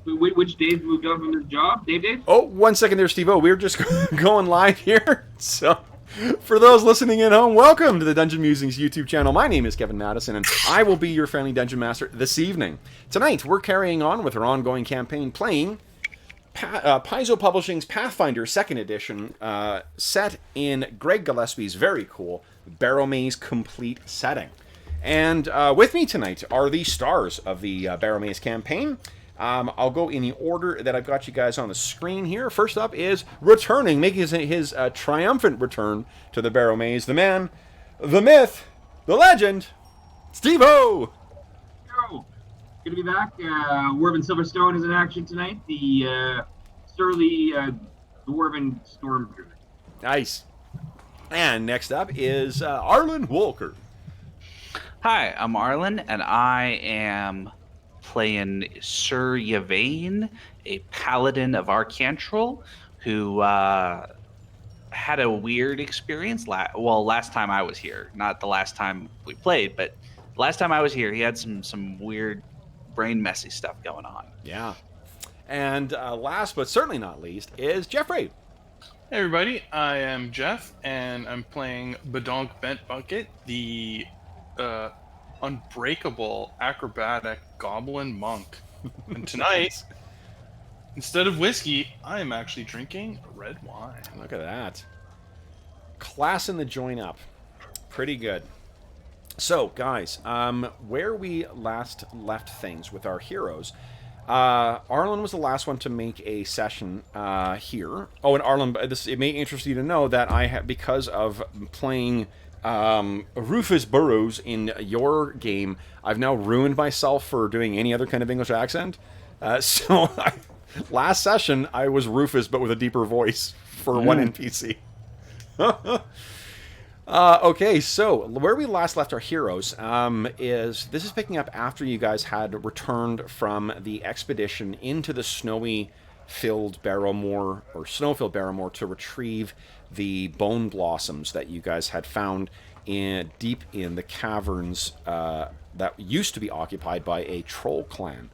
Which Dave moved on from his job? Dave? Oh, 1 second there, Steve-O. We're just going live here. So, for those listening at home, welcome to the Dungeon Musings YouTube channel. My name is Kevin Madison, and I will be your friendly Dungeon Master this evening. Tonight, we're carrying on with our ongoing campaign, playing Paizo Publishing's Pathfinder 2nd Edition, set in Greg Gillespie's very cool Barrowmaze complete setting. And with me tonight are the stars of the Barrowmaze campaign. I'll go in the order that I've got you guys on the screen here. First up is returning, making his triumphant return to the Barrowmaze, the man, the myth, the legend, Steve-O! Yo, good to be back. Dwarven Silverstone is in action tonight. The surly Dwarven Stormtrooper. Nice. And next up is Arlen Walker. Hi, I'm Arlen, and I am playing Sir Yvain, a paladin of Arcantril, who had a weird experience. Last time I was here, not the last time we played, but last time I was here, he had some weird brain messy stuff going on. Yeah. And last but certainly not least is Jeffrey. Hey everybody, I am Jeff, and I'm playing Badonk Bent Bucket, the unbreakable acrobatic goblin monk. And tonight, instead of whiskey, I am actually drinking red wine. Look at that. Class in the join up. Pretty good. So, guys, where we last left things with our heroes, Arlen was the last one to make a session here. Oh, and Arlen, it may interest you to know that I have, because of playing Rufus Burrows in your game, I've now ruined myself for doing any other kind of English accent. Last session, I was Rufus, but with a deeper voice for one NPC. Okay, so where we last left our heroes is picking up after you guys had returned from the expedition into the snow-filled Barrowmore to retrieve the bone blossoms that you guys had found deep in the caverns that used to be occupied by a troll clan.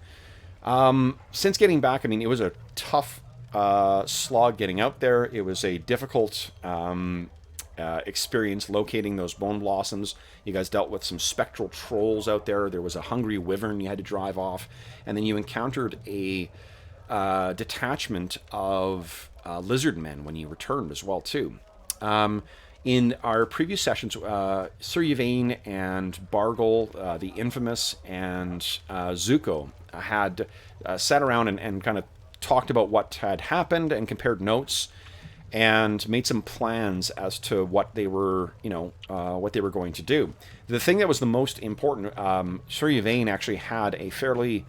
Since getting back, I mean, it was a tough slog getting out there. It was a difficult experience locating those bone blossoms. You guys dealt with some spectral trolls out there. There was a hungry wyvern you had to drive off, and then you encountered a detachment of lizard men when you returned as well too. In our previous sessions, Sir Yvain and Bargle, the infamous, and Zuko had sat around and kind of talked about what had happened and compared notes and made some plans as to what they were, what they were going to do. The thing that was the most important, Sir Yvain actually had a fairly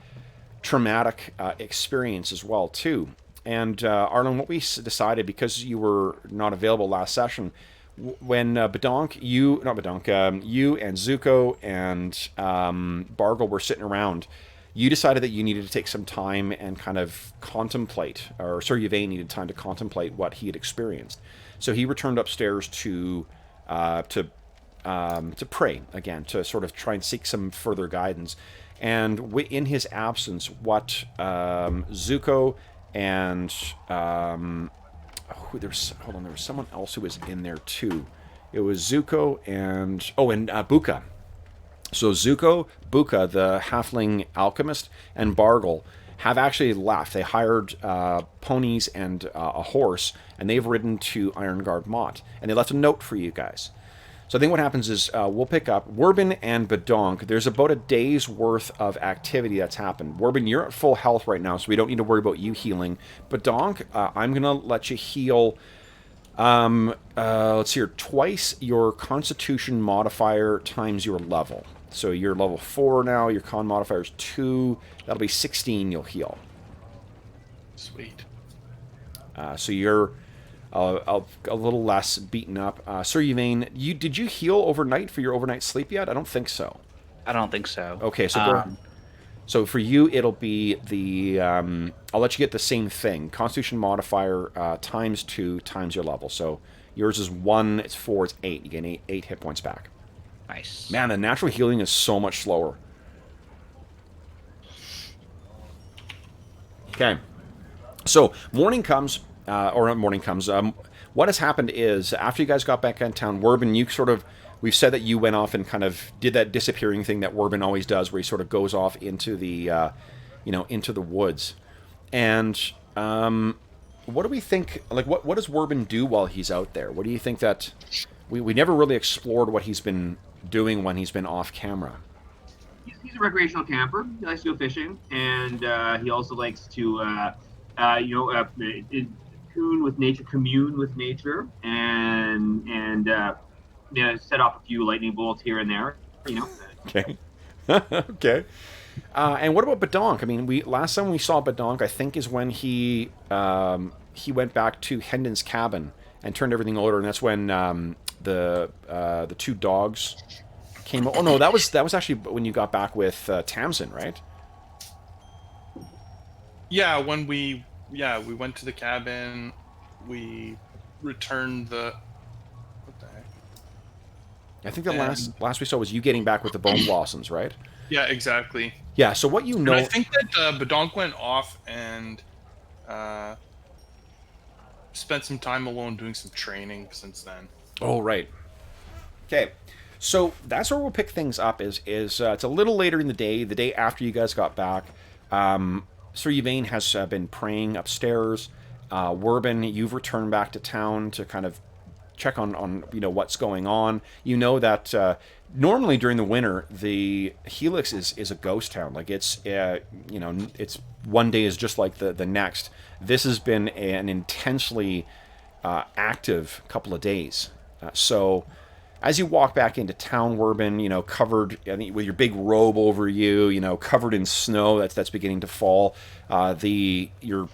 traumatic experience as well too. And Arlen, what we decided, because you were not available last session, when you and Zuko and Bargle were sitting around, you decided that you needed to take some time and kind of contemplate, or Sir Yvain needed time to contemplate what he had experienced. So he returned upstairs to pray again, to sort of try and seek some further guidance. And in his absence, what Zuko and there was someone else who was in there too. It was Zuko and Buka. So Zuko, Buka, the halfling alchemist, and Bargle have actually left. They hired ponies and a horse, and they've ridden to Ironguard Mott, and they left a note for you guys. So I think what happens is we'll pick up Warbin and Badonk. There's about a day's worth of activity that's happened. Warbin, you're at full health right now, so we don't need to worry about you healing. Badonk, I'm going to let you heal, let's see here, twice your Constitution modifier times your level. So you're level 4 now, your con modifier is 2, that'll be 16 you'll heal. Sweet. So you're a little less beaten up. Sir Yvain, did you heal overnight for your overnight sleep yet? I don't think so. I don't think so. Okay, so go ahead. So for you, it'll be the... I'll let you get the same thing. Constitution modifier times 2 times your level. So yours is 1, it's 4, it's 8. You gain 8 hit points back. Nice. Man, the natural healing is so much slower. Okay. So morning comes, or not morning comes. What has happened is after you guys got back in town, Werbin, you sort of, we've said that you went off and kind of did that disappearing thing that Werbin always does, where he sort of goes off into the, into the woods. And what do we think? Like, what does Werbin do while he's out there? What do you think that we never really explored what he's been doing when he's been off camera? He's a recreational camper. He likes to go fishing, and he also likes to, commune with nature, and set off a few lightning bolts here and there. Okay. Okay. And what about Badonk? I mean, we last time we saw Badonk, I think, is when he went back to Hendon's cabin and turned everything over, and that's when the two dogs came. Oh no, that was actually when you got back with Tamsin, right? Yeah, when we went to the cabin, we returned the. What the heck? I think the last we saw was you getting back with the Bone Blossoms, right? Yeah, exactly. Yeah. So what you know? And I think that Badonk went off and spent some time alone doing some training since then. Oh right. Okay. So that's where we'll pick things up. Is it's a little later in the day after you guys got back. Sir Yvain has been praying upstairs. Werbin, you've returned back to town to kind of check on what's going on. You know that normally during the winter, the Helix is a ghost town. Like it's one day is just like the next. This has been an intensely active couple of days. So as you walk back into town, Werbin, covered, I think, with your big robe over you, covered in snow that's beginning to fall. Your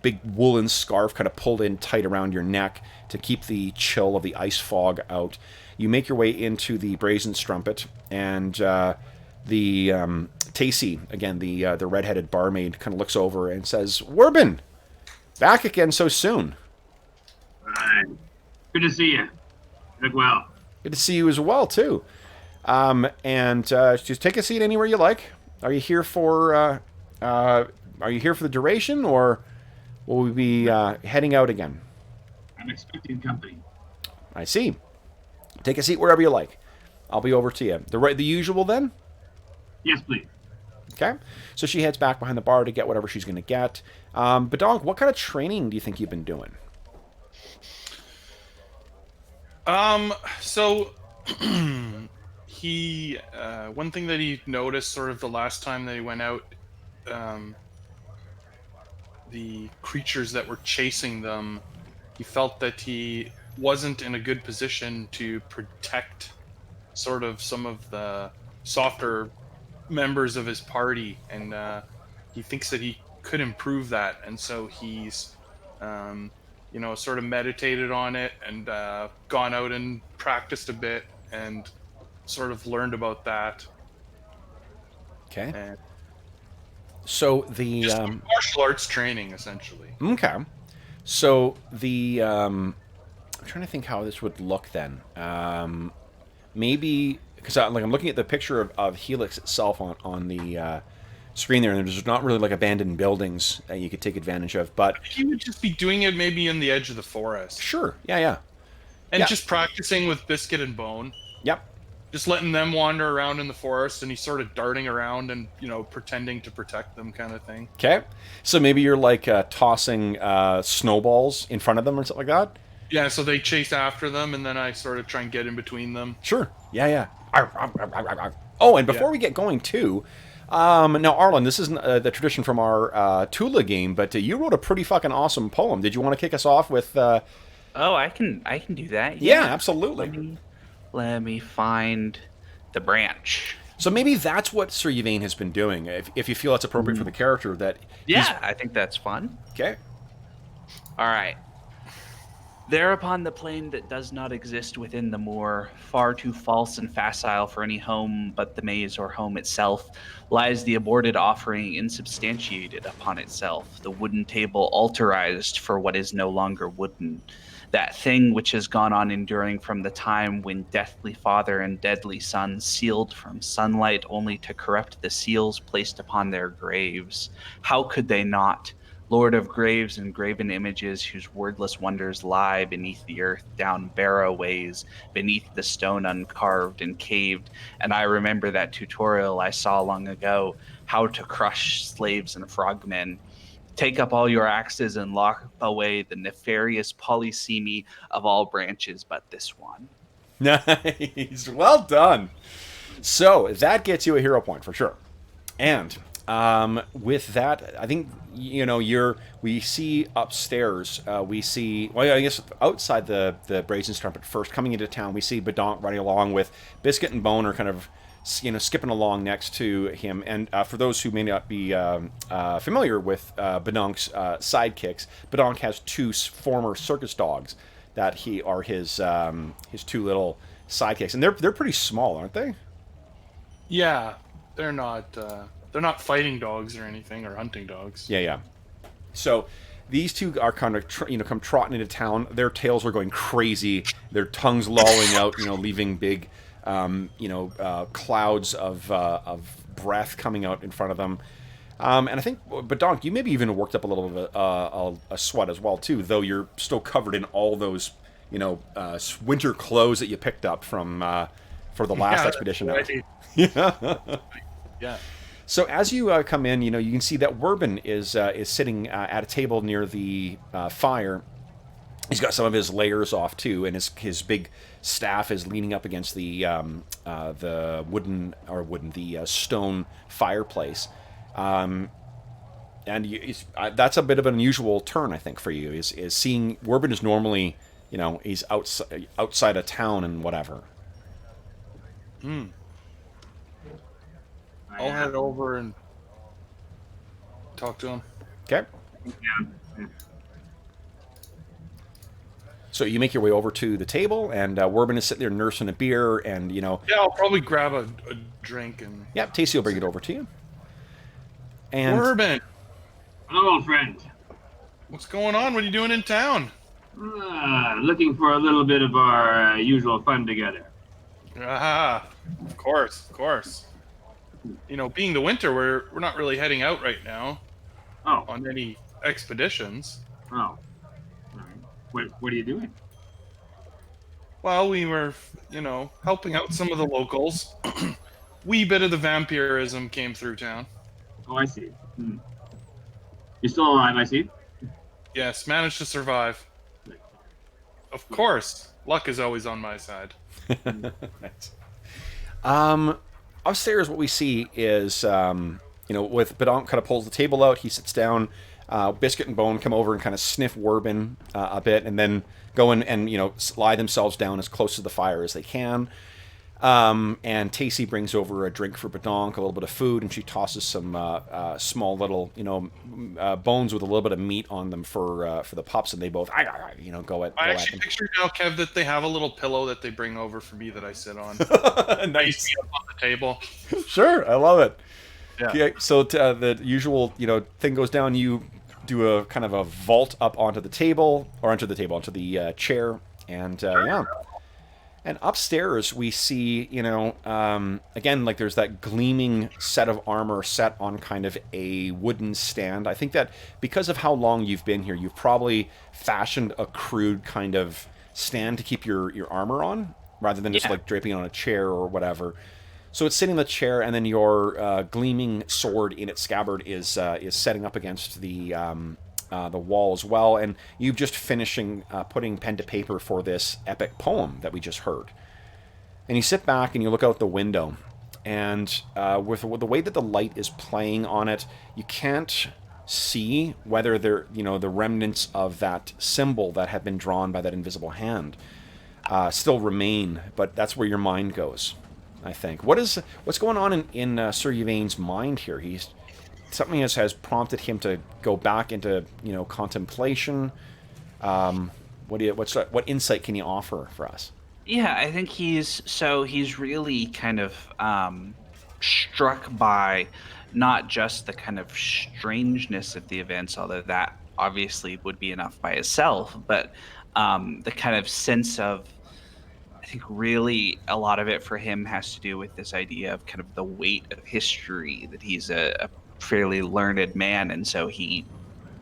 big woolen scarf kind of pulled in tight around your neck to keep the chill of the ice fog out. You make your way into the Brazen Strumpet, and Tacy, again, the redheaded barmaid, kind of looks over and says, "Werbin, back again so soon." Good to see you. You look well. Good to see you as well, too. And just take a seat anywhere you like. Are you here for the duration, or will we be heading out again? I'm expecting company. I see. Take a seat wherever you like. I'll be over to you. The usual then? Yes, please. Okay. So she heads back behind the bar to get whatever she's going to get. Badonk, what kind of training do you think you've been doing? So he one thing that he noticed sort of the last time that he went out, the creatures that were chasing them, he felt that he wasn't in a good position to protect sort of some of the softer members of his party, and he thinks that he could improve that, and so he's sort of meditated on it and gone out and practiced a bit and sort of learned about that. Okay. And so the just martial arts training, essentially. Okay. So the I'm trying to think how this would look then. Maybe because I'm looking at the picture of Helix itself on the screen there, and there's not really like abandoned buildings that you could take advantage of. But He would just be doing it maybe in the edge of the forest. Sure. Yeah. And Yeah. just practicing with Biscuit and Bone. Yep. Just letting them wander around in the forest, and he's sort of darting around and, pretending to protect them kind of thing. Okay. So maybe you're like tossing snowballs in front of them or something like that? Yeah, so they chase after them, and then I sort of try and get in between them. Sure. Yeah. Oh, and before we get going, too, now, Arlen, this isn't the tradition from our Tula game, but you wrote a pretty fucking awesome poem. Did you want to kick us off with... Oh, I can do that. Yeah, absolutely. Let me find the branch. So maybe that's what Sir Yvain has been doing, if you feel that's appropriate for the character. Yeah, I think that's fun. Okay. All right. There upon the plain that does not exist within the moor, far too false and facile for any home but the maze or home itself, lies the aborted offering insubstantiated upon itself, the wooden table alterized for what is no longer wooden. that thing which has gone on enduring from the time when deathly father and deadly son sealed from sunlight only to corrupt the seals placed upon their graves. How could they not? Lord of graves and graven images whose wordless wonders lie beneath the earth, down Barrowmaze, beneath the stone uncarved and caved. And I remember that tutorial I saw long ago, how to crush slaves and frogmen. Take up all your axes and lock away the nefarious polysemy of all branches but this one. Nice. Well done. So that gets you a hero point for sure. And with that, I think we see upstairs. We see, well, I guess outside the brazen trumpet first, coming into town, we see Bedonk riding along with Biscuit and Bone are kind of skipping along next to him. And for those who may not be familiar with Bedonk's sidekicks, Bedonk has two former circus dogs that are his two little sidekicks, and they're pretty small, aren't they? Yeah, they're not fighting dogs or anything, or hunting dogs. Yeah. So these two are kind of come trotting into town. Their tails are going crazy. Their tongues lolling out, leaving big clouds of breath coming out in front of them. And I think, Bedonk, you maybe even worked up a little bit a sweat as well too, though you're still covered in all those winter clothes that you picked up from for the last expedition. Right. Yeah. So as you come in, you can see that Werbin is sitting at a table near the fire. He's got some of his layers off too, and his big staff is leaning up against the stone fireplace. And that's a bit of an unusual turn, I think, for you. Is seeing Werbin is normally, he's outside of town and whatever. I'll head over and talk to him. Okay. Yeah. So you make your way over to the table, and Werbin is sitting there nursing a beer, and Yeah, I'll probably grab a drink and. Yeah, Tacey will bring it over to you. And Werbin, Hello, old friend. what's going on? What are you doing in town? Looking for a little bit of our usual fun together. Ah, of course. Being the winter, we're not really heading out right now Oh. on any expeditions. Oh. All right. What are you doing? Well, we were, helping out some of the locals. Wee bit of the vampirism came through town. Oh, I see. You're still alive, I see. Yes, managed to survive. Of course, luck is always on my side. Nice. Upstairs, what we see is, with Bedonk kind of pulls the table out, he sits down. Biscuit and Bone come over and kind of sniff Werbin a bit, and then go in and lie themselves down as close to the fire as they can. And Tacey brings over a drink for Bedonk, a little bit of food, and she tosses some small little bones with a little bit of meat on them for the pups, and they both go at I them. actually picture now, Kev, that they have a little pillow that they bring over for me that I sit on. Nice. Me up on the table. Sure, I love it. Yeah. Okay, so the usual thing goes down. You do a kind of a vault up onto the chair, and yeah. And upstairs we see, again, like there's that gleaming set of armor set on kind of a wooden stand. I think that because of how long you've been here, you've probably fashioned a crude kind of stand to keep your armor on, rather than just like draping on a chair or whatever. So it's sitting in the chair, and then your gleaming sword in its scabbard is setting up against the wall as well, and you've just finishing putting pen to paper for this epic poem that we just heard. And you sit back and you look out the window, and with the way that the light is playing on it, you can't see whether the remnants of that symbol that had been drawn by that invisible hand still remain, but that's where your mind goes, I think. What's going on in Sir Yvain's mind here? Something has prompted him to go back into contemplation. What insight can you offer for us? Yeah, I think he's really kind of struck by not just the kind of strangeness of the events, although that obviously would be enough by itself, but the kind of sense of, I think really a lot of it for him has to do with this idea of kind of the weight of history, that he's a fairly learned man, and so he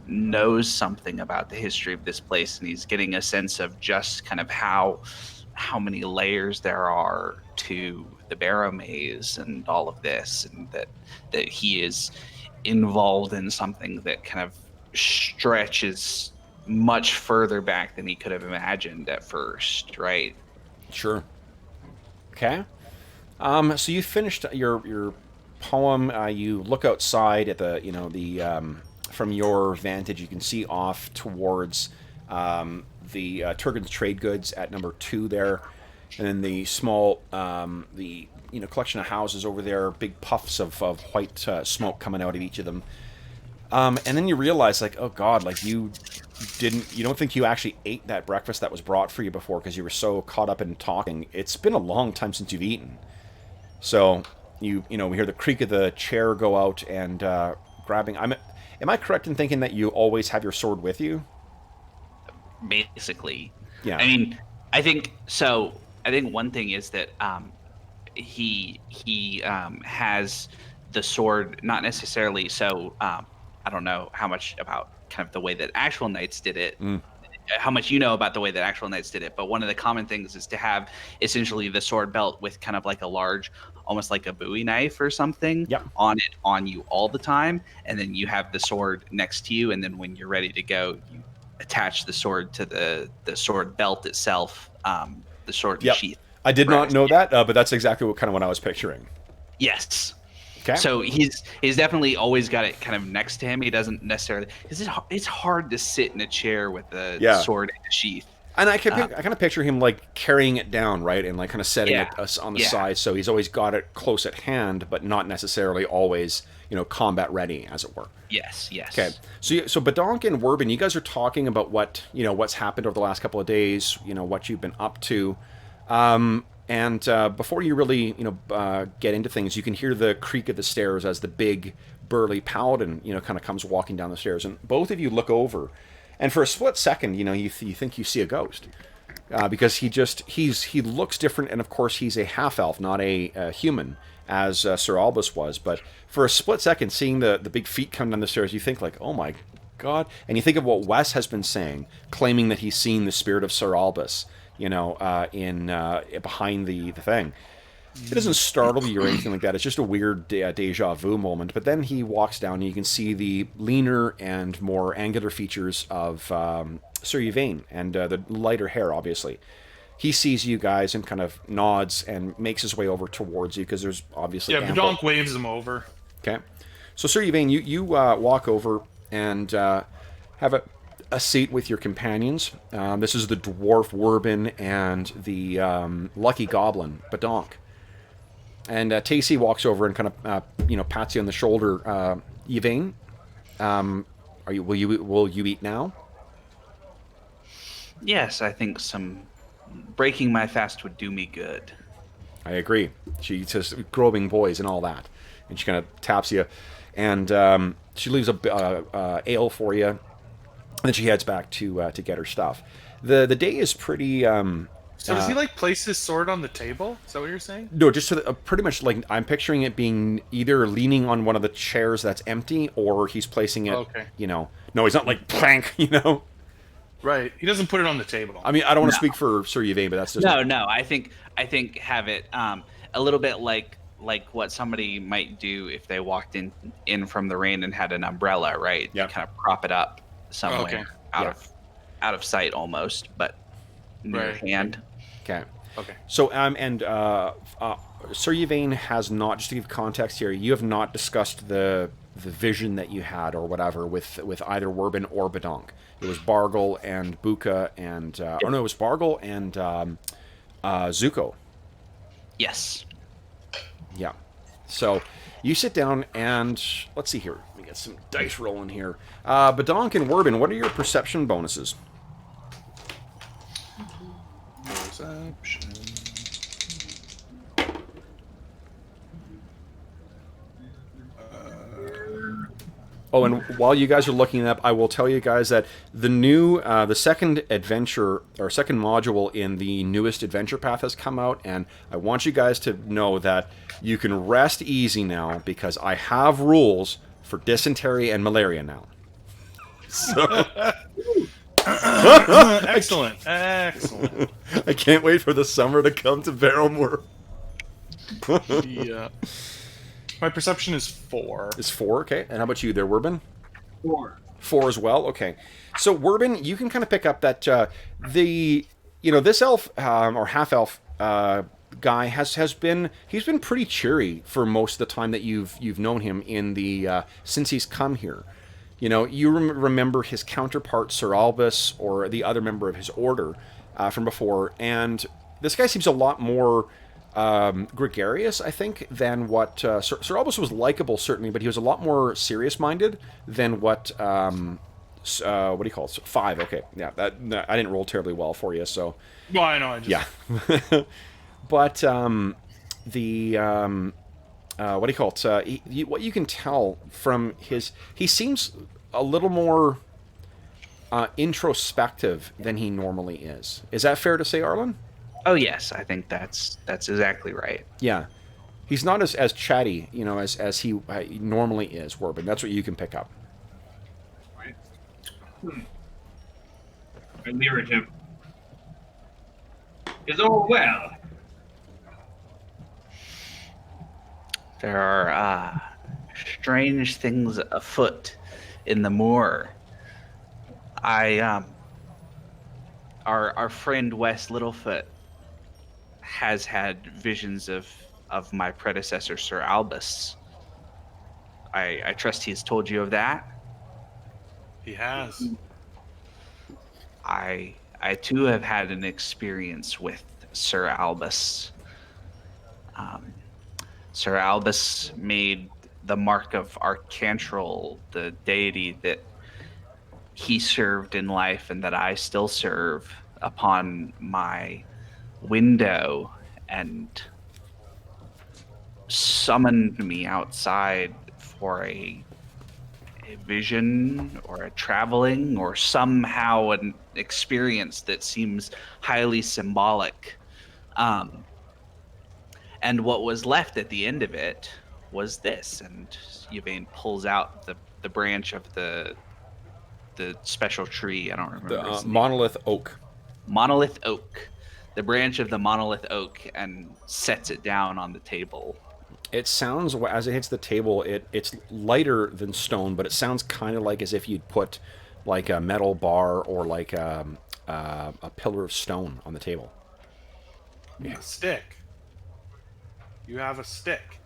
knows something about the history of this place, and he's getting a sense of just kind of how many layers there are to the Barrowmaze and all of this, and that he is involved in something that kind of stretches much further back than he could have imagined at first, right? Sure. Okay. So you finished your poem. You look outside at the from your vantage, you can see off towards the Turgan's Trade Goods at number 2 there, and then the small the collection of houses over there, big puffs of white smoke coming out of each of them. And then you realize, like, oh god, like you don't think you actually ate that breakfast that was brought for you before because you were so caught up in talking. It's been a long time since you've eaten. So we hear the creak of the chair go out and grabbing. Am I correct in thinking that you always have your sword with you? Basically. Yeah. I mean, I think so. I think one thing is that he has the sword, not necessarily so. I don't know how much about kind of the way that actual knights did it. How much you know about the way that actual knights did it, but one of the common things is to have essentially the sword belt with kind of like a large, almost like a Bowie knife or something, Yep. on you all the time, and then you have the sword next to you, and then when you're ready to go, you attach the sword to the sword belt itself, the sword Yep. sheath. I did not know that, but that's exactly what I was picturing. Yes. Okay. So he's definitely always got it kind of next to him. He doesn't necessarily, because it's hard to sit in a chair with the sword in the sheath. And I kind of picture him like carrying it down, right, and like kind of setting it on the side. So he's always got it close at hand, but not necessarily always, combat ready, as it were. Yes. Okay. So Badonk and Werbin, you guys are talking about what's happened over the last couple of days. What you've been up to. And before you really, get into things, you can hear the creak of the stairs as the big, burly paladin, kind of comes walking down the stairs. And both of you look over, and for a split second, you think you see a ghost, because he looks different, and of course he's a half elf, not a human, as Sir Albus was. But for a split second, seeing the big feet come down the stairs, you think like, oh my god, and you think of what Wes has been saying, claiming that he's seen the spirit of Sir Albus. In behind the thing. It doesn't startle you or anything like that. It's just a weird deja vu moment. But then he walks down and you can see the leaner and more angular features of Sir Yvain and the lighter hair, obviously. He sees you guys and kind of nods and makes his way over towards you because there's obviously Badonk waves him over. Okay. So Sir Yvain, you walk over and have a seat with your companions. This is the dwarf Werbin and the lucky goblin Badonk. And Tacey walks over and kind of pats you on the shoulder. Yvain, will you eat now? Yes, I think some breaking my fast would do me good. I agree. She says growing boys and all that, and she kind of taps you, and she leaves a ale for you. And then she heads back to get her stuff. The day is pretty. So does he place his sword on the table? Is that what you're saying? No, just pretty much like I'm picturing it being either leaning on one of the chairs that's empty, or he's placing it. Okay. No, he's not like plank. Right. He doesn't put it on the table. I mean, I don't want to speak for Sir Yvain, but that's just no. I think have it a little bit like what somebody might do if they walked in from the rain and had an umbrella, right? Yeah. Kind of prop it up somewhere out of sight almost, but near hand. Okay. Okay. So Sir Yvain has not, just to give context here, you have not discussed the vision that you had or whatever with either Werbin or Badonk. It was Bargle and Buka and it was Bargle and Zuko. Yes. Yeah. So you sit down and let's see here. Let me get some dice rolling here. Badonk and Werbin, what are your perception bonuses? Perception. Oh, and while you guys are looking it up, I will tell you guys that the new, the second adventure or second module in the newest adventure path has come out, and I want you guys to know that you can rest easy now because I have rules for dysentery and malaria now. So Excellent. Excellent. I can't wait for the summer to come to Barrowmoor. Yeah. My perception is 4. Is 4, okay? And how about you there, Werbin? 4. 4 as well, okay. So Werbin, you can kind of pick up that this elf or half elf guy he's been pretty cheery for most of the time that you've known him in the since he's come here. You know, you remember his counterpart Sir Albus or the other member of his order from before, and this guy seems a lot more gregarious, I think, than what Sir Albus was likable, certainly, but he was a lot more serious-minded than what what do you call it? 5. Okay, yeah, that I didn't roll terribly well for you, so Well, I know. yeah. But what do you call it? What you can tell from he seems a little more introspective than he normally is. Is that fair to say, Arlen? Oh yes, I think that's exactly right. Yeah, he's not as chatty, you know, as he normally is, Werbin. That's what you can pick up. Right. I leer at him. Is all well? There are strange things afoot in the moor. Our friend Wes Littlefoot has had visions of my predecessor, Sir Albus. I trust he's told you of that. He has. I too have had an experience with Sir Albus. Sir Albus made the mark of Arcantral, the deity that he served in life and that I still serve, upon my window and summoned me outside for a vision or a traveling or somehow an experience that seems highly symbolic. And what was left at the end of it was this. And Yvain pulls out the branch of the special tree. I don't remember. The monolith oak. Monolith oak. The branch of the monolith oak, and sets it down on the table. It sounds, as it hits the table, it's lighter than stone, but it sounds kind of like as if you'd put like a metal bar or like a pillar of stone on the table. A stick. You have a stick.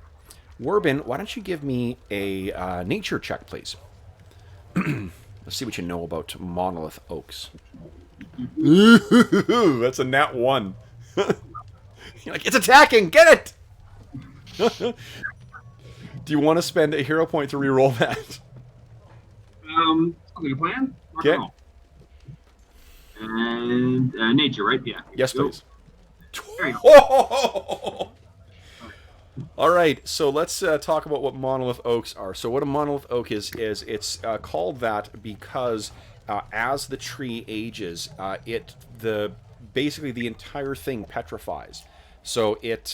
Werbin, why don't you give me a nature check, please? Let's see what you know about monolith oaks. That's a nat 1. You're like, it's attacking! Get it! Do you want to spend a hero point to reroll that? Sounds like a plan. Okay. And nature, right? Yeah. Yes, Go. please. There you go. All right, so let's talk about what monolith oaks are. So what a monolith oak is it's called that because as the tree ages, basically the entire thing petrifies. So it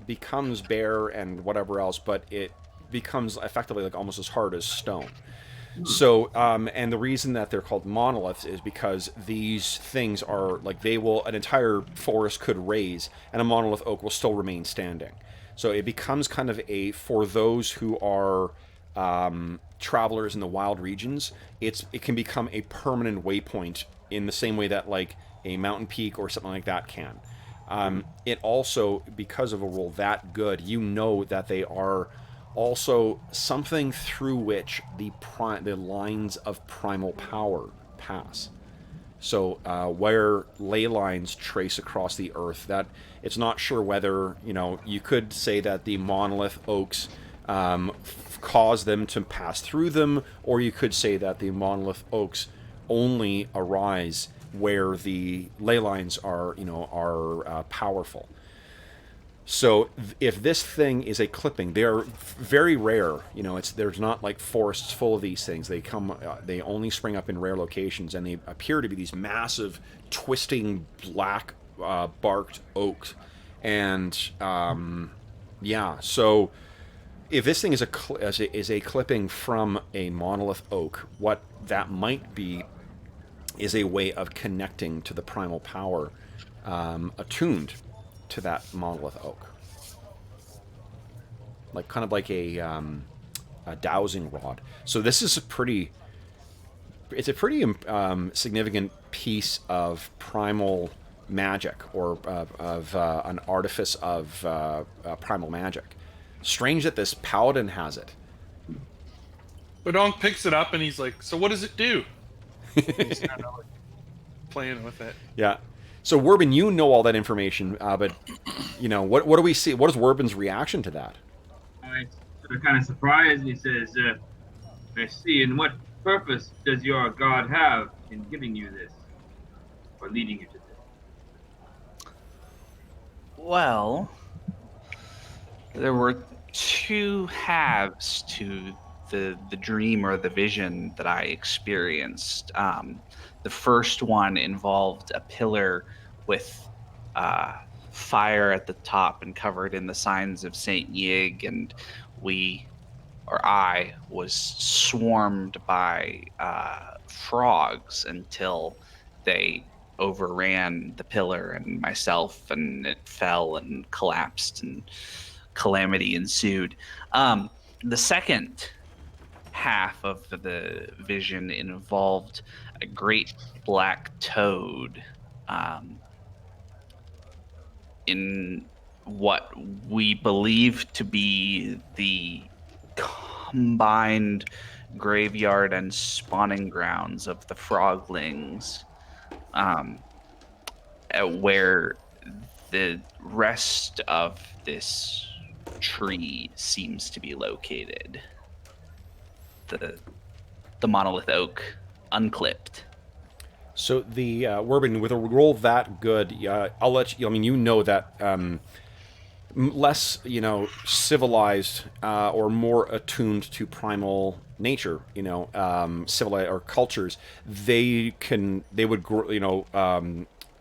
becomes bare and whatever else, but it becomes effectively like almost as hard as stone. So, and the reason that they're called monoliths is because these things are like an entire forest could raise, and a monolith oak will still remain standing. So it becomes kind of for those who are travelers in the wild regions, it can become a permanent waypoint in the same way that like a mountain peak or something like that can. It also, because of a rule that good, you know that they are also something through which the lines of primal power pass. So where ley lines trace across the earth, that it's not sure whether, you could say that the monolith oaks cause them to pass through them, or you could say that the monolith oaks only arise where the ley lines are powerful. So if this thing is a clipping, they are very rare. There's not like forests full of these things. They only spring up in rare locations, and they appear to be these massive, twisting black barked oaks. And yeah, so if this thing is a clipping from a monolith oak, what that might be is a way of connecting to the primal power attuned to that monolith oak, kind of like a dowsing rod. So this is it's a pretty significant piece of primal magic, or of an artifice of primal magic. Strange that this paladin has it. Badonk picks it up and he's like, "So what does it do?" He's kind of like playing with it. Yeah. So Werbin, you know all that information, but what do we see? What is Werbin's reaction to that? I sort of kind of surprised, and he says, "I see. And what purpose does your god have in giving you this, or leading you to this?" Well, there were two halves to the dream or the vision that I experienced. The first one involved a pillar with fire at the top and covered in the signs of Saint Yig, and I was swarmed by frogs until they overran the pillar and myself, and it fell and collapsed, and calamity ensued. The second half of the vision involved a great black toad in what we believe to be the combined graveyard and spawning grounds of the froglings, where the rest of this tree seems to be located. The monolith oak, unclipped. So the Werbin, with a roll that good, I'll let you. I mean, that less, civilized or more attuned to primal nature, civilized or cultures, they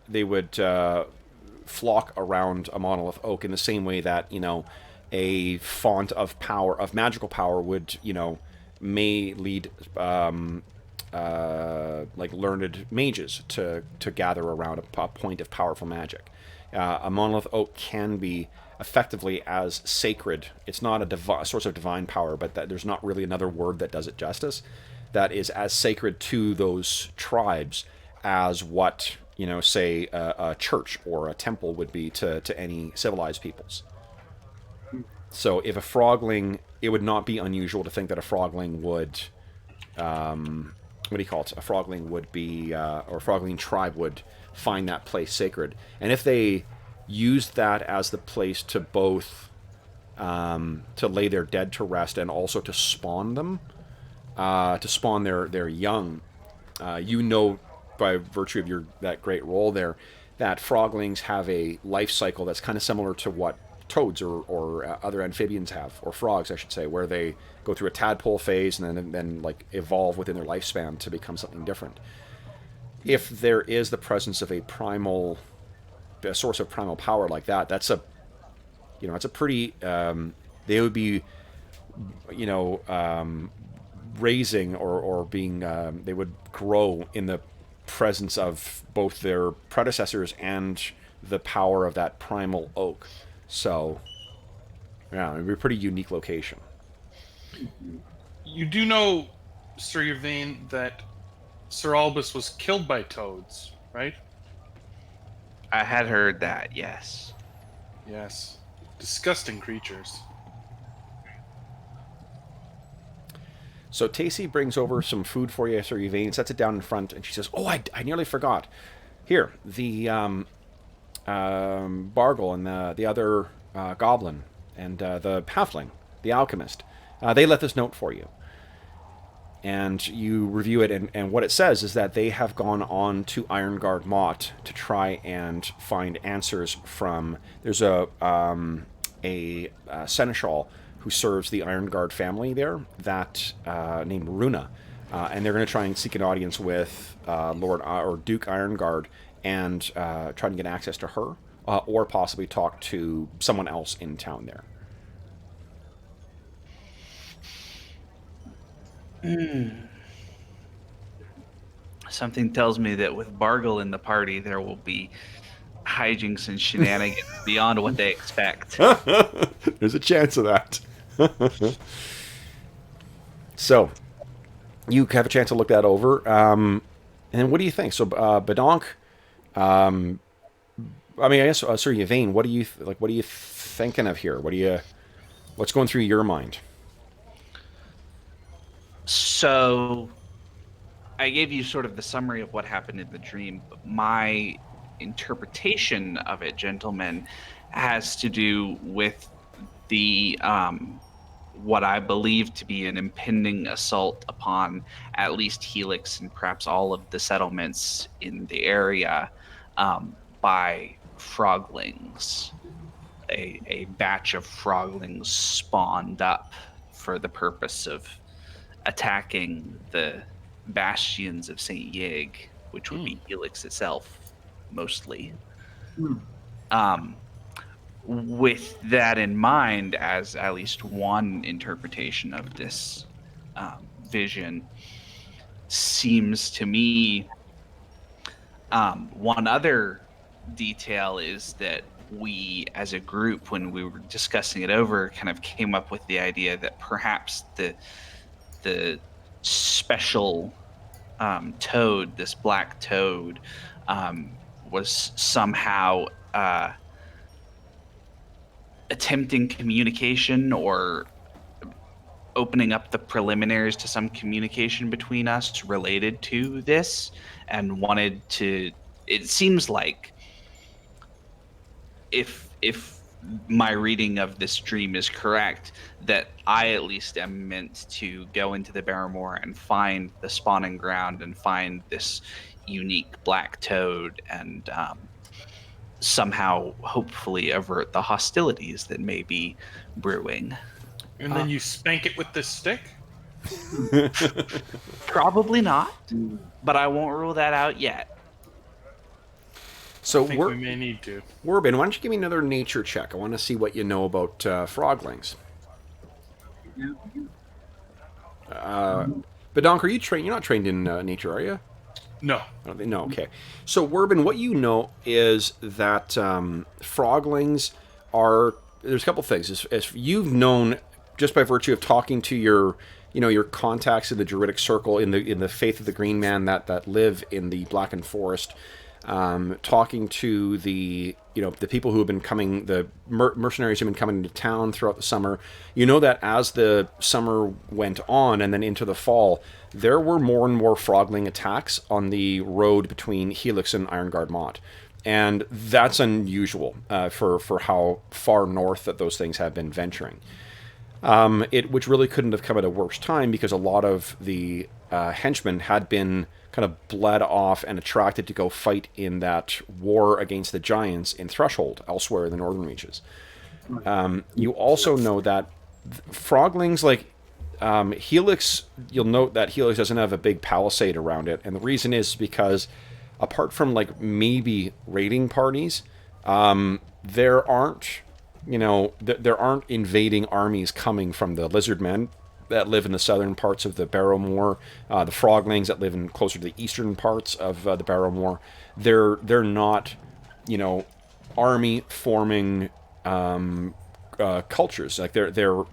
would flock around a monolith oak in the same way that a font of power, of magical power, would may lead like learned mages to gather around a point of powerful magic. A monolith oak can be effectively as sacred. It's not a source of divine power, but there's not really another word that does it justice. That is as sacred to those tribes as what say a church or a temple would be to any civilized peoples. So if a frogling, it would not be unusual to think that a frogling would, what do you call it? A frogling would be, or a frogling tribe would find that place sacred. And if they used that as the place to both to lay their dead to rest and also to spawn them, to spawn their young, by virtue of that great roll there, that froglings have a life cycle that's kind of similar to what toads or other amphibians have, or frogs, I should say, where they go through a tadpole phase and then like evolve within their lifespan to become something different. If there is the presence of a source of primal power like that, it's a pretty, they would be, raising or being, they would grow in the presence of both their predecessors and the power of that primal oak. So, yeah, it'd be a pretty unique location. You do know, Sir Yvain, that Sir Albus was killed by toads, right? I had heard that, yes. Yes. Disgusting creatures. So Tacy brings over some food for you, Sir Yvain, sets it down in front, and she says, "Oh, I nearly forgot. Here, the Bargle and the other goblin and the halfling, the alchemist, they left this note for you. and you review it, and what it says is that they have gone on to Ironguard Mott to try and find answers from. There's a seneschal who serves the Ironguard family there, that named Runa, and they're going to try and seek an audience with Lord or Duke Ironguard and try to get access to her, or possibly talk to someone else in town there. Something tells me that with Bargle in the party, there will be hijinks and shenanigans beyond what they expect. There's a chance of that. So, you have a chance to look that over. And what do you think? So, Badonk, I mean, I guess, Sir Yvain, what are you thinking of here? What's going through your mind? So, I gave you sort of the summary of what happened in the dream, but my interpretation of it, gentlemen, has to do with the what I believe to be an impending assault upon at least Helix and perhaps all of the settlements in the area by froglings. A batch of froglings spawned up for the purpose of attacking the bastions of St. Yig, which would be Helix itself, mostly. With that in mind, as at least one interpretation of this vision, seems to me one other detail is that we, as a group, when we were discussing it over, kind of came up with the idea that perhaps the special toad, this black toad, was somehow attempting communication or opening up the preliminaries to some communication between us related to this, and wanted to. It seems like if my reading of this dream is correct, that I at least am meant to go into the Barrowmore and find the spawning ground and find this unique black toad and somehow hopefully avert the hostilities that may be brewing. And then you spank it with this stick? Probably not, but I won't rule that out yet. So I think we may need to. Werbin, why don't you give me another nature check? I want to see what you know about froglings. Badonk, are you trained? You're not trained in nature, are you? No. No, okay. So, Werbin, what you know is that froglings are. There's a couple things. As you've known, just by virtue of talking to your contacts in the Druidic Circle, in the Faith of the Green Man that live in the Blackened Forest, talking to the people who have been coming, the mercenaries who have been coming into town throughout the summer. You know that as the summer went on and then into the fall, there were more and more frogling attacks on the road between Helix and Ironguard Mott. And that's unusual for how far north that those things have been venturing. Which really couldn't have come at a worse time, because a lot of the henchmen had been kind of bled off and attracted to go fight in that war against the giants in Threshold, elsewhere in the northern reaches. You also know that froglings, like Helix, you'll note that Helix doesn't have a big palisade around it, and the reason is because apart from like maybe raiding parties, there aren't invading armies coming from the lizard men that live in the southern parts of the Barrowmore, the froglings that live in closer to the eastern parts of the Barrowmore. They're not, army forming cultures. Like they're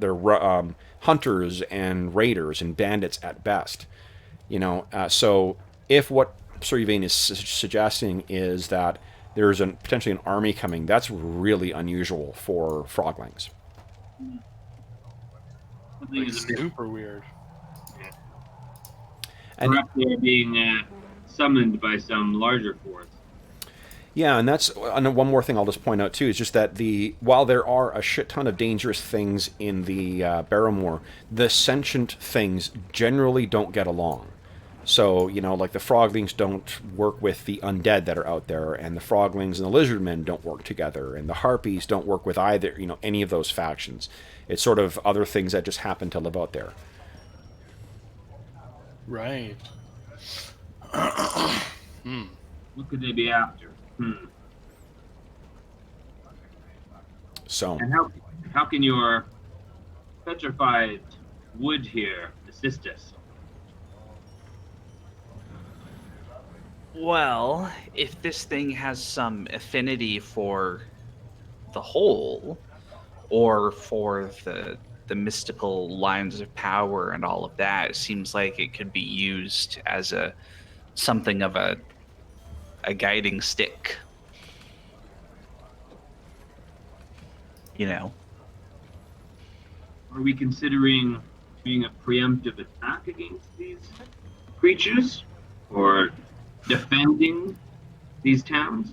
hunters and raiders and bandits at best. So if what Sir Yvain is suggesting is that there's potentially an army coming, that's really unusual for froglings. It's super weird. Yeah. And perhaps they're being summoned by some larger force. Yeah, and that's and one more thing I'll just point out too is just that while there are a shit ton of dangerous things in the Barrowmoor, the sentient things generally don't get along. So like the froglings don't work with the undead that are out there, and the froglings and the lizardmen don't work together, and the harpies don't work with either any of those factions. It's sort of other things that just happen to live out there. Right. What could they be after? So And how can your petrified wood here assist us? Well, if this thing has some affinity for the whole, or for the mystical lines of power and all of that, it seems like it could be used as a something of a guiding stick. You know. Are we considering doing a preemptive attack against these creatures? Or defending these towns?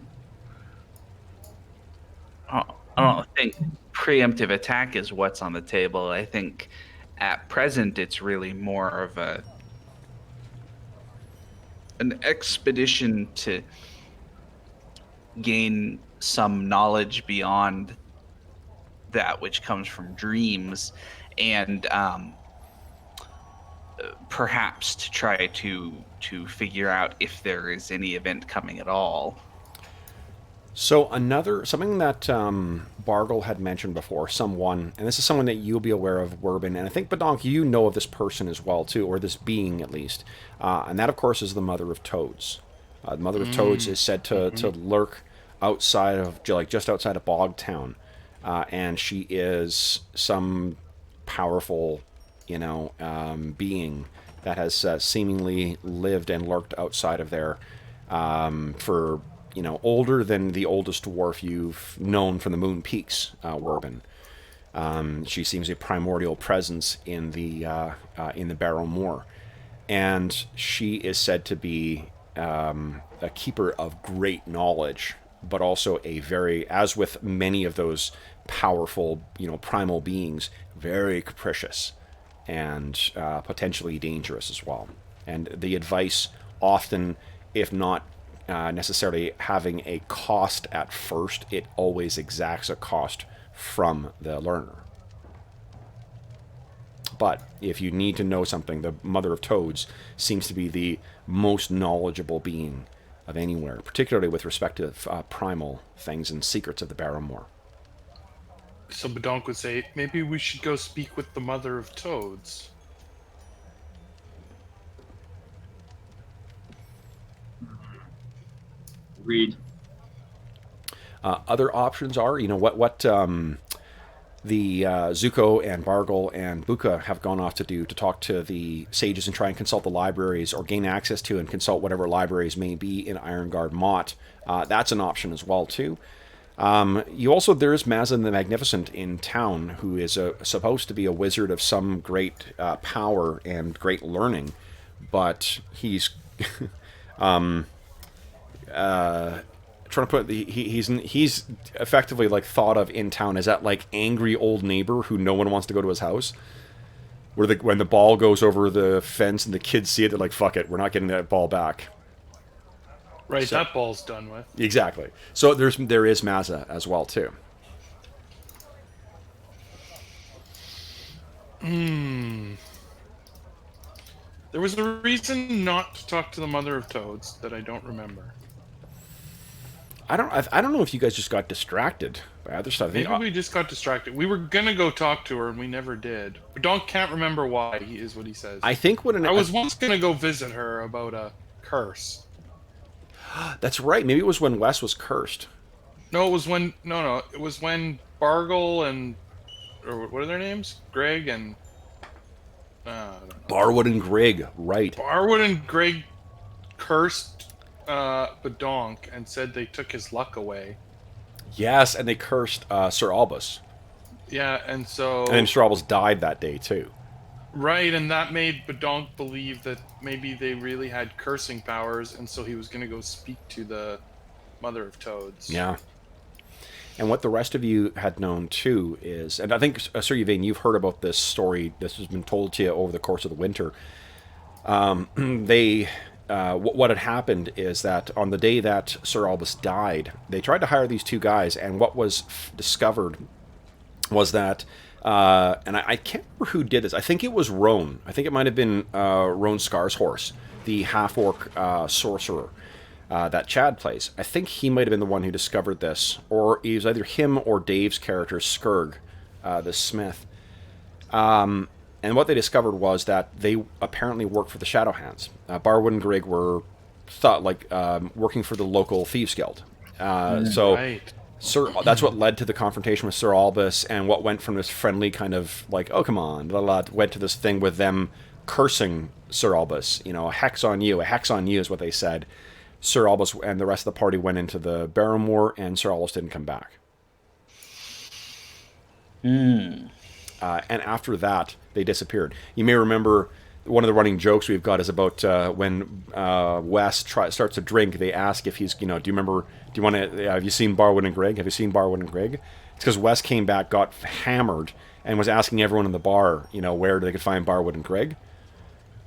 I don't think preemptive attack is what's on the table. I think at present it's really more of an expedition to gain some knowledge beyond that which comes from dreams, and perhaps to try to figure out if there is any event coming at all. So something that Bargle had mentioned before, and this is someone that you'll be aware of, Werbin, and I think Badonk, you know of this person as well too, or this being at least, and that of course is the Mother of Toads. The Mother of Toads is said to lurk outside of just outside of Bogtown, and she is some powerful, being that has seemingly lived and lurked outside of there for older than the oldest dwarf you've known from the Moon Peaks, Werbin. She seems a primordial presence in the Barrowmoor, and she is said to be a keeper of great knowledge, but also as with many of those powerful, primal beings, very capricious and potentially dangerous as well. And the advice often, if not necessarily having a cost at first, it always exacts a cost from the learner. But if you need to know something, the Mother of Toads seems to be the most knowledgeable being of anywhere, particularly with respect to primal things and secrets of the Barrowmoor. So Badonk would say, maybe we should go speak with the Mother of Toads. Agreed. Other options are, what the Zuko and Bargle and Buka have gone off to do, to talk to the sages and try and consult the libraries, or gain access to and consult whatever libraries may be in Ironguard Mott. That's an option as well too. There is Mazin the Magnificent in town, who is supposed to be a wizard of some great power and great learning, but he's trying to put he's effectively like thought of in town as that like angry old neighbor who no one wants to go to his house. When the ball goes over the fence and the kids see it, they're like, "Fuck it, we're not getting that ball back." Right, so, that ball's done with. Exactly. So there is Mazza as well too. There was a reason not to talk to the Mother of Toads that I don't remember. I don't know if you guys just got distracted by other stuff. Maybe we just got distracted. We were gonna go talk to her and we never did. But Donk can't remember why, is what he says. I think I was once gonna go visit her about a curse. That's right. Maybe it was when Wes was cursed. No, it was when it was when Bargle and, or what are their names? Greg and Barwood and Greg, right? Barwood and Greg cursed Badonk and said they took his luck away. Yes, and they cursed Sir Albus. Yeah, and so... And then Sir Albus died that day, too. Right, and that made Badonk believe that maybe they really had cursing powers, and so he was going to go speak to the Mother of Toads. Yeah. And what the rest of you had known too is, and I think Sir Yvain, you've heard about this story. This has been told to you over the course of the winter. What had happened is that on the day that Sir Albus died, they tried to hire these two guys, and what was discovered was that, and I can't remember who did this. I think it was Roan. I think it might have been Roan Scarshorse, the half-orc sorcerer that Chad plays. I think he might have been the one who discovered this, or it was either him or Dave's character, Skurg, the smith. And what they discovered was that they apparently worked for the Shadowhands. Barwood and Greg were working for the local Thieves Guild. Right. That's what led to the confrontation with Sir Albus, and what went from this friendly kind of like, oh, come on, went to this thing with them cursing Sir Albus. You know, a hex on you is what they said. Sir Albus and the rest of the party went into the Barrowmoor, and Sir Albus didn't come back. And after that, they disappeared. You may remember one of the running jokes we've got is about when Wes starts to drink. They ask if he's, do you remember? Do you want to? Have you seen Barwood and Greg? Have you seen Barwood and Greg? It's because Wes came back, got hammered, and was asking everyone in the bar, where they could find Barwood and Greg.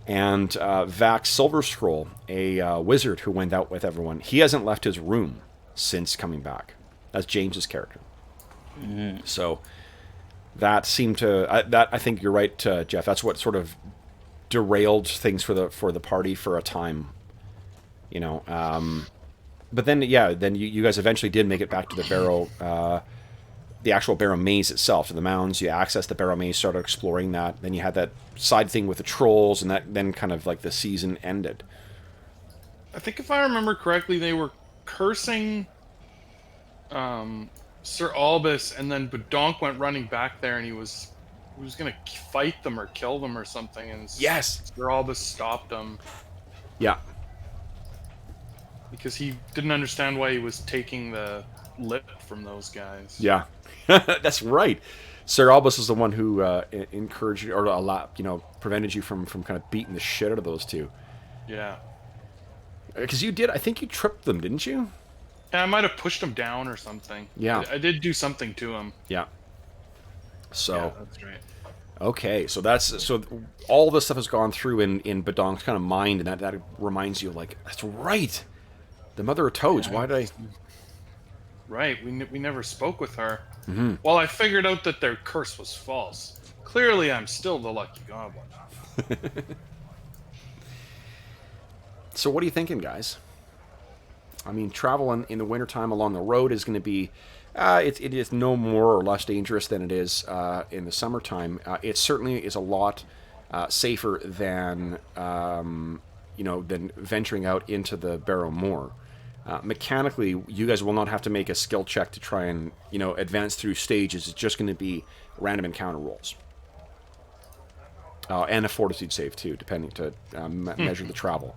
And Vax Silverscroll, a wizard who went out with everyone, he hasn't left his room since coming back. That's James's character. Mm-hmm. So that seemed to I think you're right, Jeff. That's what sort of derailed things for the party for a time. But then you guys eventually did make it back to the Barrow. The actual Barrowmaze itself, to the mounds. You accessed the Barrowmaze, started exploring that. Then you had that side thing with the trolls, and that then kind of like the season ended. I think if I remember correctly, they were cursing Sir Albus, and then Badonk went running back there, and he was going to fight them or kill them or something, and yes, Sir Albus stopped him. Yeah. Because he didn't understand why he was taking the lip from those guys. Yeah. That's right. Sir Albus was the one who encouraged you, or prevented you from kind of beating the shit out of those two. Yeah. Because you did, I think you tripped them, didn't you? Yeah, I might have pushed him down or something. Yeah. I did do something to him. Yeah. So. Yeah, that's right. Okay, so all this stuff has gone through in Badonk's kind of mind, and that reminds you, like, that's right. The Mother of Toads. Yeah, Why did I? Right, we never spoke with her. Mm-hmm. Well, I figured out that their curse was false. Clearly, I'm still the lucky goblin. So what are you thinking, guys? I mean, travel in the wintertime along the road is going to be... it is no more or less dangerous than it is in the summertime. It certainly is a lot safer than than venturing out into the Barrowmoor. Mechanically, you guys will not have to make a skill check to try and advance through stages. It's just going to be random encounter rolls, and a fortitude save too, depending to measure the travel.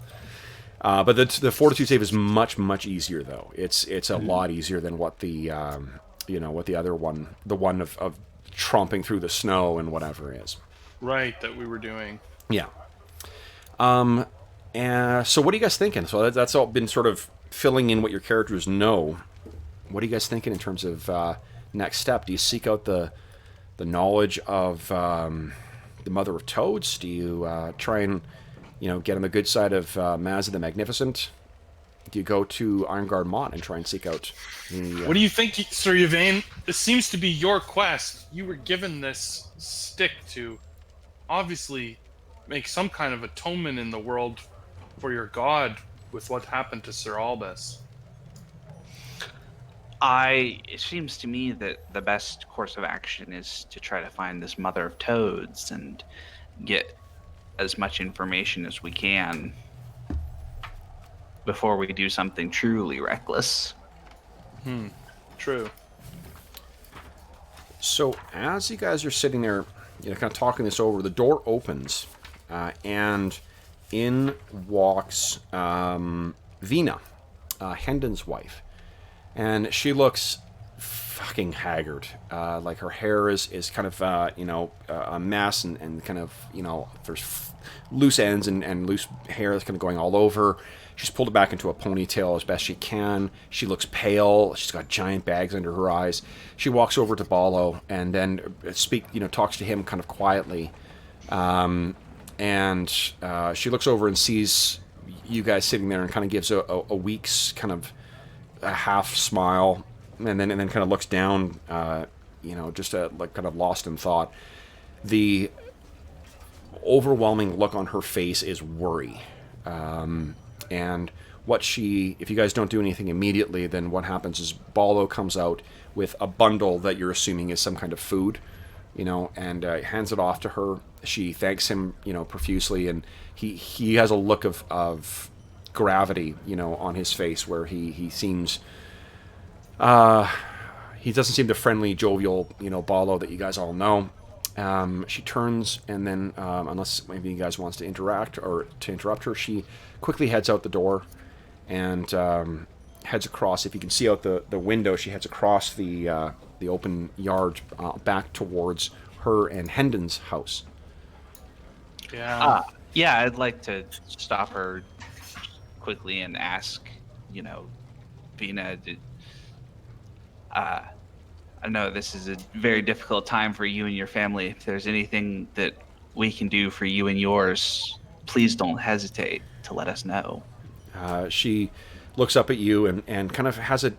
But the fortitude save is much easier though. It's a lot easier than what the what the other one, the one of tromping through the snow and whatever is. Right, that we were doing. Yeah. And so what are you guys thinking? So that's all been sort of filling in what your characters know. What are you guys thinking in terms of next step? Do you seek out the knowledge of the Mother of Toads? Do you try and get on the good side of Mazza the Magnificent? Do you go to Ironguard Mont and try and seek out the... What do you think, Sir Yvain? This seems to be your quest. You were given this stick to obviously make some kind of atonement in the world for your god with what happened to Sir Albus. It seems to me that the best course of action is to try to find this Mother of Toads and get as much information as we can before we do something truly reckless. True. So as you guys are sitting there, kind of talking this over, the door opens, and in walks Vina, Hendon's wife, and she looks fucking haggard. Like her hair is kind of a mess, and kind of there's loose ends and loose hair that's kind of going all over. She's pulled it back into a ponytail as best she can. She looks pale. She's got giant bags under her eyes. She walks over to Ballo and then talks to him kind of quietly. And she looks over and sees you guys sitting there and kind of gives a week's kind of a half smile, and then kind of looks down, just kind of lost in thought. The overwhelming look on her face is worry. And if you guys don't do anything immediately, then what happens is Ballo comes out with a bundle that you're assuming is some kind of food, and hands it off to her. She thanks him, profusely, and he has a look of gravity, on his face where he seems, he doesn't seem the friendly, jovial, Ballo that you guys all know. She turns and then, unless maybe you guys wants to interact or to interrupt her, she quickly heads out the door and heads across. If you can see out the window, she heads across the open yard back towards her and Hendon's house. Yeah. Yeah, I'd like to stop her quickly and ask, Vina, I know this is a very difficult time for you and your family. If there's anything that we can do for you and yours, please don't hesitate to let us know. She looks up at you and kind of has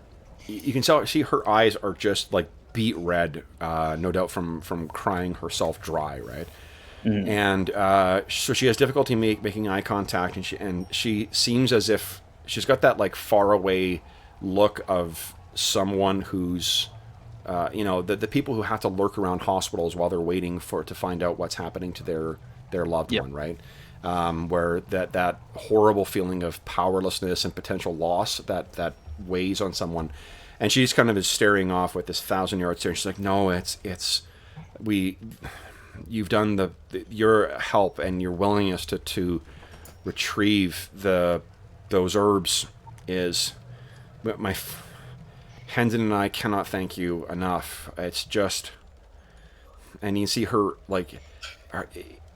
you can see her eyes are just like beet red, no doubt from crying herself dry, right? Mm-hmm. And so she has difficulty making eye contact, and she seems as if she's got that like far away look of someone who's the people who have to lurk around hospitals while they're waiting to find out what's happening to their loved one, right? Where that horrible feeling of powerlessness and potential loss that weighs on someone. And she's kind of is staring off with this 1,000-yard stare. She's like, no, you've done your help and your willingness to retrieve those herbs is my Hendon and I cannot thank you enough. It's just, and you see her like,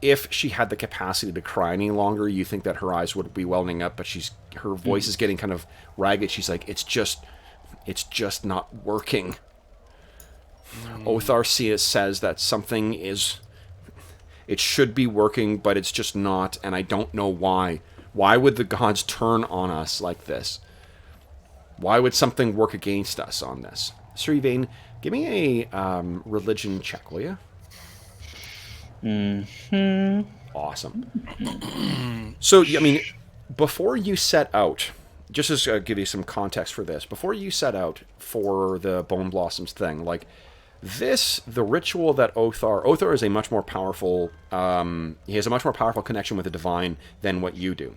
if she had the capacity to cry any longer, you think that her eyes would be welling up, but her voice is getting kind of ragged. She's like, it's just not working. Othar says that something it should be working, but it's just not, and I don't know why. Why would the gods turn on us like this? Why would something work against us on this? Sir Yvain, give me a religion check, will you? Mm-hmm. Awesome. So, I mean, before you set out, just to give you some context for this, before you set out for the Bone Blossoms thing, like, the ritual that Othar is a much more powerful, he has a much more powerful connection with the divine than what you do.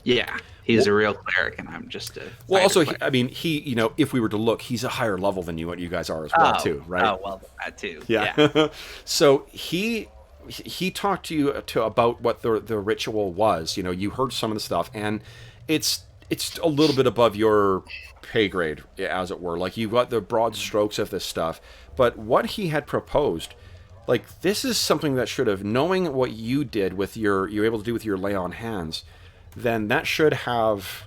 Yeah, he's a real cleric, and I'm just a. Well, also, he, if we were to look, he's a higher level than what you guys are as well, too, right? Oh, well, that too. Yeah. So he talked to you about what the ritual was. You heard some of the stuff, and it's a little bit above your pay grade, as it were. Like, you've got the broad strokes of this stuff, but what he had proposed, like, this is something that should have, knowing what you did with you're able to do with your lay on hands, then that should have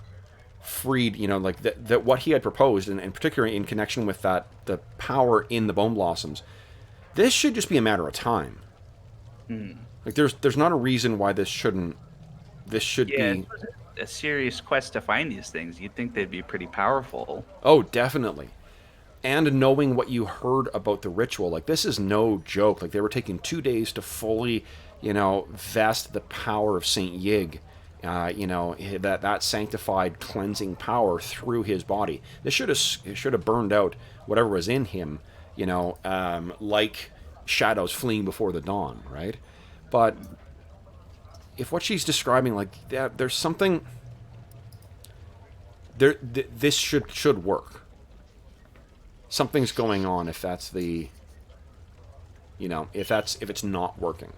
freed, like that what he had proposed, and particularly in connection with the power in the Bone Blossoms. This should just be a matter of time. Like, there's not a reason why this should be a serious quest to find these things. You'd think they'd be pretty powerful. Oh, definitely. And knowing what you heard about the ritual, like, this is no joke. Like, they were taking 2 days to fully, vest the power of Saint Yig, that sanctified cleansing power through his body. This should have burned out whatever was in him, like shadows fleeing before the dawn, right? But if what she's describing, like, there's something there, this should work. Something's going on if that's if it's not working.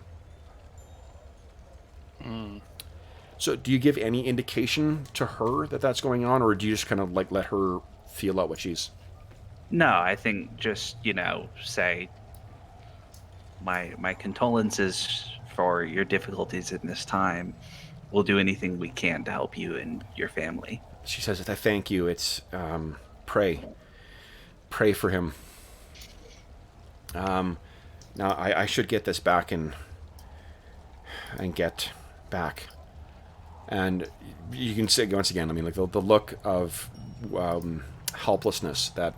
So do you give any indication to her that that's going on, or do you just kind of like let her feel out what she's... No, I think just, say my condolences for your difficulties in this time. We'll do anything we can to help you and your family. She says, "I thank you. It's pray for him." Now I should get this back and get back. And you can see once again, I mean, like the look of helplessness, that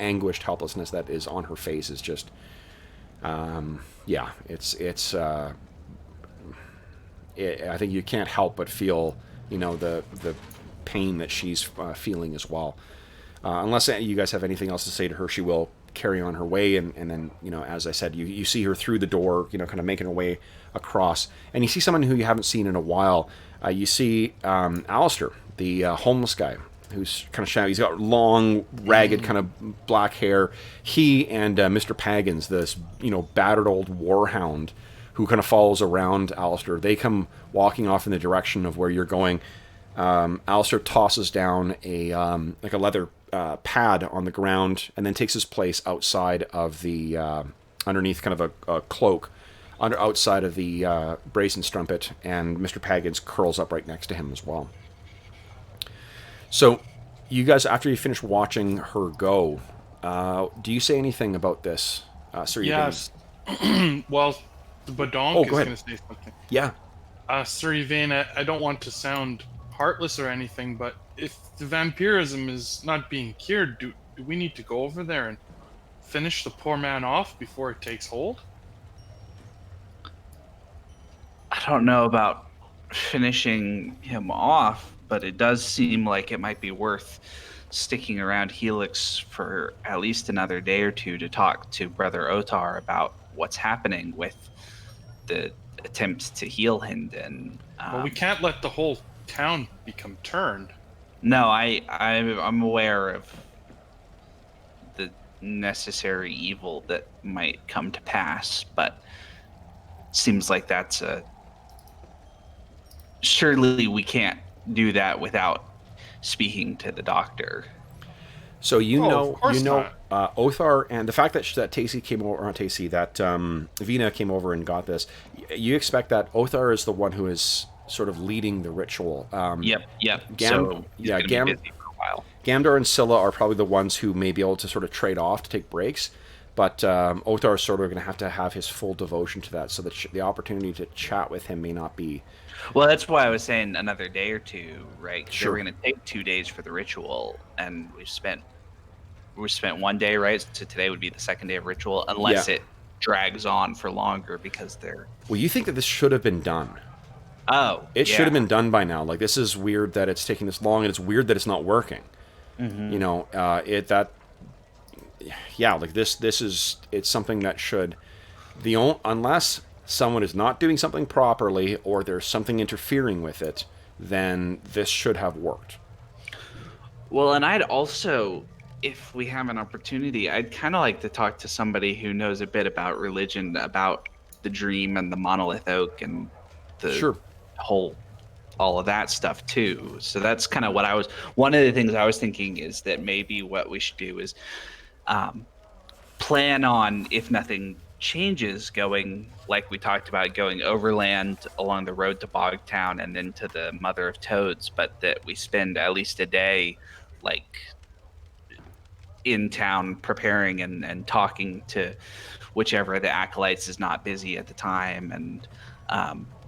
anguished helplessness that is on her face is just, it's. I think you can't help but feel, the pain that she's feeling as well. Unless you guys have anything else to say to her, she will carry on her way, and then, as I said, you see her through the door, kind of making her way across, and you see someone who you haven't seen in a while. You see Alistair, the homeless guy, who's kind of shabby. He's got long, ragged, kind of black hair. He and Mr. Paggins, this battered old warhound, who kind of follows around Alistair. They come walking off in the direction of where you're going. Alistair tosses down a leather pad on the ground, and then takes his place outside of the underneath kind of a cloak outside of the brazen strumpet, and Mr. Paggins curls up right next to him as well. So you guys, after you finish watching her go, do you say anything about this, Sir? Yes. Well, the Badonk is going to say something. Yeah. Sir Yvain, I don't want to sound heartless or anything, but if the vampirism is not being cured, do we need to go over there and finish the poor man off before it takes hold? I don't know about finishing him off, but it does seem like it might be worth sticking around Helix for at least another day or two to talk to Brother Otar about what's happening with the attempts to heal Hinden. Well, we can't let the whole town become turned. No, I'm aware of the necessary evil that might come to pass, but seems like that's surely we can't do that without speaking to the doctor. So Othar, and the fact that Tacy came over, or not Tacy, that Vina came over and got this, you expect that Othar is the one who is sort of leading the ritual. Yep. So he's gonna be busy for a while. Gamdor and Scylla are probably the ones who may be able to sort of trade off to take breaks, but Othar is sort of going to have his full devotion to that, so that the opportunity to chat with him may not be. Well, that's why I was saying another day or two, right? Sure. We're going to take 2 days for the ritual, and we spent 1 day, right? So today would be the second day of ritual, unless it drags on for longer because they're. Well, you think that this should have been done. Oh, it should have been done by now. Like, this is weird that it's taking this long, and it's weird that it's not working. Mm-hmm. It's something that should, unless someone is not doing something properly or there's something interfering with it, then this should have worked. Well, and I'd also, if we have an opportunity, I'd kind of like to talk to somebody who knows a bit about religion, about the dream and the monolith oak and the whole, all of that stuff too. So that's kind of what one of the things I was thinking is that maybe what we should do is plan on, if nothing changes, going, like we talked about, going overland along the road to Bogtown and then to the Mother of Toads, but that we spend at least a day like in town preparing and talking to whichever of the acolytes is not busy at the time. And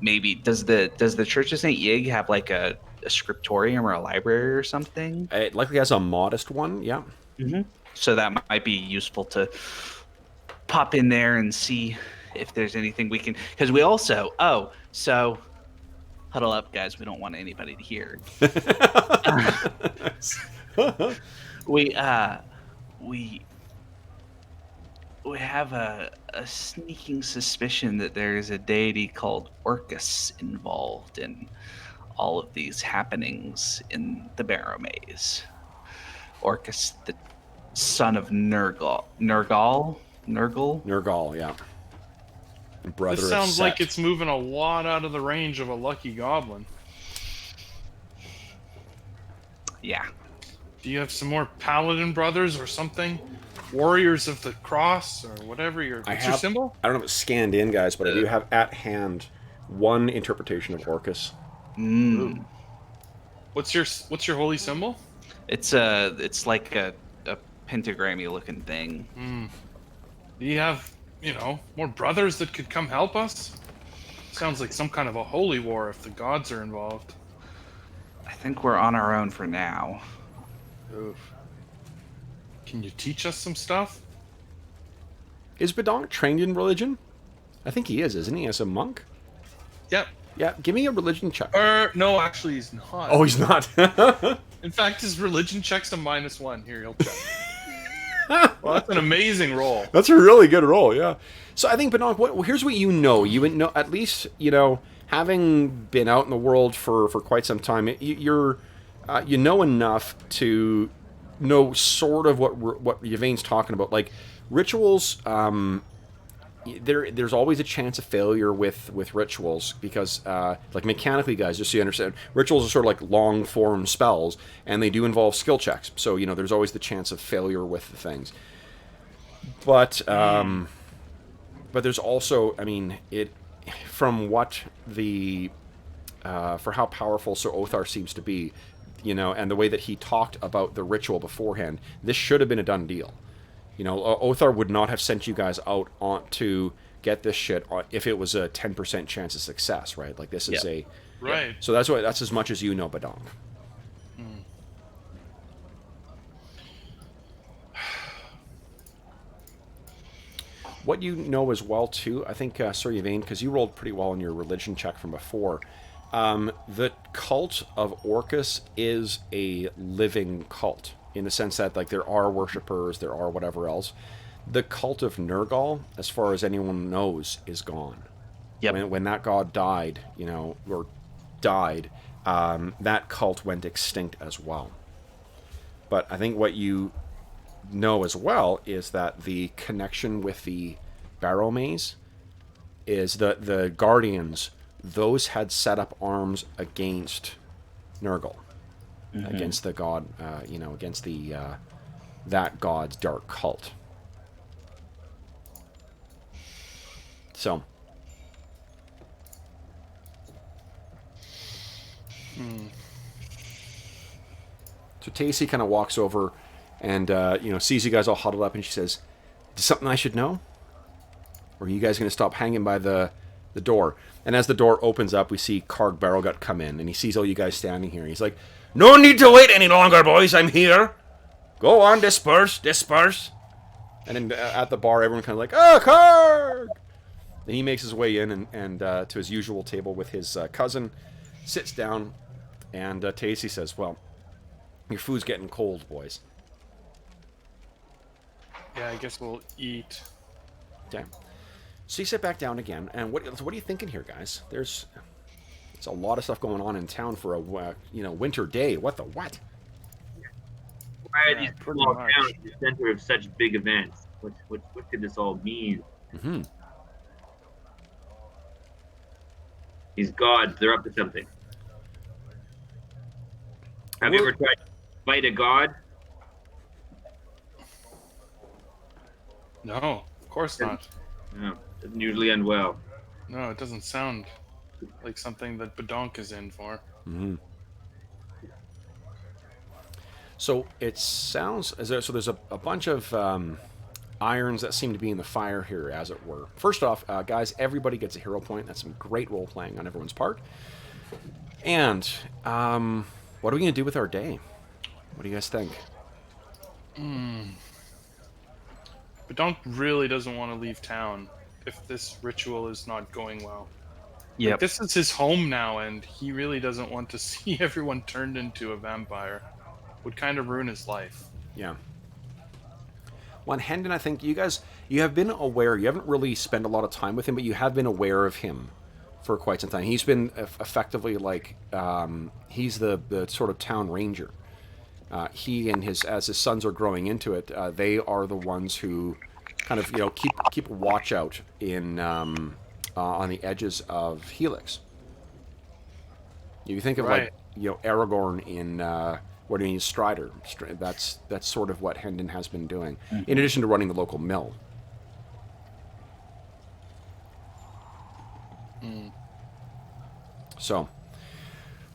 maybe does the Church of St. Yig have like a scriptorium or a library or something? It likely has a modest one, yeah. Mm-hmm. So that might be useful to pop in there and see if there's anything we can, because we also, so huddle up, guys, we don't want anybody to hear. We have a sneaking suspicion that there is a deity called Orcus involved in all of these happenings in the Barrowmaze. Orcus, the son of Nergal, yeah. Brother this sounds like it's moving a lot out of the range of a lucky goblin. Yeah. Do you have some more paladin brothers or something? Warriors of the Cross or whatever what's your symbol? I don't have it scanned in, guys, but I do have at hand one interpretation of Orcus. Mm. What's your holy symbol? It's like a pentagrammy looking thing. Do you have, more brothers that could come help us? Sounds like some kind of a holy war if the gods are involved. I think we're on our own for now. Oof. Can you teach us some stuff? Is Badonk trained in religion? I think he is, isn't he, as a monk? Yep. Yeah, give me a religion check. No, actually he's not. Oh, he's not. In fact, his religion check's a -1. Here, he'll check. Well, that's an amazing roll. That's a really good roll, yeah. So I think, Badonk, here's what you know. You know, at least, having been out in the world for quite some time, you know enough to know sort of what Yvain's talking about. Like, rituals, there's always a chance of failure with rituals because, like, mechanically, guys, just so you understand, rituals are sort of like long-form spells, and they do involve skill checks. So, there's always the chance of failure with the things. But there's also, from what for how powerful Sir Othar seems to be, and the way that he talked about the ritual beforehand, this should have been a done deal. Othar would not have sent you guys out to get this shit if it was a 10% chance of success, right? Like, this is a... Right. Yeah. So that's as much as you know, Badonk. What you know as well, too, I think, Sir Yvain, because you rolled pretty well on your religion check from before, the cult of Orcus is a living cult, in the sense that, like, there are worshippers, there are whatever else. The cult of Nergal, as far as anyone knows, is gone. Yep. When that god died, that cult went extinct as well. But I think what you know as well is that the connection with the Barrowmaze is the Guardians, those had set up arms against Nergal. Against the god, against the that god's dark cult. So. So Tacy kind of walks over and sees you guys all huddled up, and she says, "Is something I should know? Or are you guys going to stop hanging by the door?" And as the door opens up, we see Karg Barrowgut come in, and he sees all you guys standing here. He's like, "No need to wait any longer, boys. I'm here. Go on, disperse. And then at the bar, everyone kind of like, "Oh, Karg!" And he makes his way in and to his usual table with his cousin, sits down, and Tacy says, "Well, your food's getting cold, boys." Yeah, I guess we'll eat. Okay. So you sit back down again, and what are you thinking here, guys? There's a lot of stuff going on in town for a winter day. What? Why are these small towns the center of such big events? What could this all mean? Mm-hmm. These gods, they're up to something. Have you ever tried to fight a god? No, of course not. No, doesn't usually end well. No, it doesn't sound like something that Badonk is in for. Mm-hmm. So it sounds as though there's a bunch of irons that seem to be in the fire here, as it were. First off, guys, everybody gets a hero point. That's some great role playing on everyone's part. And what are we going to do with our day? What do you guys think? Badonk really doesn't want to leave town if this ritual is not going well. Yeah. Like, this is his home now, and he really doesn't want to see everyone turned into a vampire. Would kind of ruin his life. Yeah. Well, and Hendon, I think you have been aware. You haven't really spent a lot of time with him, but you have been aware of him for quite some time. He's been effectively like he's the sort of town ranger. He and as his sons are growing into it, they are the ones who kind of keep watch out in on the edges of Helix. You think of right. like Aragorn in What do you mean, Strider? That's sort of what Hendon has been doing, in addition to running the local mill. So,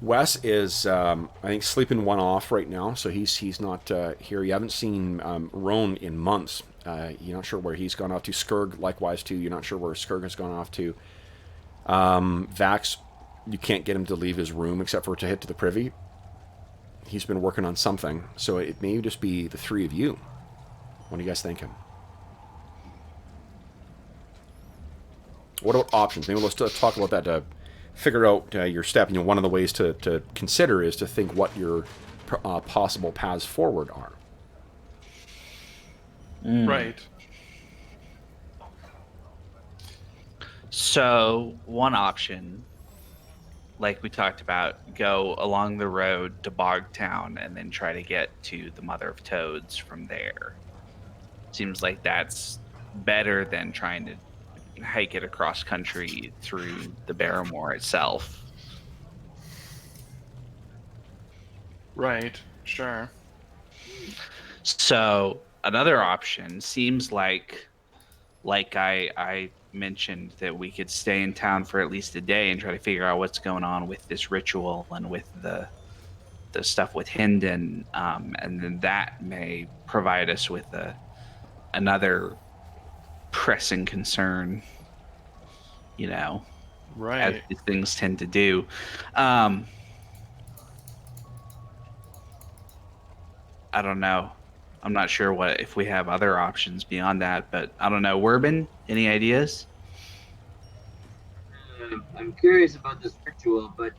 Wes is, I think, sleeping one off right now, so he's not here. You haven't seen Roan in months. You're not sure where he's gone off to. Skurg, likewise, too. You're not sure where Skurg has gone off to. Vax, you can't get him to leave his room except for to head to the privy. He's been working on something, so it may just be the three of you. What are you guys thinking? What about options? Maybe let's talk about that to figure out your step. One of the ways to consider is to think what your possible paths forward are. Right. So one option, like we talked about, go along the road to Bogtown and then try to get to the Mother of Toads from there. Seems like that's better than trying to hike it across country through the Barrowmore itself. Right. Sure. So another option seems like I mentioned, that we could stay in town for at least a day and try to figure out what's going on with this ritual and with the stuff with Hendon, and then that may provide us with another pressing concern, Right. as these things tend to do. I don't know. I'm not sure if we have other options beyond that, but I don't know. Werbin, any ideas? I'm curious about this ritual, but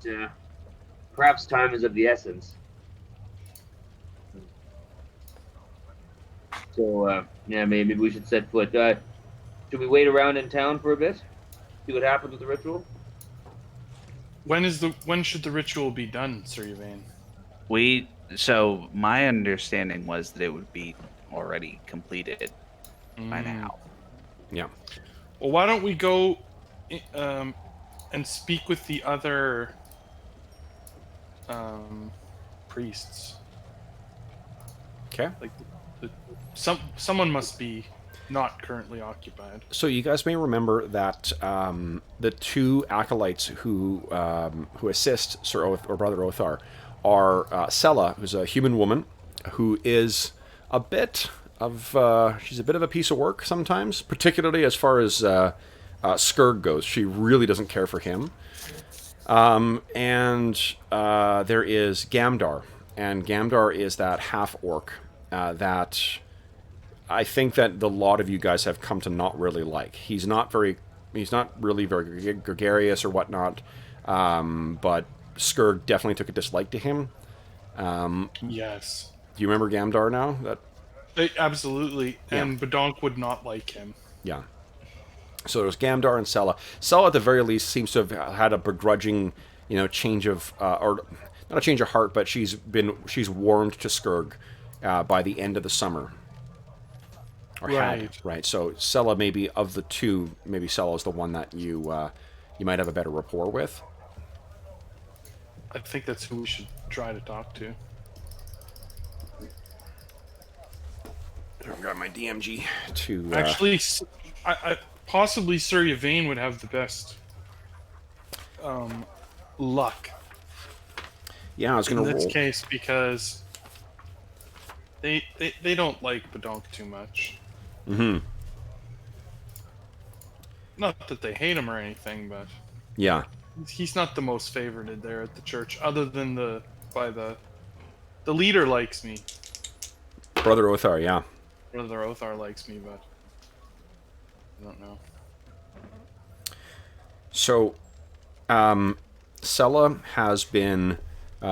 perhaps time is of the essence. So, yeah, maybe we should set foot. Should we wait around in town for a bit? See what happens with the ritual? When should the ritual be done, Sir Yvain? So my understanding was that it would be already completed by now. Yeah. Well, why don't we go and speak with the other priests? Okay. Like, someone must be not currently occupied. So you guys may remember that the two acolytes who assist Sir Oth or Brother Othar are Sella, who's a human woman, who is a bit of she's a bit of a piece of work sometimes, particularly as far as Skurg goes. She really doesn't care for him. And there is Gamdar, and Gamdar is that half orc that I think that the lot of you guys have come to not really like. He's not really very gregarious or whatnot, but Skurg definitely took a dislike to him. Yes. Do you remember Gamdar now? Absolutely. Yeah. And Badonk would not like him. Yeah. So there's Gamdar and Sella. Sella, at the very least, seems to have had a begrudging, change of, or not a change of heart, but she's warmed to Skurg by the end of the summer. Or Right. Right. So Sella, maybe of the two, maybe Sella is the one that you might have a better rapport with. I think that's who we should try to talk to. I've got my DMG to... Actually, I possibly Sir Yvain would have the best luck yeah, I was going to in roll. this case, because they don't like Badonk too much. Mm-hmm. Not that they hate him or anything, but Yeah. he's not the most favorited there at the church, other than the leader likes me. Brother Othar, yeah. Brother Othar likes me, but I don't know. So, Sella has been,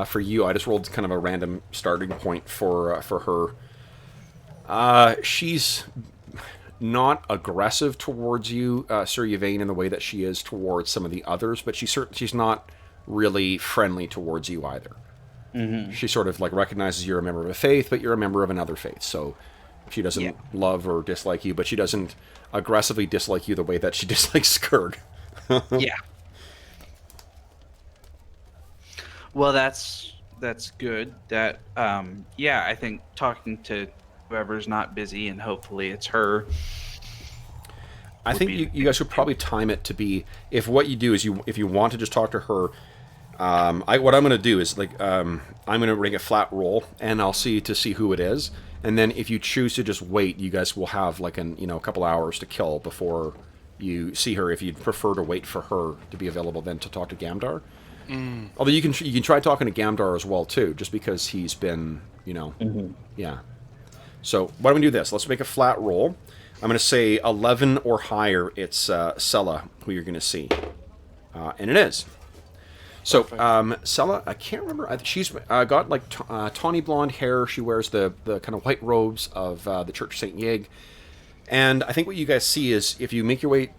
for you, I just rolled kind of a random starting point for her. She's not aggressive towards you, Sir Yvain, in the way that she is towards some of the others, but she's not really friendly towards you either. Mm-hmm. She sort of recognizes you're a member of a faith, but you're a member of another faith, so she doesn't love or dislike you, but she doesn't aggressively dislike you the way that she dislikes Skurg. Yeah. Well, that's that's good. That yeah, I think talking to whoever's not busy, and hopefully it's her. I think you guys should probably time it to be, if what you do is if you want to just talk to her, what I'm going to do is I'm going to ring a flat roll and I'll see who it is, and then if you choose to just wait, you guys will have like a couple hours to kill before you see her. If you'd prefer to wait for her to be available, then to talk to Gamdar. Although you can try talking to Gamdar as well too, just because he's been yeah. So why don't we do this? Let's make a flat roll. I'm going to say 11 or higher. It's Sella who you're going to see, and it is. So Sella, I can't remember. She's got like tawny blonde hair. She wears the kind of white robes of the Church of Saint Yig. And I think what you guys see is, if you make your way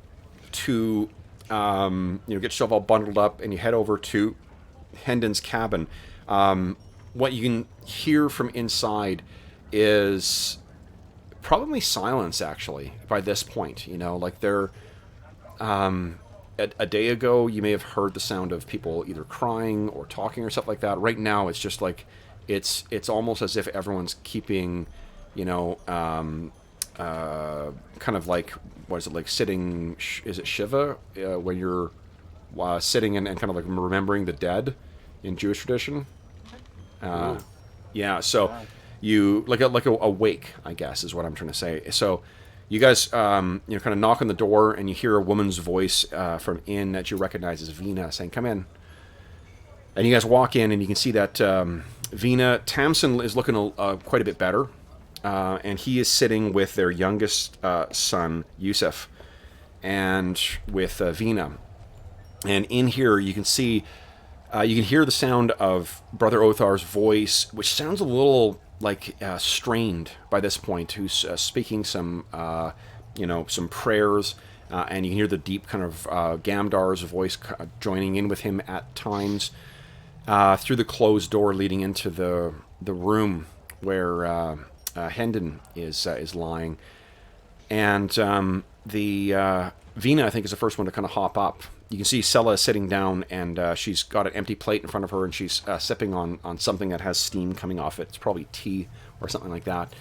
to get yourself all bundled up and you head over to Hendon's cabin, what you can hear from inside is probably silence, actually, by this point. Like they're a day ago you may have heard the sound of people either crying or talking or stuff like that. Right now it's just like it's almost as if everyone's keeping kind of like, what is it, like sitting, is it Shiva, when you're sitting and kind of like remembering the dead in Jewish tradition. Yeah, so you like a wake, I guess, is what I'm trying to say. So you guys kind of knock on the door, and you hear a woman's voice from in that you recognize as Vina, saying, "Come in." And you guys walk in, and you can see that Vina, Tamsin is looking quite a bit better, and he is sitting with their youngest son, Yusuf, and with Vina. And in here, you can see, you can hear the sound of Brother Othar's voice, which sounds a little like strained by this point, who's speaking some prayers, and you can hear the deep kind of Gamdar's voice joining in with him at times through the closed door leading into the room where Hendon is lying. And the Vina, I think, is the first one to kind of hop up. You can see Sella sitting down, and she's got an empty plate in front of her, and she's sipping on something that has steam coming off it. It's probably tea or something like that.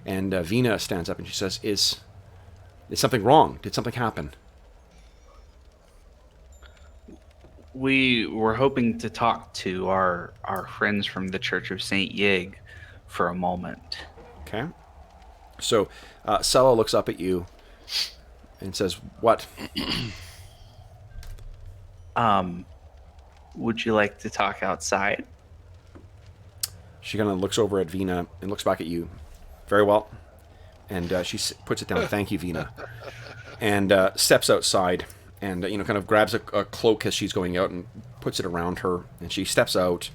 And Vina stands up and she says, Is something wrong? Did something happen? We were hoping to talk to our friends from the Church of Saint Yig for a moment. Okay. So Sella looks up at you and says, "What?" Would you like to talk outside? She kind of looks over at Vina and looks back at you. Very well. And she puts it down. Thank you, Vina. And steps outside and, kind of grabs a cloak as she's going out and puts it around her. And she steps out.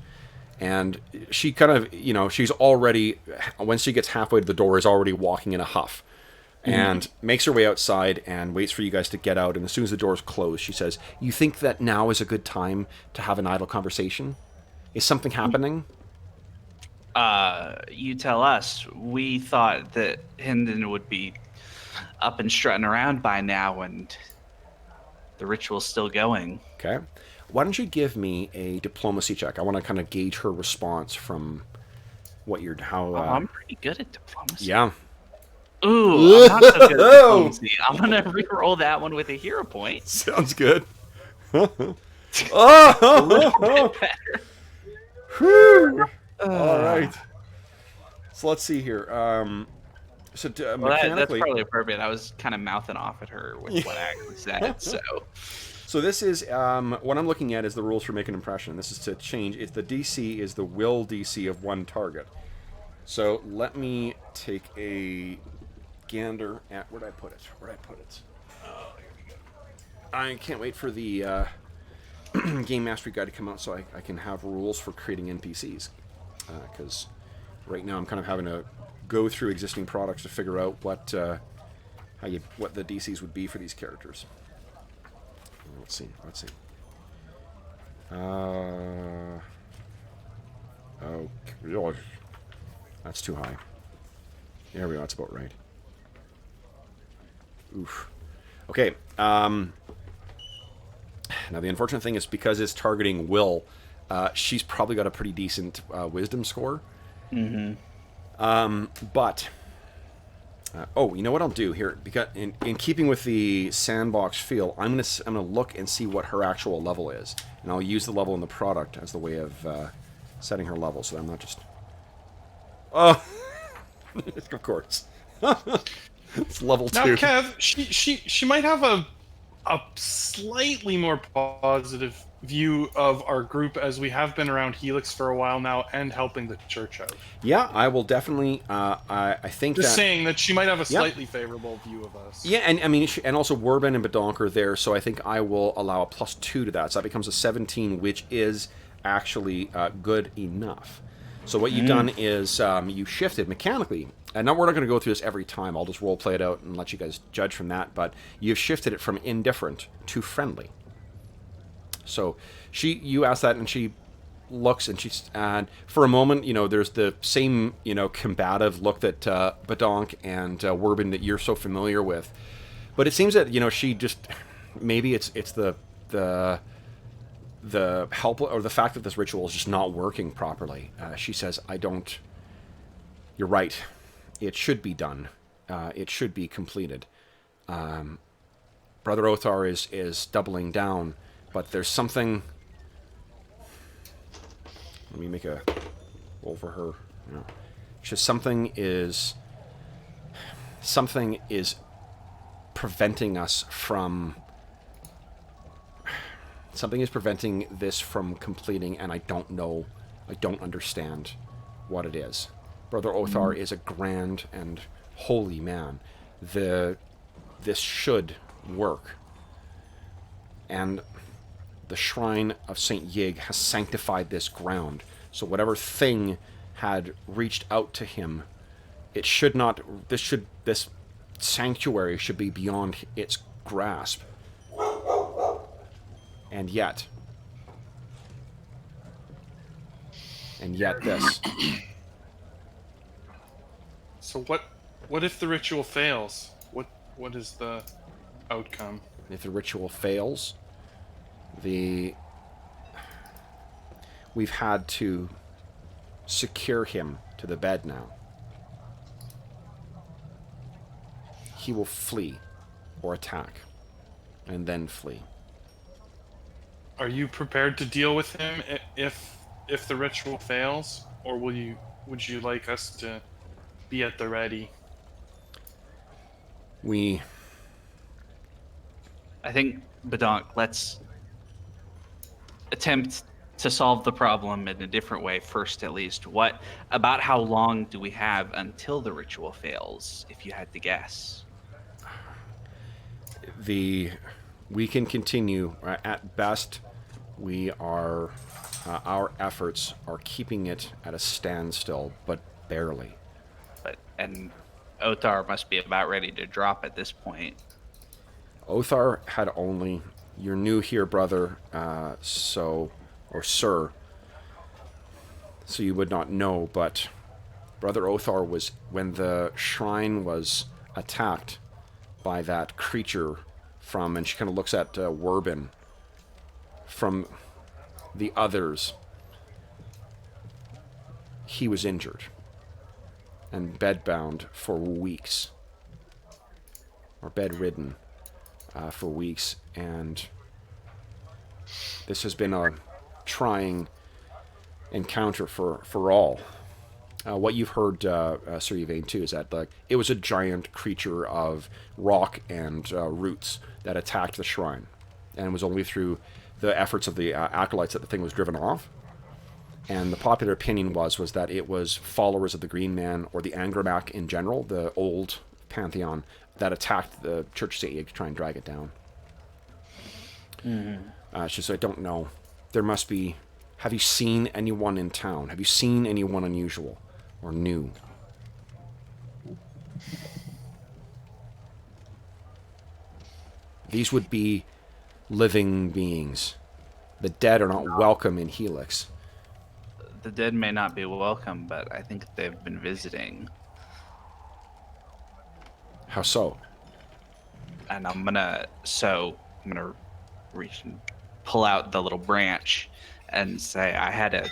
And she kind of, she's already, once she gets halfway to the door, is already walking in a huff. And makes her way outside and waits for you guys to get out. And as soon as the door's closed, she says, "You think that now is a good time to have an idle conversation? Is something happening?" You tell us. We thought that Hendon would be up and strutting around by now, and the ritual's still going. Okay. Why don't you give me a diplomacy check? I want to kind of gauge her response from what you're, how... I'm pretty good at diplomacy. Yeah. Ooh, I'm not so good at diplomacy. I'm going to re-roll that one with a hero point. Sounds good. A little bit better. Whew. All right. So let's see here. That's Mechanically... probably appropriate. I was kind of mouthing off at her with what I actually said, so... So this is, what I'm looking at is the rules for Make an Impression. This is to change. It's the DC is the will DC of one target. So let me take a gander at, where'd I put it? Oh, here we go. I can't wait for the Game Mastery Guide to come out so I can have rules for creating NPCs. Because right now I'm kind of having to go through existing products to figure out what the DCs would be for these characters. Let's see. Oh, that's too high. There we go. That's about right. Oof. Okay. Now the unfortunate thing is, because it's targeting will, she's probably got a pretty decent wisdom score. Mm-hmm. But you know what I'll do here? Because in keeping with the sandbox feel, I'm gonna look and see what her actual level is, and I'll use the level in the product as the way of setting her level, so that I'm not just. Oh, of course. It's level 2. Now, Kev, she might have a slightly more positive view of our group, as we have been around Helix for a while now and helping the church out. Yeah, I will definitely. I think Just that. saying that she might have a slightly favorable view of us. Yeah, and I mean, and also Werben and Badonk are there, so I think I will allow a +2 to that, so that becomes a 17, which is actually good enough. So what you've done is you shifted mechanically, and now we're not going to go through this every time. I'll just role play it out and let you guys judge from that. But you've shifted it from indifferent to friendly. So you ask that, and she looks, and for a moment, there's the same, combative look that Badonk and Werben that you're so familiar with. But it seems that she just maybe it's the help or the fact that this ritual is just not working properly. She says, You're right. It should be done. It should be completed. Brother Othar is doubling down, but there's something. Let me make a roll for her. No. She says something is preventing us from. Something is preventing this from completing, and I don't know. I don't understand what it is. Brother Othar is a grand and holy man. This should work. And the shrine of St. Yig has sanctified this ground. So whatever thing had reached out to him, it should not. This sanctuary should be beyond its grasp. And yet this. So what if the ritual fails? What is the outcome? If the ritual fails, we've had to secure him to the bed now. He will flee or attack and then flee. Are you prepared to deal with him if the ritual fails, or would you like us to be at the ready? I think, Badonk, let's attempt to solve the problem in a different way first, at least. About how long do we have until the ritual fails, if you had to guess? We can continue. At best, we are our efforts are keeping it at a standstill, but barely. And Othar must be about ready to drop at this point. Othar had only. You're new here, brother, or sir, so you would not know, but Brother Othar was, when the shrine was attacked by that creature from, and she kind of looks at Werben, from the others, he was injured and bedbound for weeks, or bedridden for weeks, and this has been a trying encounter for all. What you've heard, Sir Yvain, too, is that it was a giant creature of rock and roots that attacked the shrine, and it was only through the efforts of the acolytes that the thing was driven off. And the popular opinion was that it was followers of the Green Man, or the Angramak in general, the old pantheon, that attacked the Church of St. Yig to try and drag it down. She said, I don't know. There must be. Have you seen anyone in town? Have you seen anyone unusual or new? These would be living beings. The dead are not welcome in Helix. The dead may not be welcome, but I think they've been visiting. How so? And I'm gonna reach and pull out the little branch and say, I had a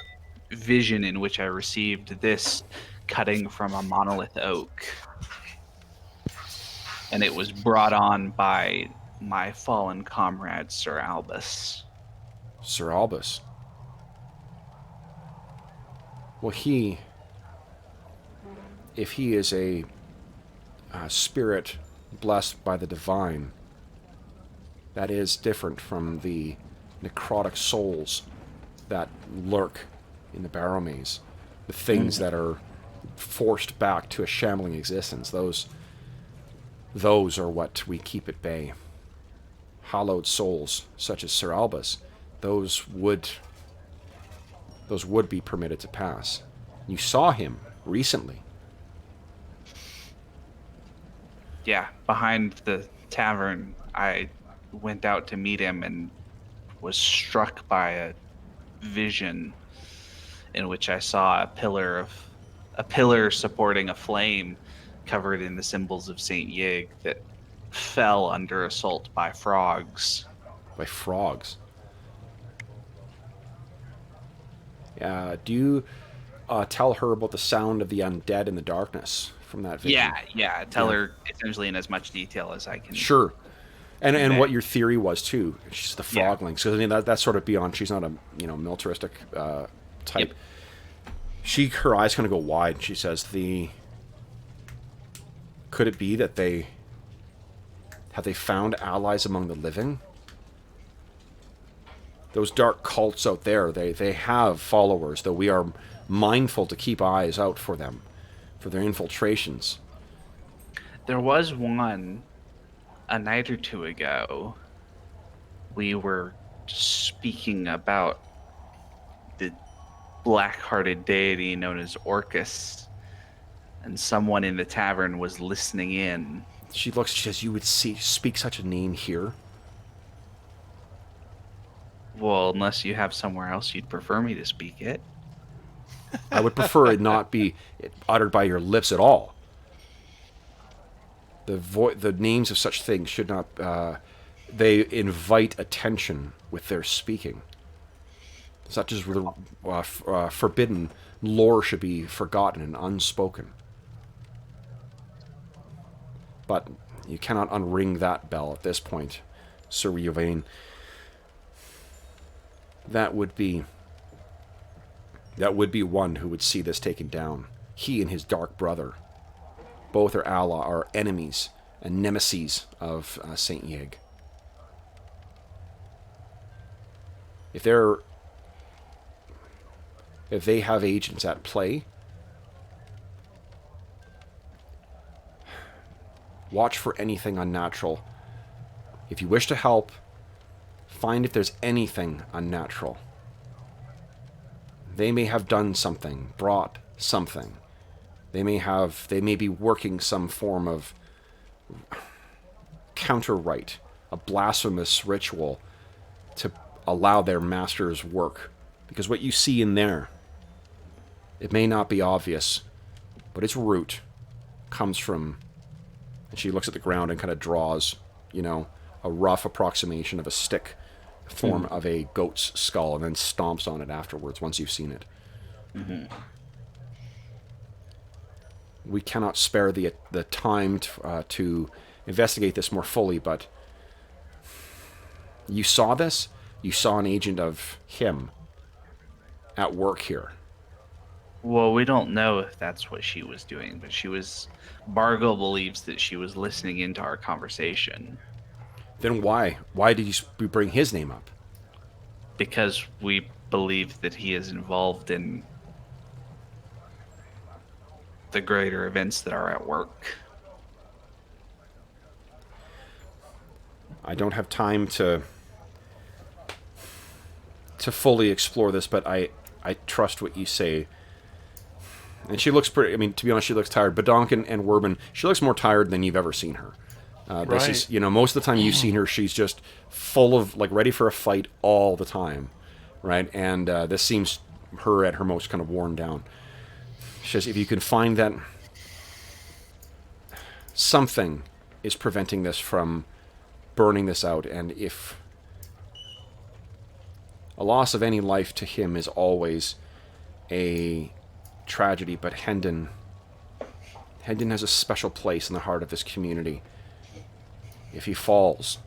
vision in which I received this cutting from a monolith oak, and it was brought on by my fallen comrade, Sir Albus. Sir Albus. Well, if he is a spirit blessed by the divine, that is different from the necrotic souls that lurk in the Barrowmaze. The things that are forced back to a shambling existence. Those are what we keep at bay. Hallowed souls, such as Sir Albus, those would be permitted to pass. You saw him recently. Yeah, behind the tavern, I went out to meet him and was struck by a vision in which I saw a pillar supporting a flame covered in the symbols of Saint Yig that fell under assault by frogs. By frogs. Do you tell her about the sound of the undead in the darkness from that vision? Yeah. Tell her essentially in as much detail as I can. Sure. And what your theory was too. She's the froglings. Because I mean that's sort of beyond. She's not a militaristic type. Yep. Her eyes kind of go wide. She says, could it be that they found allies among the living? Those dark cults out there, they have followers, though we are mindful to keep eyes out for them, for their infiltrations. There was one a night or two ago. We were speaking about the black-hearted deity known as Orcus, and someone in the tavern was listening in. She says, you would speak such a name here? Well, unless you have somewhere else you'd prefer me to speak it. I would prefer it not be uttered by your lips at all. The names of such things should not... they invite attention with their speaking. Such as forbidden lore should be forgotten and unspoken. But you cannot unring that bell at this point, Sir Yvain. That would be one who would see this taken down. He and his dark brother. Both are enemies and nemeses of Saint Yig. If they have agents at play, watch for anything unnatural. If you wish to help, find if there's anything unnatural. They may have done something, brought something. They may be working some form of counter-rite, a blasphemous ritual to allow their master's work. Because what you see in there, it may not be obvious, but its root comes from... And she looks at the ground and kind of draws, a rough approximation of a stick form of a goat's skull, and then stomps on it afterwards once you've seen it. Mm-hmm. We cannot spare the time to investigate this more fully, but you saw this? You saw an agent of him at work here. Well, we don't know if that's what she was doing, but Bargo believes that she was listening into our conversation. Then why? Why did you bring his name up? Because we believe that he is involved in the greater events that are at work. I don't have time to fully explore this, but I trust what you say. And she looks pretty... I mean, to be honest, she looks tired. Badonk and Werbin, she looks more tired than you've ever seen her. This is, most of the time you've seen her, she's just full of, ready for a fight all the time, right? And this seems her at her most kind of worn down. She says, if you can find that something is preventing this from burning this out, and if A loss of any life to him is always a tragedy, but Hendon has a special place in the heart of this community. If he falls,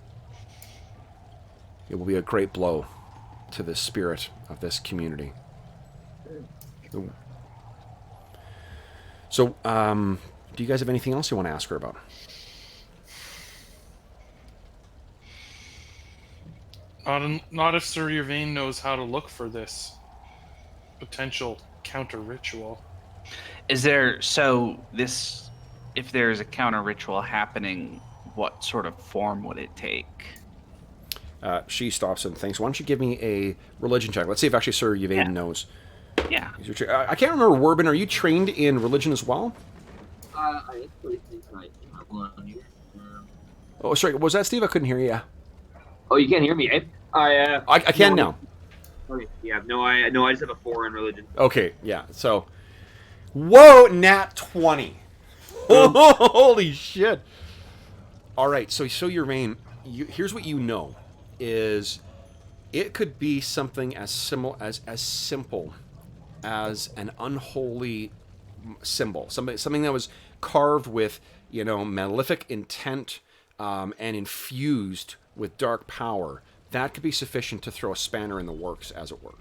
it will be a great blow to the spirit of this community. So, do you guys have anything else you want to ask her about? Not if Sir Yvain knows how to look for this potential counter ritual. Is there if there's a counter ritual happening, what sort of form would it take? She stops and thinks, why don't you give me a religion check? Let's see if actually Sir Yvain knows. Yeah. I can't remember, Warbin, are you trained in religion as well? I actually think I have one here. Oh, sorry, was that Steve? I couldn't hear you. Oh, you can't hear me, eh? I can now. Okay, yeah, I just have a 4 in religion. Okay, yeah, so... Whoa, nat 20. Holy shit. All right, so Yvain, here's what you know, is it could be something as simple as an unholy symbol, something that was carved with, malefic intent and infused with dark power. That could be sufficient to throw a spanner in the works, as it were.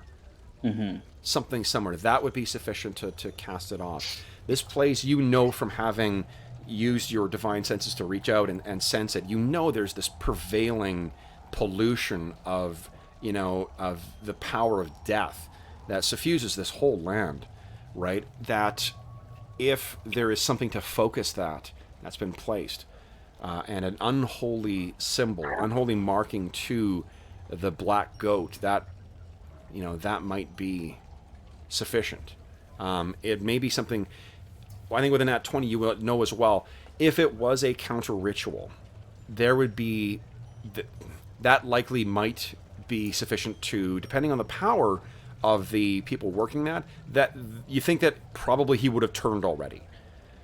Mm-hmm. Something similar. That would be sufficient to cast it off. This place, from having used your divine senses to reach out and sense it, there's this prevailing pollution of the power of death that suffuses this whole land, right? That if there is something to focus that's been placed, and an unholy symbol, unholy marking to the black goat, that might be sufficient. It may be something. Well, I think within that 20, you will know as well. If it was a counter ritual, there would be that likely might be sufficient to, depending on the power of the people working that you think that probably he would have turned already.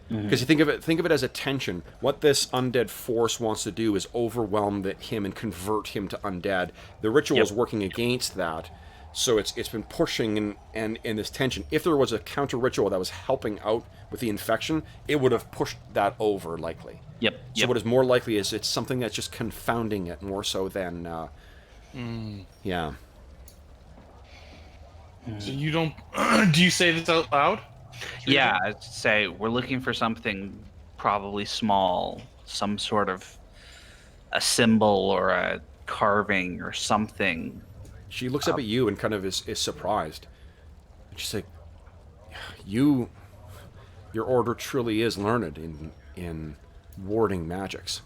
Because you think of it as a tension. What this undead force wants to do is overwhelm him and convert him to undead. The ritual is working against that, so it's been pushing and in this tension. If there was a counter ritual that was helping out with the infection, it would have pushed that over likely. So what is more likely is it's something that's just confounding it more so than yeah. So you don't do you say this out loud? Yeah, I'd say we're looking for something probably small, some sort of a symbol or a carving or something. She looks up at you and kind of is surprised. She's like, your order truly is learned in warding magics.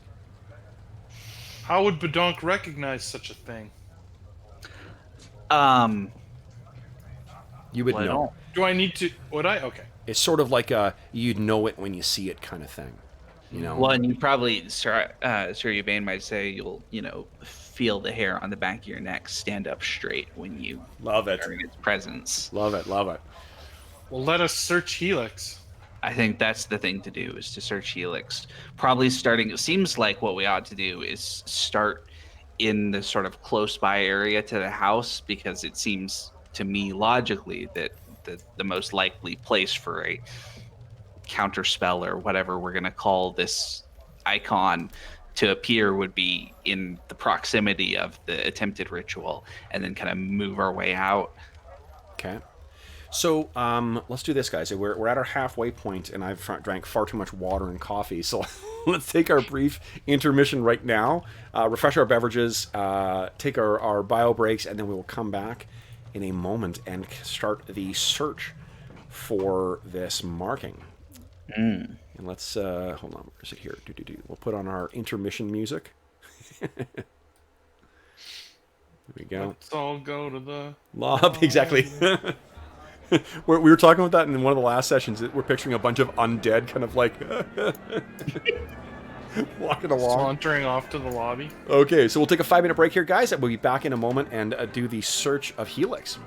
How would Badonk recognize such a thing? You would know. Do I need to? Would I? Okay. It's sort of like you'd know it when you see it kind of thing. Well, and you probably, Sir Yvain might say you'll, feel the hair on the back of your neck stand up straight when you love it. During its presence. Love it. Well, let us search Helix. I think that's the thing to do, is to search Helix. Probably starting, it seems like what we ought to do is start in the sort of close by area to the house, because it seems to me logically that the most likely place for a counter spell or whatever we're going to call this icon to appear would be in the proximity of the attempted ritual, and then kind of move our way out. Okay. So let's do this, guys. We're at our halfway point, and I've drank far too much water and coffee. So let's take our brief intermission right now, refresh our beverages, take our bio breaks, and then we will come back in a moment and start the search for this marking. And let's hold on. Where is it here? We'll put on our intermission music. There we go. Let's all go to the lobby. Exactly. We were talking about that in one of the last sessions. We're picturing a bunch of undead kind of like walking along. Sauntering off to the lobby. Okay, so we'll take a 5-minute break here, guys. We'll be back in a moment and do the search of Helix.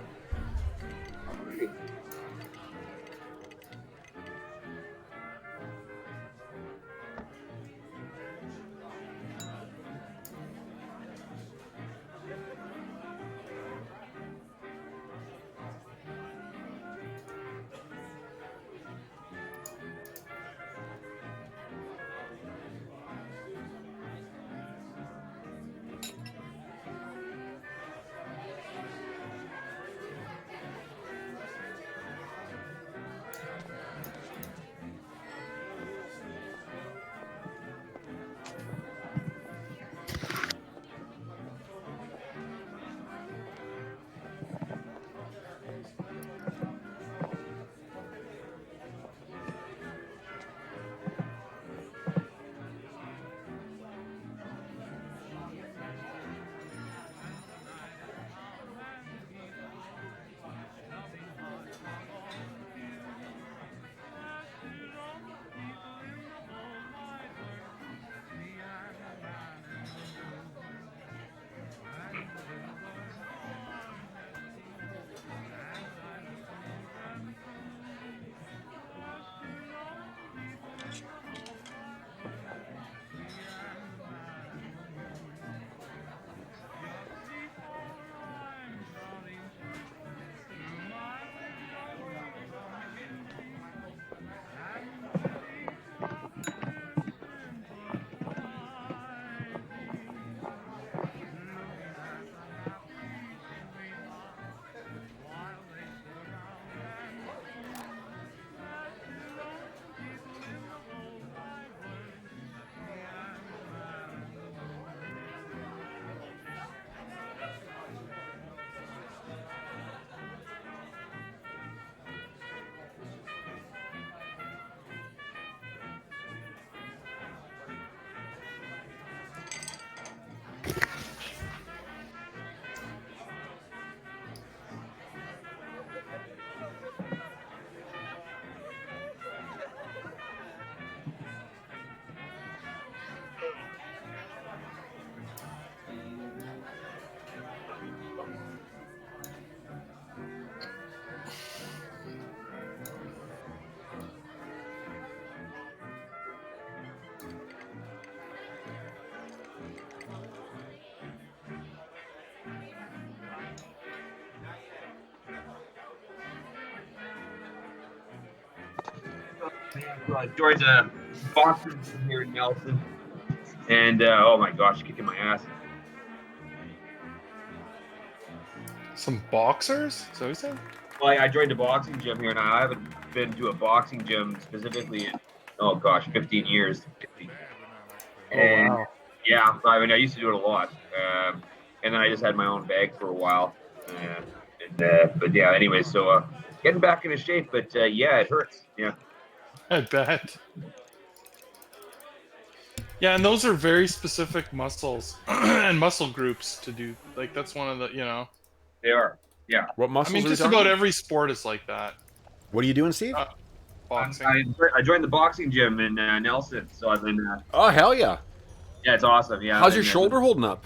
So I joined a boxing gym here in Nelson, and oh my gosh, kicking my ass. Some boxers? So he said. Well, I joined a boxing gym here, and I haven't been to a boxing gym specifically in, oh gosh, 15 years. And wow. yeah, I mean, I used to do it a lot. And then I just had my own bag for a while. But yeah, anyway, so getting back into shape, but yeah, it hurts. Yeah. I bet. Yeah, and those are very specific muscles and muscle groups to do. Like that's one of the, They are. Yeah. What I muscles mean, are we just talking about every sport is like that. What are you doing, Steve? Boxing. I joined the boxing gym in Nelson, so I've been. Oh, hell yeah. Yeah, it's awesome. Yeah. How's your And, shoulder holding up?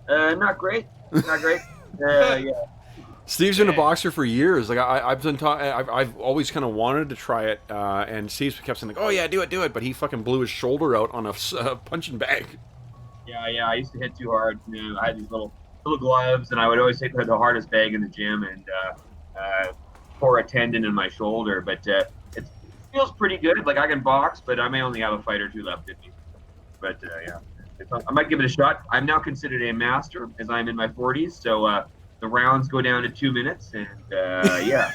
Not great. Not great. Yeah. Steve's been a boxer for years. Like I've been I've always kind of wanted to try it, and Steve kept saying like, "Oh yeah, do it," but he fucking blew his shoulder out on a punching bag. Yeah. I used to hit too hard. I had these little gloves, and I would always take the hardest bag in the gym, and tore a tendon in my shoulder. But it feels pretty good. Like I can box, but I may only have a fight or two left in me. But yeah, I might give it a shot. I'm now considered a master as I'm in my 40s, so the rounds go down to 2 minutes, and yeah.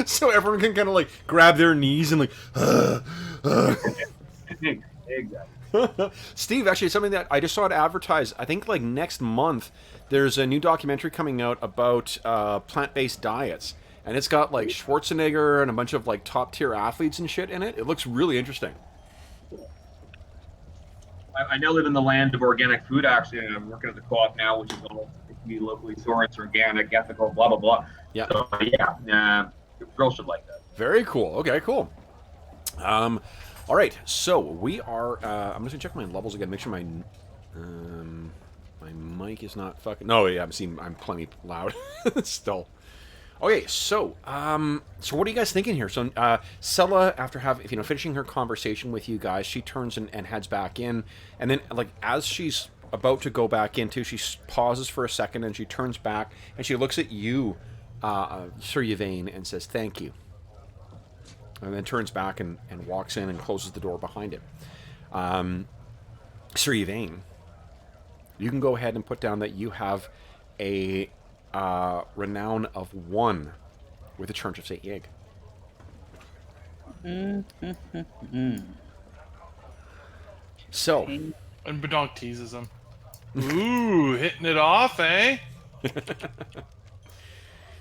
So everyone can kind of like grab their knees and like. Exactly. Steve, actually, something that I just saw it advertised. I think like next month, there's a new documentary coming out about plant-based diets, and it's got like Schwarzenegger and a bunch of like top-tier athletes and shit in it. It looks really interesting. I now live in the land of organic food. Actually, I'm working at the co-op now, which is all locally sourced, organic, ethical, blah blah blah. Yeah. So yeah, girls should like that. Very cool. Okay, cool. All right, so we are. I'm just gonna check my levels again. Make sure my my mic is not fucking. No, yeah, I'm plenty loud still. Okay, so so what are you guys thinking here? So Sella, after finishing her conversation with you guys, she turns and heads back in, and then like as she's about to go back into, she pauses for a second and she turns back and she looks at you, Sir Yvain, and says thank you, and then turns back and walks in and closes the door behind it. Sir Yvain, you can go ahead and put down that you have a renown of 1 with a charge of St. Yig. So, And Badonk teases him. Ooh, hitting it off, eh?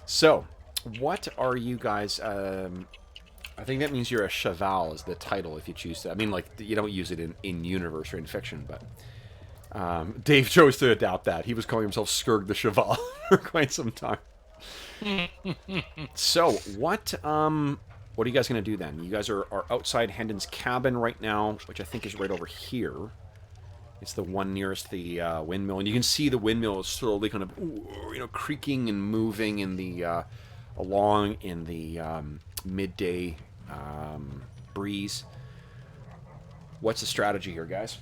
so what are you guys? I think that means you're a cheval is the title if you choose to. I mean, like you don't use it in universe or in fiction, but Dave chose to adapt that. He was calling himself Skurg the Cheval for quite some time. So, what are you guys going to do then? You guys are outside Hendon's cabin right now, which I think is right over here. It's the one nearest the windmill, and you can see the windmill is slowly kind of, creaking and moving in the along in the midday breeze. What's the strategy here, guys?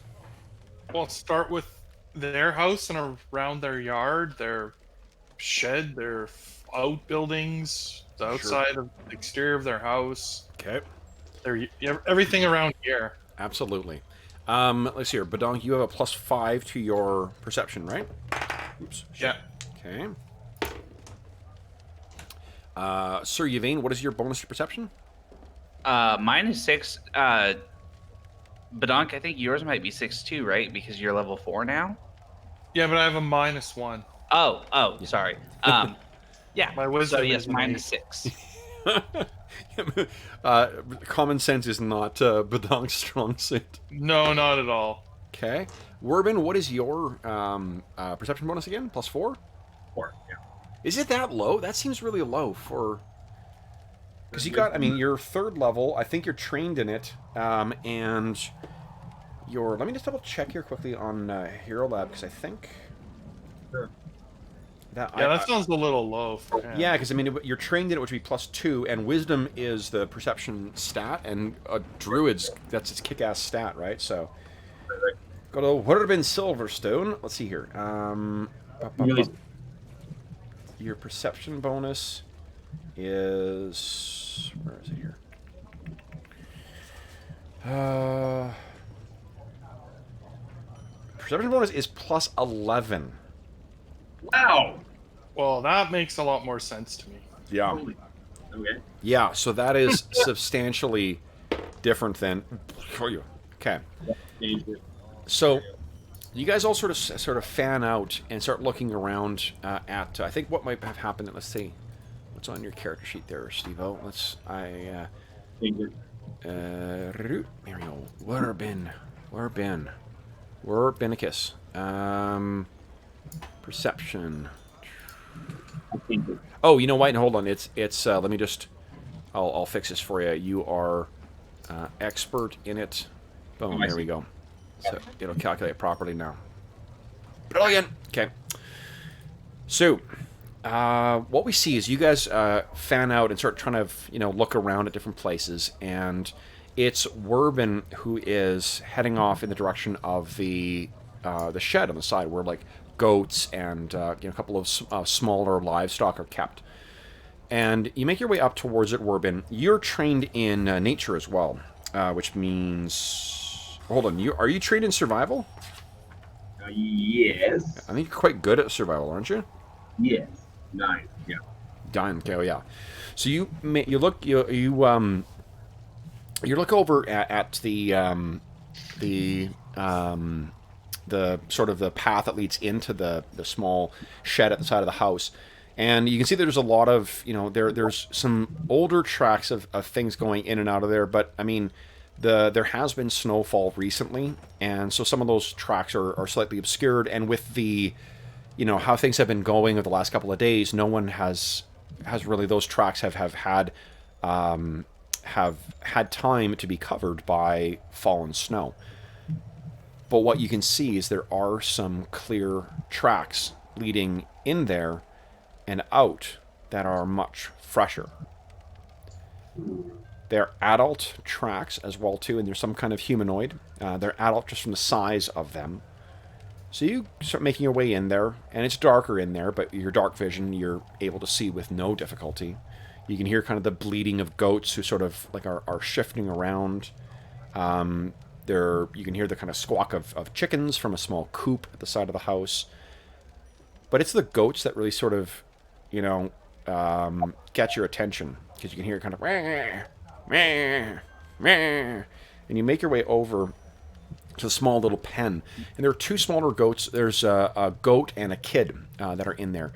Well, start with their house and around their yard, their shed, their outbuildings, the outside of the exterior of their house. Okay. Everything around here. Absolutely. Let's see here. Badong, you have a +5 to your perception, right? Oops. Yeah. Okay. Sir Yvain, what is your bonus to perception? Mine is 6. Badonk, I think yours might be 6 too, right? Because you're level 4 now. Yeah, but I have a -1. Oh, sorry. Yeah. My wisdom. So yes, is mine an is 6. Common sense is not Badong's strong suit. No, not at all. Okay. Werbin, what is your perception bonus again? +4? 4. Yeah. Is it that low? That seems really low for... Because you got, you're 3rd level. I think you're trained in it. And you're... Let me just double check here quickly on Hero Lab, because I think... Sure. That sounds a little low for him. Yeah, because, you're trained in it, which would be +2, and Wisdom is the perception stat, and Druid's, that's its kick-ass stat, right? So... Right. Go to Werbin Silverstone. Let's see here. Your perception bonus is... Where is it here? Perception bonus is plus 11. Wow. Well, that makes a lot more sense to me. Yeah. Holy. Okay. Yeah, so that is substantially different than... Okay. Change it. So you guys all sort of fan out and start looking around at I think what might have happened. Let's see what's on your character sheet there, Steve-O. Change it. There we go. Werbenicus. Perception. Change it. Oh, you know what? Hold on. It's let me just I'll fix this for you. You are expert in it. Boom, I there we see. go. So it'll calculate properly now. Brilliant. Okay. So, what we see is you guys fan out and start trying to, look around at different places, and it's Werbin who is heading off in the direction of the shed on the side where like goats and a couple of smaller livestock are kept. And you make your way up towards it, Werbin. You're trained in nature as well, which means. Hold on, are you trained in survival? Yes. I think you're quite good at survival, aren't you? Yes. Nice. Yeah. Dying. Okay, oh yeah. So you look over at the sort of the path that leads into the small shed at the side of the house, and you can see there's a lot of there's some older tracks of things going in and out of there, but I mean. There has been snowfall recently, and so some of those tracks are slightly obscured. And with the, how things have been going over the last couple of days, no one has really those tracks have had time to be covered by fallen snow. But what you can see is there are some clear tracks leading in there and out that are much fresher. They're adult tracks as well, too, and there's some kind of humanoid. They're adult just from the size of them. So you start making your way in there, and it's darker in there, but your dark vision you're able to see with no difficulty. You can hear kind of the bleating of goats who sort of like are shifting around. You can hear the kind of squawk of chickens from a small coop at the side of the house. But it's the goats that really sort of, get your attention, because you can hear kind of... And you make your way over to a small little pen, and there are two smaller goats. There's a goat and a kid that are in there,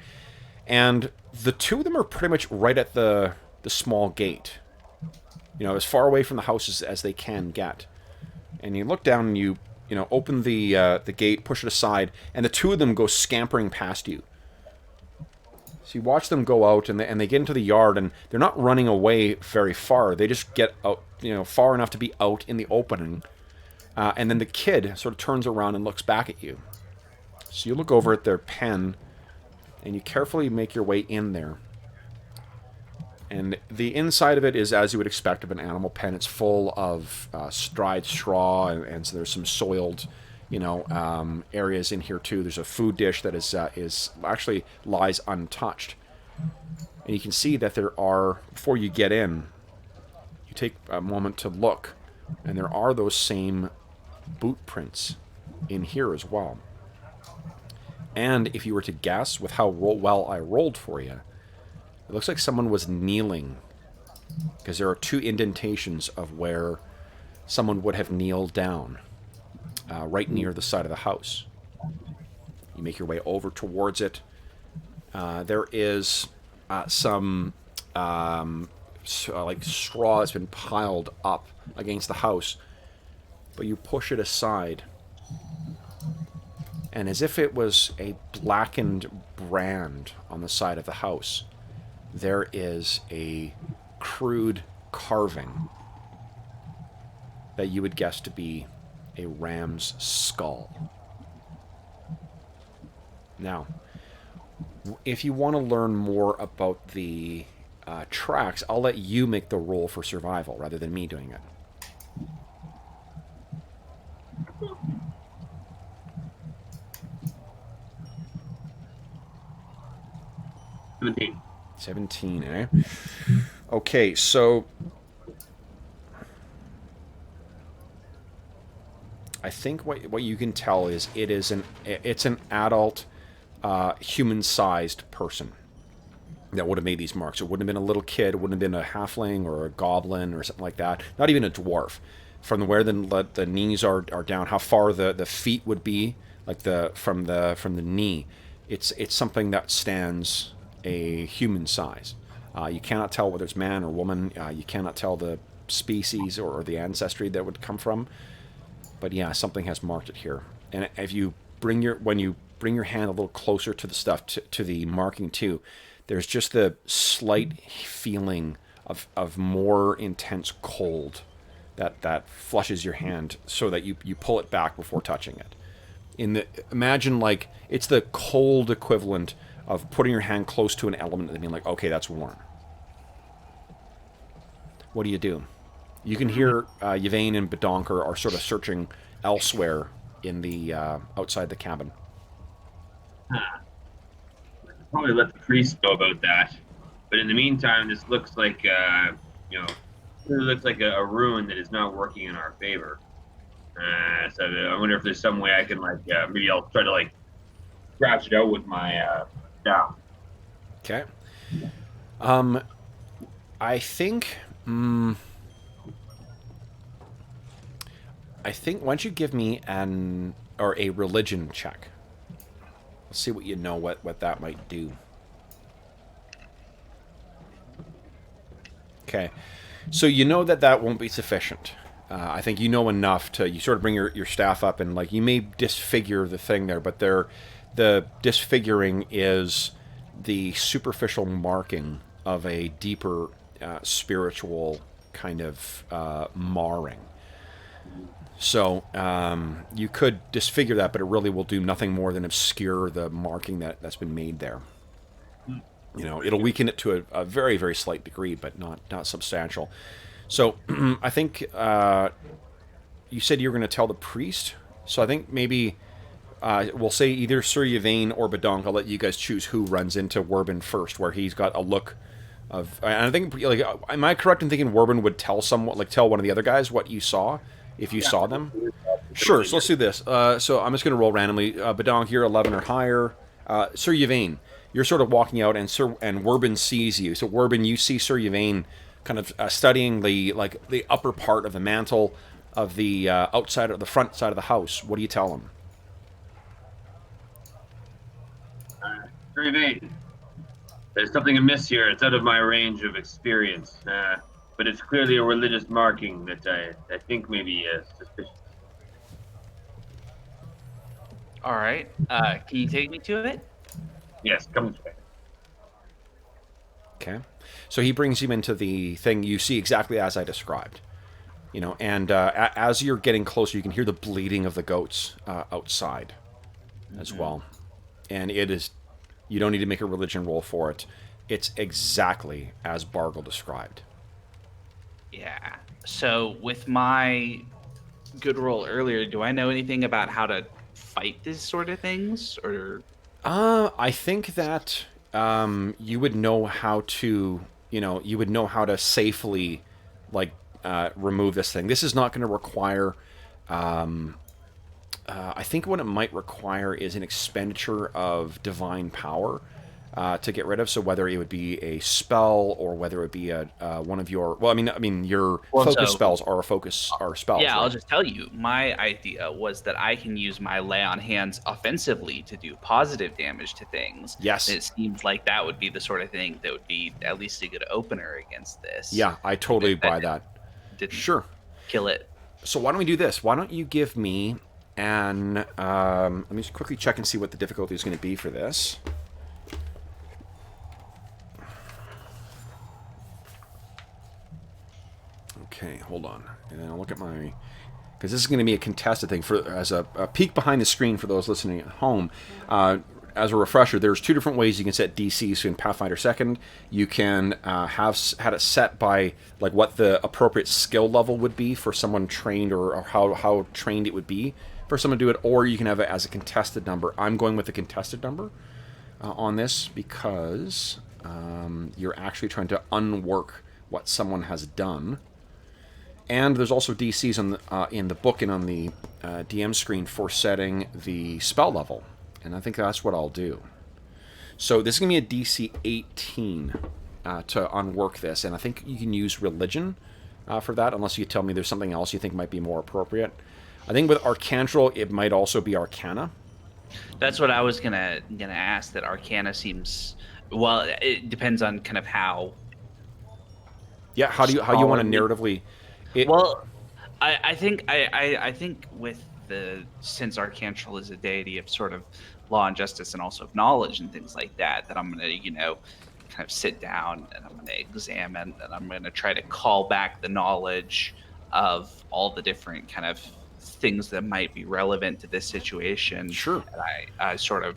and the two of them are pretty much right at the small gate, as far away from the house as they can get. And you look down and you open the gate, push it aside, and the two of them go scampering past you. So you watch them go out, and they get into the yard, and they're not running away very far. They just get out, far enough to be out in the opening. And then the kid sort of turns around and looks back at you. So you look over at their pen, and you carefully make your way in there. And the inside of it is as you would expect of an animal pen. It's full of dried straw, and so there's some soiled... areas in here too. There's a food dish that is actually lies untouched, and you can see that there are. Before you get in, you take a moment to look, and there are those same boot prints in here as well. And if you were to guess with how well I rolled for you, it looks like someone was kneeling, because there are two indentations of where someone would have kneeled down. Right near the side of the house. You make your way over towards it. There is some like straw that's been piled up against the house, but you push it aside, and as if it was a blackened brand on the side of the house, there is a crude carving that you would guess to be a ram's skull. Now, if you want to learn more about the tracks, I'll let you make the roll for survival rather than me doing it. $17. 17, eh? Okay, so I think what you can tell is it's an adult, human-sized person that would have made these marks. It wouldn't have been a little kid. It wouldn't have been a halfling or a goblin or something like that. Not even a dwarf. From where the knees are down, how far the feet would be, like from the knee, it's something that stands a human size. You cannot tell whether it's man or woman. You cannot tell the species or the ancestry that would come from. But yeah, something has marked it here. And if you bring your hand a little closer to the stuff, to the marking too, there's just the slight feeling of more intense cold that flushes your hand so that you pull it back before touching it. Imagine like it's the cold equivalent of putting your hand close to an element and being like, okay, that's warm. What do you do? You can hear Yvain and Bedonker are sort of searching elsewhere in the outside the cabin. Probably let the priest know about that. But in the meantime, this looks like it looks like a ruin that is not working in our favor. So I wonder if there's some way I can maybe I'll try to scratch it out with my staff. Okay. I think. I think why don't you give me a religion check. Let's see what you know what that might do. Okay. So you know that won't be sufficient. I think you know enough you sort of bring your staff up and you may disfigure the thing there, but the disfiguring is the superficial marking of a deeper spiritual kind of marring. So you could disfigure that, but it really will do nothing more than obscure the marking that's been made there. It'll weaken it to a very, very slight degree, but not substantial. So I think you said you were going to tell the priest. So I think maybe we'll say either Sir Yvain or Bedonk. I'll let you guys choose who runs into Werbin first, where he's got a look of. And I think, am I correct in thinking Werbin would tell one of the other guys what you saw if you saw them? Sure. So let's do this. So I'm just going to roll randomly. Bedonk, you're 11 or higher. Sir Yvain, you're sort of walking out, and Werbin sees you. So Werbin, you see Sir Yvain kind of studying the upper part of the mantle of the outside of the front side of the house. What do you tell him? Very vain. There's something amiss here. It's out of my range of experience, but it's clearly a religious marking that I think may be suspicious. All right. Can you take me to it? Yes, come this way. Okay. So he brings you into the thing. You see exactly as I described. And as you're getting closer, you can hear the bleating of the goats outside as well. And it is, you don't need to make a religion roll for it. It's exactly as Bargle described. Yeah. So with my good roll earlier, do I know anything about how to fight these sort of things? Or I think that you would know how to, safely remove this thing. This is not going to require. I think what it might require is an expenditure of divine power to get rid of. So whether it would be a spell or whether it would be one of your. Well, I mean, your focus spells are spells. Yeah, right? I'll just tell you. My idea was that I can use my lay on hands offensively to do positive damage to things. Yes. And it seems like that would be the sort of thing that would be at least a good opener against this. Yeah, I totally buy that. Didn't kill it. So why don't we do this? Why don't you give me an... let me just quickly check and see what the difficulty is going to be for this. Okay, hold on. And then I'll look at my... Because this is going to be a contested thing. As a peek behind the screen for those listening at home, as a refresher, there's two different ways you can set DCs. So in Pathfinder 2nd, you can had it set by what the appropriate skill level would be for someone trained, or how trained it would be for someone to do it, or you can have it as a contested number. I'm going with the contested number on this because you're actually trying to unwork what someone has done. And there's also DCs in the book and on the DM screen for setting the spell level, and I think that's what I'll do. So this is going to be a DC 18 to unwork this, and I think you can use religion for that, unless you tell me there's something else you think might be more appropriate. I think with Arcantral, it might also be Arcana. That's what I was gonna ask. That Arcana seems, well, it depends on kind of how. Yeah, how you want to narratively? Well, I think with since Arcantral is a deity of sort of law and justice and also of knowledge and things like that, that I'm gonna kind of sit down and I'm gonna examine and I'm gonna try to call back the knowledge of all the different kind of things that might be relevant to this situation. Sure. And I sort of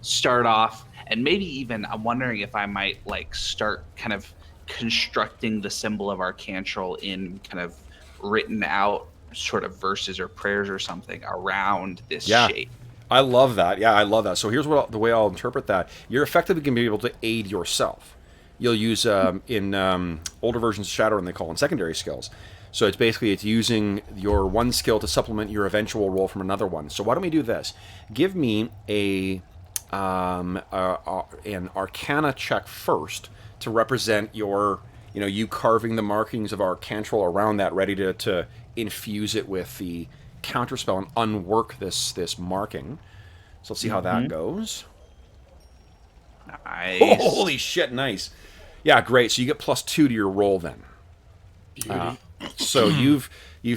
start off, and maybe even I'm wondering if I might like start kind of constructing the symbol of Arcantral in kind of written out sort of verses or prayers or something around this shape. I love that. Yeah, I love that. So here's the way I'll interpret that. You're effectively going to be able to aid yourself. You'll use in older versions of Shadowrun, they call them secondary skills. So it's using your one skill to supplement your eventual roll from another one. So why don't we do this? Give me an Arcana check first to represent your, you carving the markings of Arcantral around that, ready to infuse it with the counterspell and unwork this marking. So let's see how that goes. Nice. Oh, holy shit, nice. Yeah, great. So you get +2 to your roll then. Beauty. So you've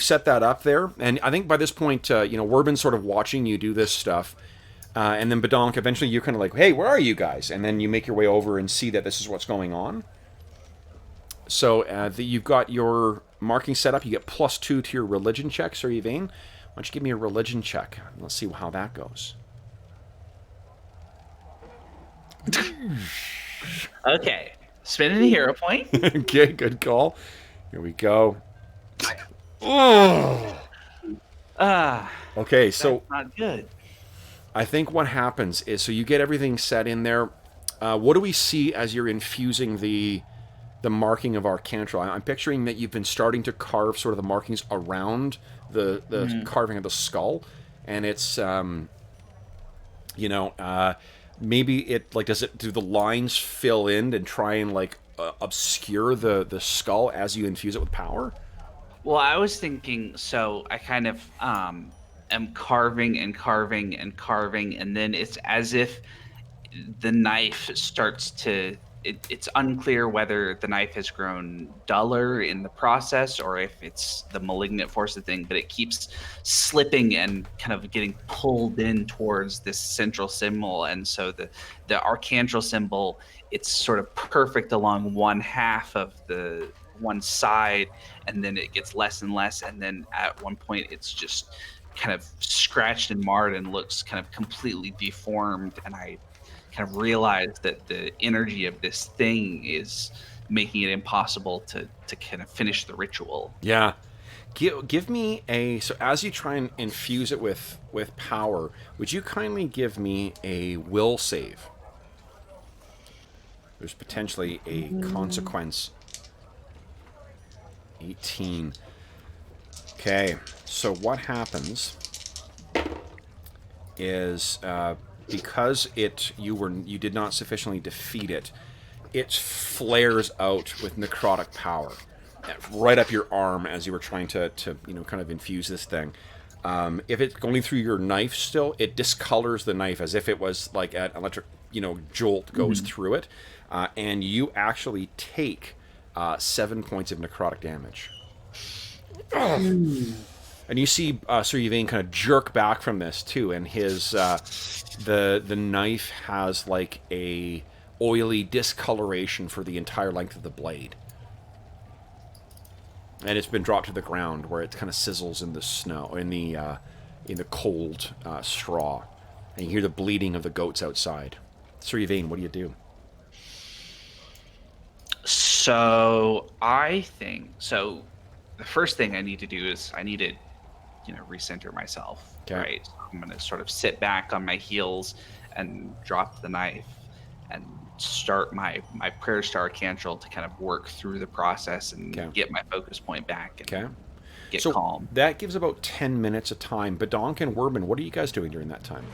set that up there, and I think by this point, we've been sort of watching you do this stuff, and then Badonk, eventually you're kind of like, hey, where are you guys? And then you make your way over and see that this is what's going on. So you've got your marking set up. You get +2 to your religion check, Sir Yvain. Why don't you give me a religion check? Let's see how that goes. Okay, spinning a hero point. Okay, good call. Here we go. Oh. Okay, so that's not good. I think what happens is, so you get everything set in there. What do we see as you're infusing the marking of Arcantral? I'm picturing that you've been starting to carve sort of the markings around the carving of the skull, and it's maybe it do the lines fill in and try and obscure the skull as you infuse it with power? Well, I was thinking, so I kind of am carving and carving and carving, and then it's as if the knife starts to... It's unclear whether the knife has grown duller in the process or if it's the malignant force of the thing, but it keeps slipping and kind of getting pulled in towards this central symbol. And so the Arcantral symbol, it's sort of perfect along one half of the one side, and then it gets less and less, and then at one point it's just kind of scratched and marred and looks kind of completely deformed. And I kind of realize that the energy of this thing is making it impossible to kind of finish the ritual. Yeah. Give me so as you try and infuse it with power, would you kindly give me a will save? There's potentially a consequence. 18. Okay, so what happens is because you did not sufficiently defeat it, it flares out with necrotic power right up your arm as you were trying to kind of infuse this thing. If it's going through your knife still, it discolors the knife as if it was like an electric jolt goes through it, and you actually take 7 points of necrotic damage. And you see Sir Yvain kind of jerk back from this too, and his the knife has like a oily discoloration for the entire length of the blade, and it's been dropped to the ground where it kind of sizzles in the snow, in the cold straw, and you hear the bleating of the goats outside. Sir Yvain, what do you do? So I think so. The first thing I need to do is I need to recenter myself. Okay. Right. So I'm going to sort of sit back on my heels and drop the knife and start my prayers to Arcantral to kind of work through the process and get my focus point back. Okay. get So calm. that gives about 10 minutes of time. Badonk and Werbin, what are you guys doing during that time?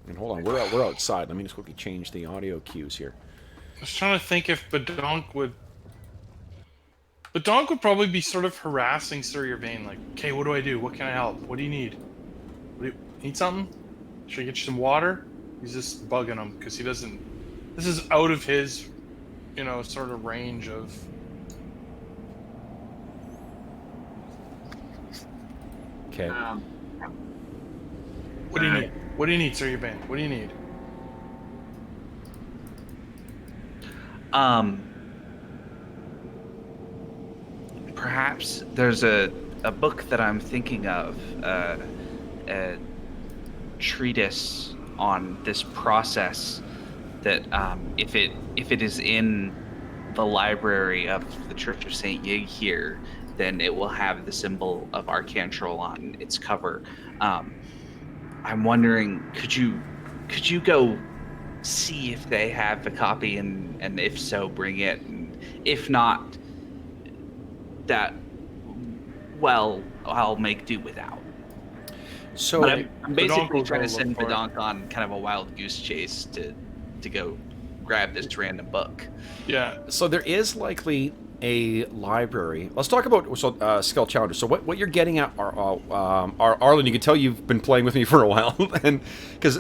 And hold on, we're outside. Let me just quickly change the audio cues here. I was trying to think if Badonk would probably be sort of harassing Sir Yvain, like, okay, what do I do? What can I help? What do you need? Need something? Should I get you some water? He's just bugging him because he doesn't. This is out of his, sort of range of. Okay. What do you need? What do you need, Sir Yvain? What do you need? Perhaps there's a book that I'm thinking of, a treatise on this process that if it is in the library of the Church of Saint Yig here, then it will have the symbol of Arcantral on its cover. I'm wondering, could you go see if they have a copy, and if so, bring it, and if not, I'll make do without. So But I'm basically will trying go to send look for it. Badonk on kind of a wild goose chase to go grab this random book. Yeah. So there is likely a library. Let's talk about skill challenges. So what you're getting at are Arlen. You can tell you've been playing with me for a while, and because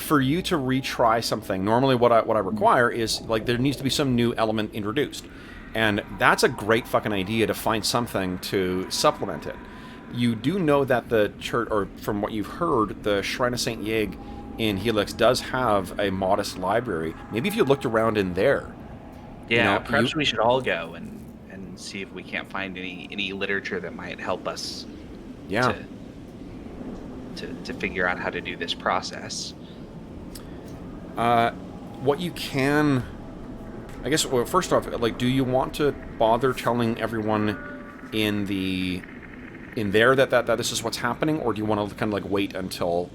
for you to retry something, normally what I require is like there needs to be some new element introduced, and that's a great fucking idea to find something to supplement it. You do know that the church, or from what you've heard, the Shrine of Saint Yig in Helix does have a modest library. Maybe if you looked around in there. Yeah, perhaps we should all go and see if we can't find any literature that might help us. Yeah. To figure out how to do this process. What you can, I guess. Well, first off, like, do you want to bother telling everyone in there that this is what's happening, or do you want to kind of like wait until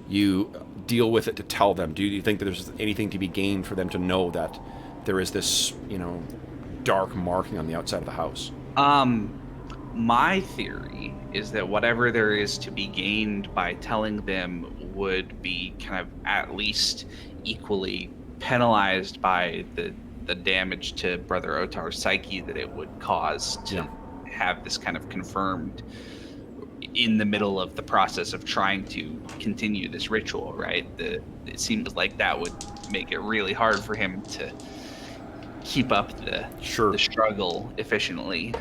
you deal with it to tell them? Do you think that there's anything to be gained for them to know that there is this, dark marking on the outside of the house? My theory is that whatever there is to be gained by telling them would be kind of at least equally penalized by the damage to Brother Otar's psyche that it would cause to have this kind of confirmed in the middle of the process of trying to continue this ritual, right? It seems like that would make it really hard for him to keep up the struggle efficiently.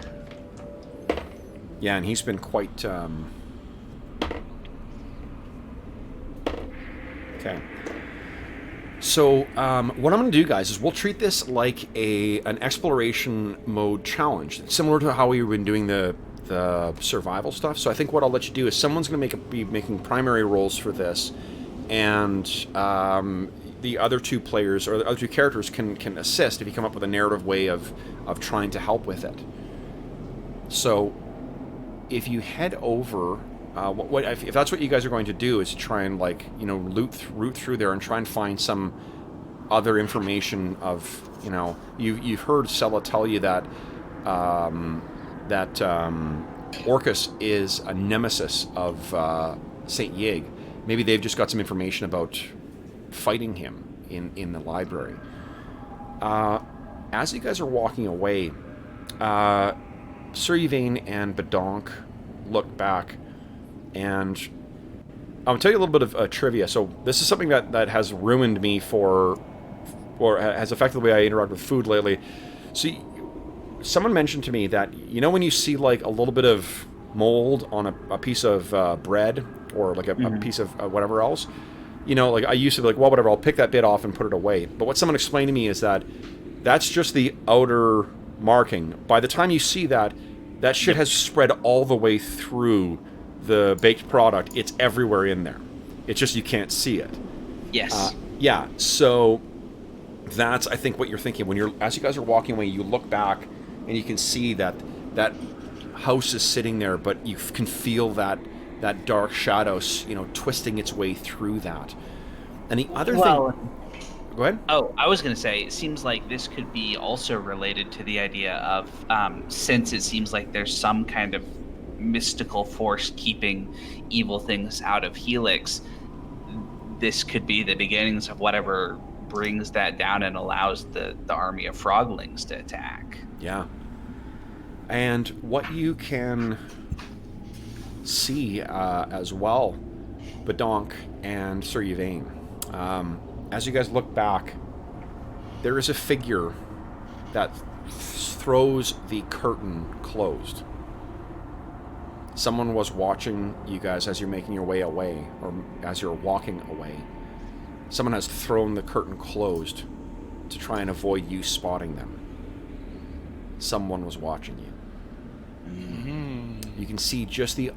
Yeah, and he's been quite okay. So what I'm going to do, guys, is we'll treat this like an exploration mode challenge, similar to how we've been doing the survival stuff. So I think what I'll let you do is someone's going to be making primary rolls for this, and the other two players, or the other two characters, can assist if you come up with a narrative way of trying to help with it. So if you head over, if that's what you guys are going to do, is try and root through there and try and find some other information of, you've heard Sella tell you that Orcus is a nemesis of Saint Yig. Maybe they've just got some information about fighting him in the library. As you guys are walking away, Sir Yvain and Badonk look back, and I'll tell you a little bit of trivia. So this is something that has ruined me or has affected the way I interact with food lately. See, someone mentioned to me that, when you see like a little bit of mold on a piece of bread, or like a piece of whatever else, like I used to be like, well, whatever, I'll pick that bit off and put it away. But what someone explained to me is that that's just the outer marking. By the time you see that shit has spread all the way through the baked product. It's everywhere in there. It's just you can't see it. Yes. Yeah. So that's, I think, what you're thinking as you guys are walking away. You look back and you can see that house is sitting there, but you can feel that dark shadow, twisting its way through that. And the other thing. Go ahead. Oh, I was going to say, it seems like this could be also related to the idea of, since it seems like there's some kind of mystical force keeping evil things out of Helix, this could be the beginnings of whatever brings that down and allows the army of froglings to attack. Yeah. And what you can see as well, Badonk and Sir Yvain, as you guys look back, there is a figure that throws the curtain closed. Someone was watching you guys as you're making your way away, or as you're walking away. Someone has thrown the curtain closed to try and avoid you spotting them. Someone was watching you. Mm-hmm. You can see just the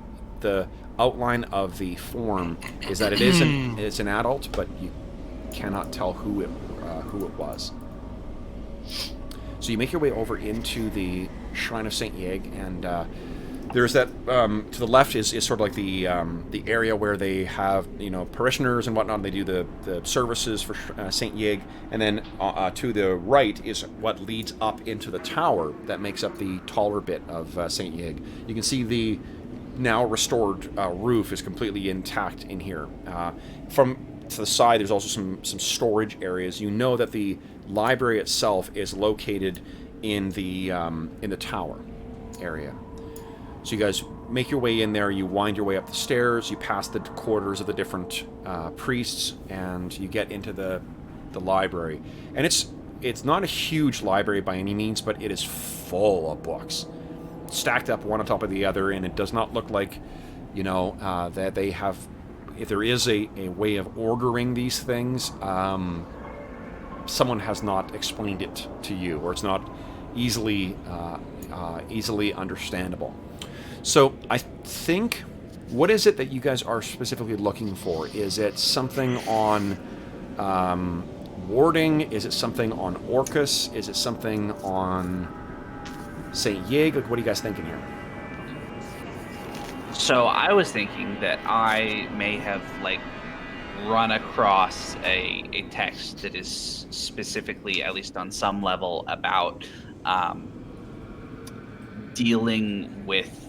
outline of the form is that it's an adult, but you cannot tell who it was. So you make your way over into the Shrine of Saint Yeg, and there's that to the left is sort of like the area where they have parishioners and whatnot. They do the services for Saint Yeg, and then to the right is what leads up into the tower that makes up the taller bit of Saint Yeg. You can see the now restored roof is completely intact in here. From to the side, there's also some storage areas. You know that the library itself is located in the tower area. So you guys make your way in there, you wind your way up the stairs, you pass the quarters of the different priests, and you get into the library. And it's not a huge library by any means, but it is full of books, stacked up one on top of the other, and it does not look like, that they have, if there is a way of ordering these things, someone has not explained it to you, or it's not easily understandable. So I think, what is it that you guys are specifically looking for? Is it something on warding? Is it something on Orcus? Is it something on Saint Yeg? Like, what are you guys thinking here? So I was thinking that I may have run across a text that is specifically, at least on some level, about dealing with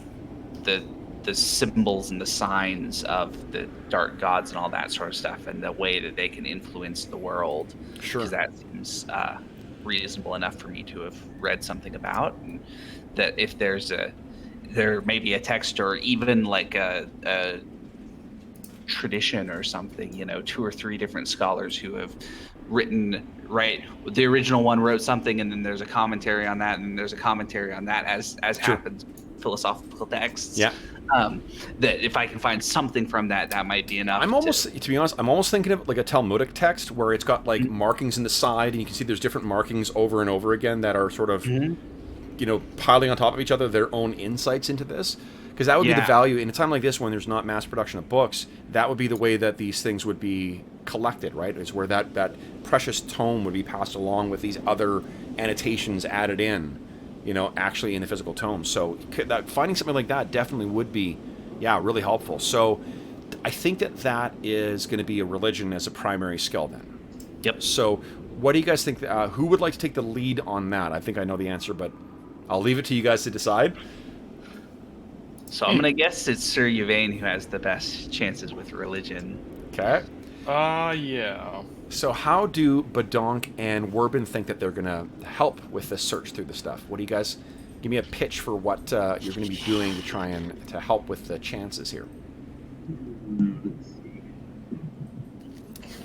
the symbols and the signs of the dark gods and all that sort of stuff, and the way that they can influence the world. Sure. Because that seems reasonable enough for me to have read something about, and that if there may be a text, or even a tradition or something, 2 or 3 different scholars who have written, right, the original one wrote something, and then there's a commentary on that, and then there's a commentary on that, as Sure. happens philosophical texts. Yeah. That if I can find something from that might be enough. To be honest, I'm almost thinking of like a Talmudic text where it's got markings in the side, and you can see there's different markings over and over again that are sort of, piling on top of each other, their own insights into this. Because that would be the value in a time like this when there's not mass production of books. That would be the way that these things would be collected, right? Is where that precious tome would be passed along with these other annotations added in, actually in the physical tome. So finding something like that definitely would be, really helpful. So I think that is going to be a religion as a primary skill then. Yep. So what do you guys think? Who would like to take the lead on that? I think I know the answer, but I'll leave it to you guys to decide. So I'm gonna guess it's Sir Yvain who has the best chances with religion. Okay. Yeah. So how do Badonk and Werbin think that they're gonna help with this search through the stuff? What do you guys give me a pitch for what you're gonna be doing to try and to help with the chances here?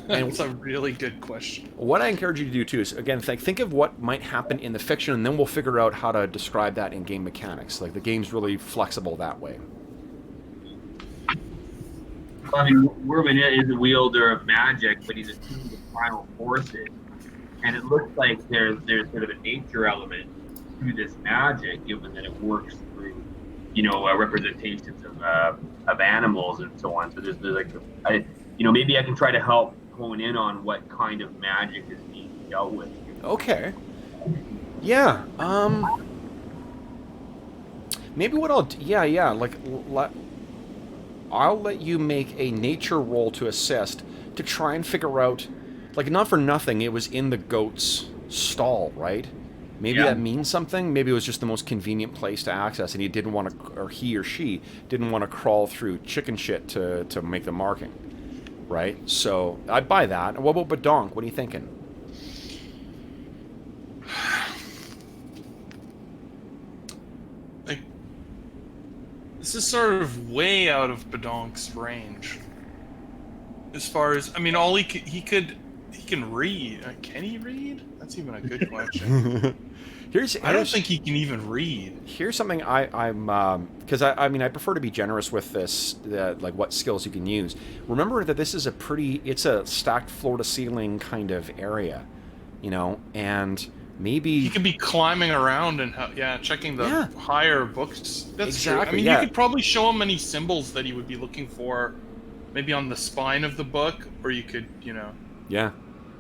That's a really good question. What I encourage you to do too is, again, think of what might happen in the fiction, and then we'll figure out how to describe that in game mechanics. Like, the game's really flexible that way. I mean, Werman is a wielder of magic, but he's attuned to primal forces, and it looks like there's sort of a nature element to this magic, given that it works through, representations of animals and so on. So there's maybe I can try to help hone in on what kind of magic is being dealt with. Okay. Yeah. Maybe what I'll do, I'll let you make a nature roll to assist to try and figure out like, not for nothing, it was in the goat's stall, right? Maybe Yeah. that means something. Maybe it was just the most convenient place to access, and he didn't want to, or he or she didn't want to crawl through chicken shit to make the marking, right? So I'd buy that. And what about Badonk? What are you thinking? Like, this is sort of way out of Badonk's range. As far as, I mean, all he can read. Can he read? That's even a good question. I don't think he can even read. Here's something I'm because I mean I prefer to be generous with this, like what skills you can use. Remember that this is it's a stacked floor to ceiling kind of area, you know, and maybe He could be climbing around and checking the higher books. That's true. I mean, you could probably show him any symbols that he would be looking for, maybe on the spine of the book, or you could, you know. Yeah.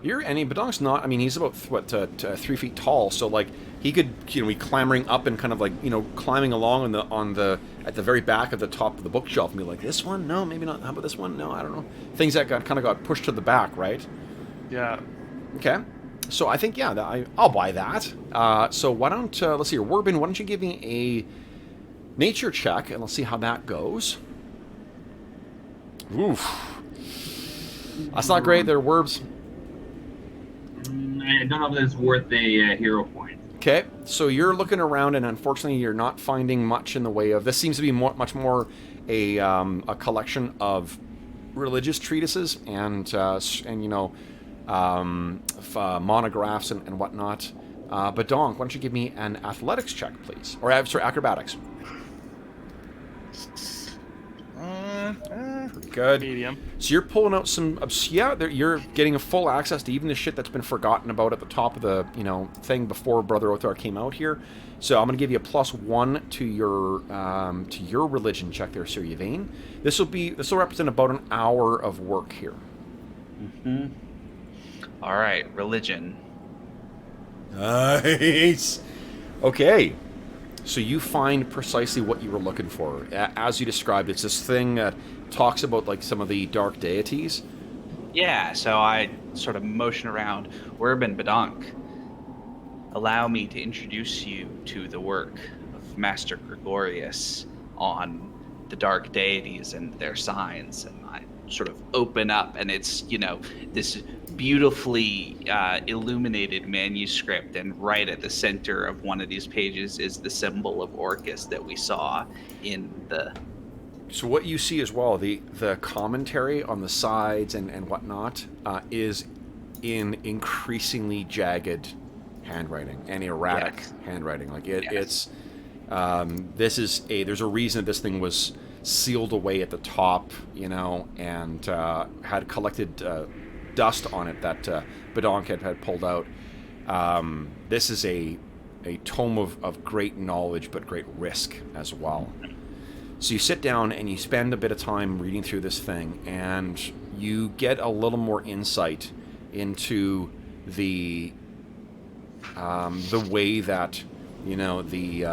Badonk's not. I mean, he's about 3 feet tall, so like he could, you know, be clambering up and kind of like, you know, climbing along at the very back of the top of the bookshelf and be like, this one, no, maybe not. How about this one? No, I don't know. Things that got pushed to the back, right? Yeah. Okay. So I think I'll buy that. So why don't let's see here, Warbin, why don't you give me a nature check and let's see how that goes. Oof. That's not great there, Werbs. I don't know if that's worth a hero point. Okay, so you're looking around, and unfortunately, you're not finding much in the way of. This seems to be much more a collection of religious treatises and you know, monographs and whatnot. But Donk, why don't you give me an athletics check, please, or sorry, acrobatics? Pretty good. Medium. So you're pulling out some, you're getting a full access to even the shit that's been forgotten about at the top of the, you know, thing before Brother Othar came out here. So I'm going to give you a +1 to your religion check there, Sir Yvain. This will represent about an hour of work here. Mm-hmm. All right, religion. Nice. Okay. So you find precisely what you were looking for. As you described, it's this thing that talks about like some of the dark deities. Yeah, so I sort of motion around. Werbin Badonk, allow me to introduce you to the work of Master Gregorius on the dark deities and their signs. And I sort of open up, and it's, you know, this beautifully illuminated manuscript, and right at the center of one of these pages is the symbol of Orcus that we saw in the... So what you see as well, the commentary on the sides and whatnot is in increasingly jagged handwriting and erratic handwriting. Like it's there's a reason this thing was sealed away at the top, you know, and had collected dust on it that Badonk had pulled out. This is a tome of great knowledge but great risk as well. So you sit down and you spend a bit of time reading through this thing, and you get a little more insight into the way that, you know, the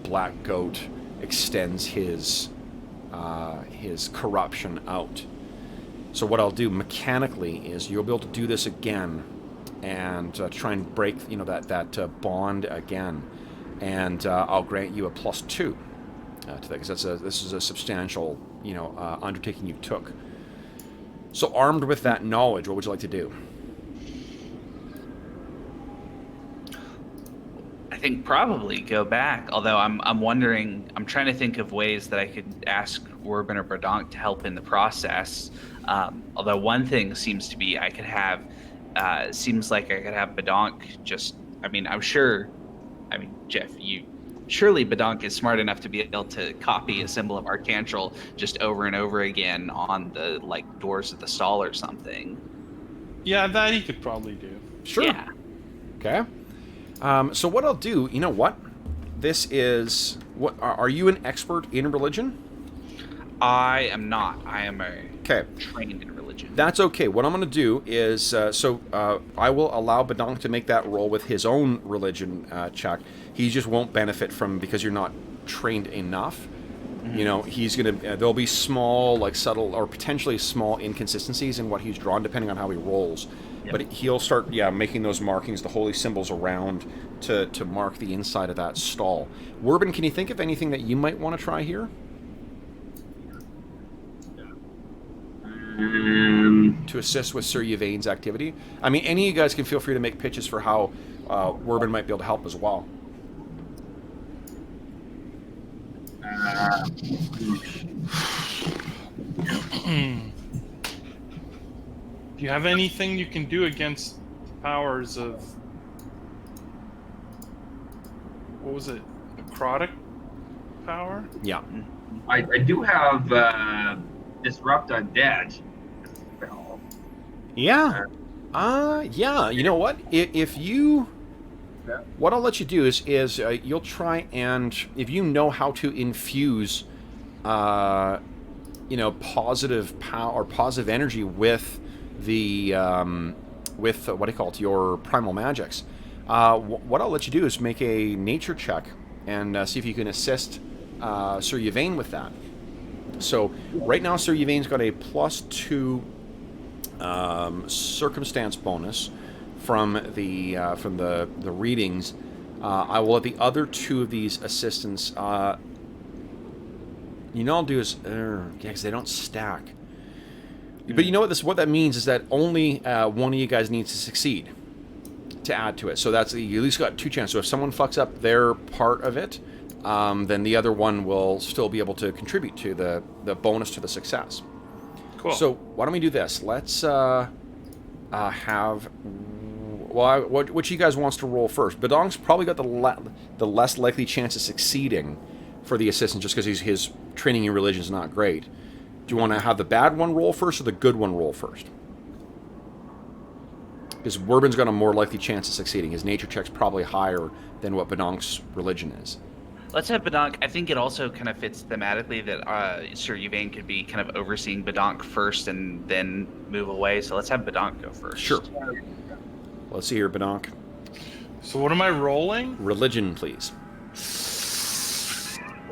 black goat extends his corruption out. So what I'll do mechanically is you'll be able to do this again and try and break, you know, that bond again, and I'll grant you a +2 to that, because this is a substantial, you know, undertaking you took. So armed with that knowledge, what would you like to do? I think probably go back. Although I'm wondering, I'm trying to think of ways that I could ask Werbin or Badonk to help in the process. Although one thing seems to be I could have, seems like I could have Badonk just, I mean, Jeff, surely Badonk is smart enough to be able to copy a symbol of Arcantral just over and over again on the, like, doors of the stall or something. Yeah, that he could probably do. Sure. Yeah. Okay. So what I'll do, you know what? This is, what are you an expert in religion? I am not. I am Okay. trained in religion. That's okay. What I'm going to do is, I will allow Badonk to make that roll with his own religion check. He just won't benefit from, because you're not trained enough. You know, he's going to, there'll be small, like subtle or potentially small inconsistencies in what he's drawn depending on how he rolls. Yep. But he'll start, making those markings, the holy symbols around to mark the inside of that stall. Werbin, can you think of anything that you might want to try here? To assist with Sir Yvain's activity? I mean, any of you guys can feel free to make pitches for how Werbin might be able to help as well. Do you have anything you can do against the powers of... What was it? Necrotic power? Yeah. I do have Disrupt Undead. Yeah. Yeah. You know what? If you... What I'll let you do is you'll try and... If you know how to infuse, positive power or positive energy with the... with, what do you call it? Your primal magics. What I'll let you do is make a nature check and see if you can assist Sir Yvain with that. So right now, Sir Yvain's got a +2 circumstance bonus from the readings. I will let the other two of these assistants. I'll do is because they don't stack. But you know what that means is that only one of you guys needs to succeed to add to it. So that's you at least got 2 chances. So if someone fucks up their part of it, then the other one will still be able to contribute to the bonus to the success. Cool. So why don't we do this? Let's have... Well, which you guys wants to roll first? Bedonk's probably got the less likely chance of succeeding for the assistant just because his training in religion is not great. Do you want to have the bad one roll first or the good one roll first? Because Werbin's got a more likely chance of succeeding. His nature check's probably higher than what Bedonk's religion is. Let's have Bedonk. I think it also kind of fits thematically that Sir Yvain could be kind of overseeing Bedonk first and then move away. So let's have Bedonk go first. Sure. Let's see here, Bedonk. So what am I rolling? Religion, please.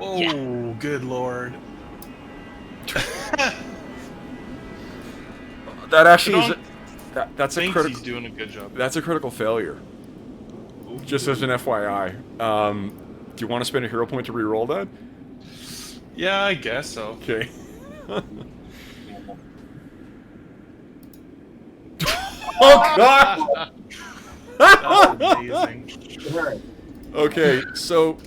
Oh, Yeah. Good lord. That actually is... Bedonk That's a thinks critical... he's doing a good job. That's a critical failure. Just as an FYI. Do you want to spend a hero point to re-roll that? Yeah, I guess so. Okay. Oh God! That's amazing. Okay, so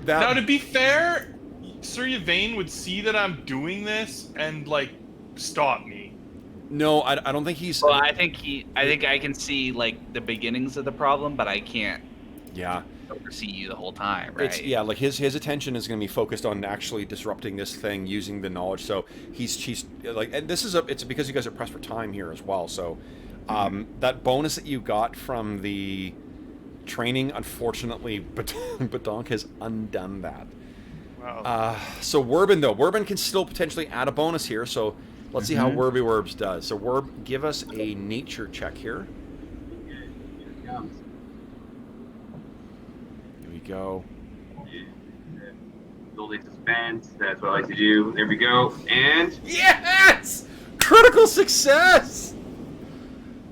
that... Now, to be fair, Sir Yvain would see that I'm doing this and, like, stop me. No, I don't think he's... Well, I think I can see like the beginnings of the problem, but I can't Yeah. oversee you the whole time, right? It's, like his attention is going to be focused on actually disrupting this thing using the knowledge. So she's like, and this is it's because you guys are pressed for time here as well. So that bonus that you got from the training, unfortunately, Bedonk has undone that. Wow. So Werbin can still potentially add a bonus here. So let's see how Werby Werbs does. So Werb, give us a nature check here. Go. Building suspense. That's what I like to do. There we go. And yes! Critical success!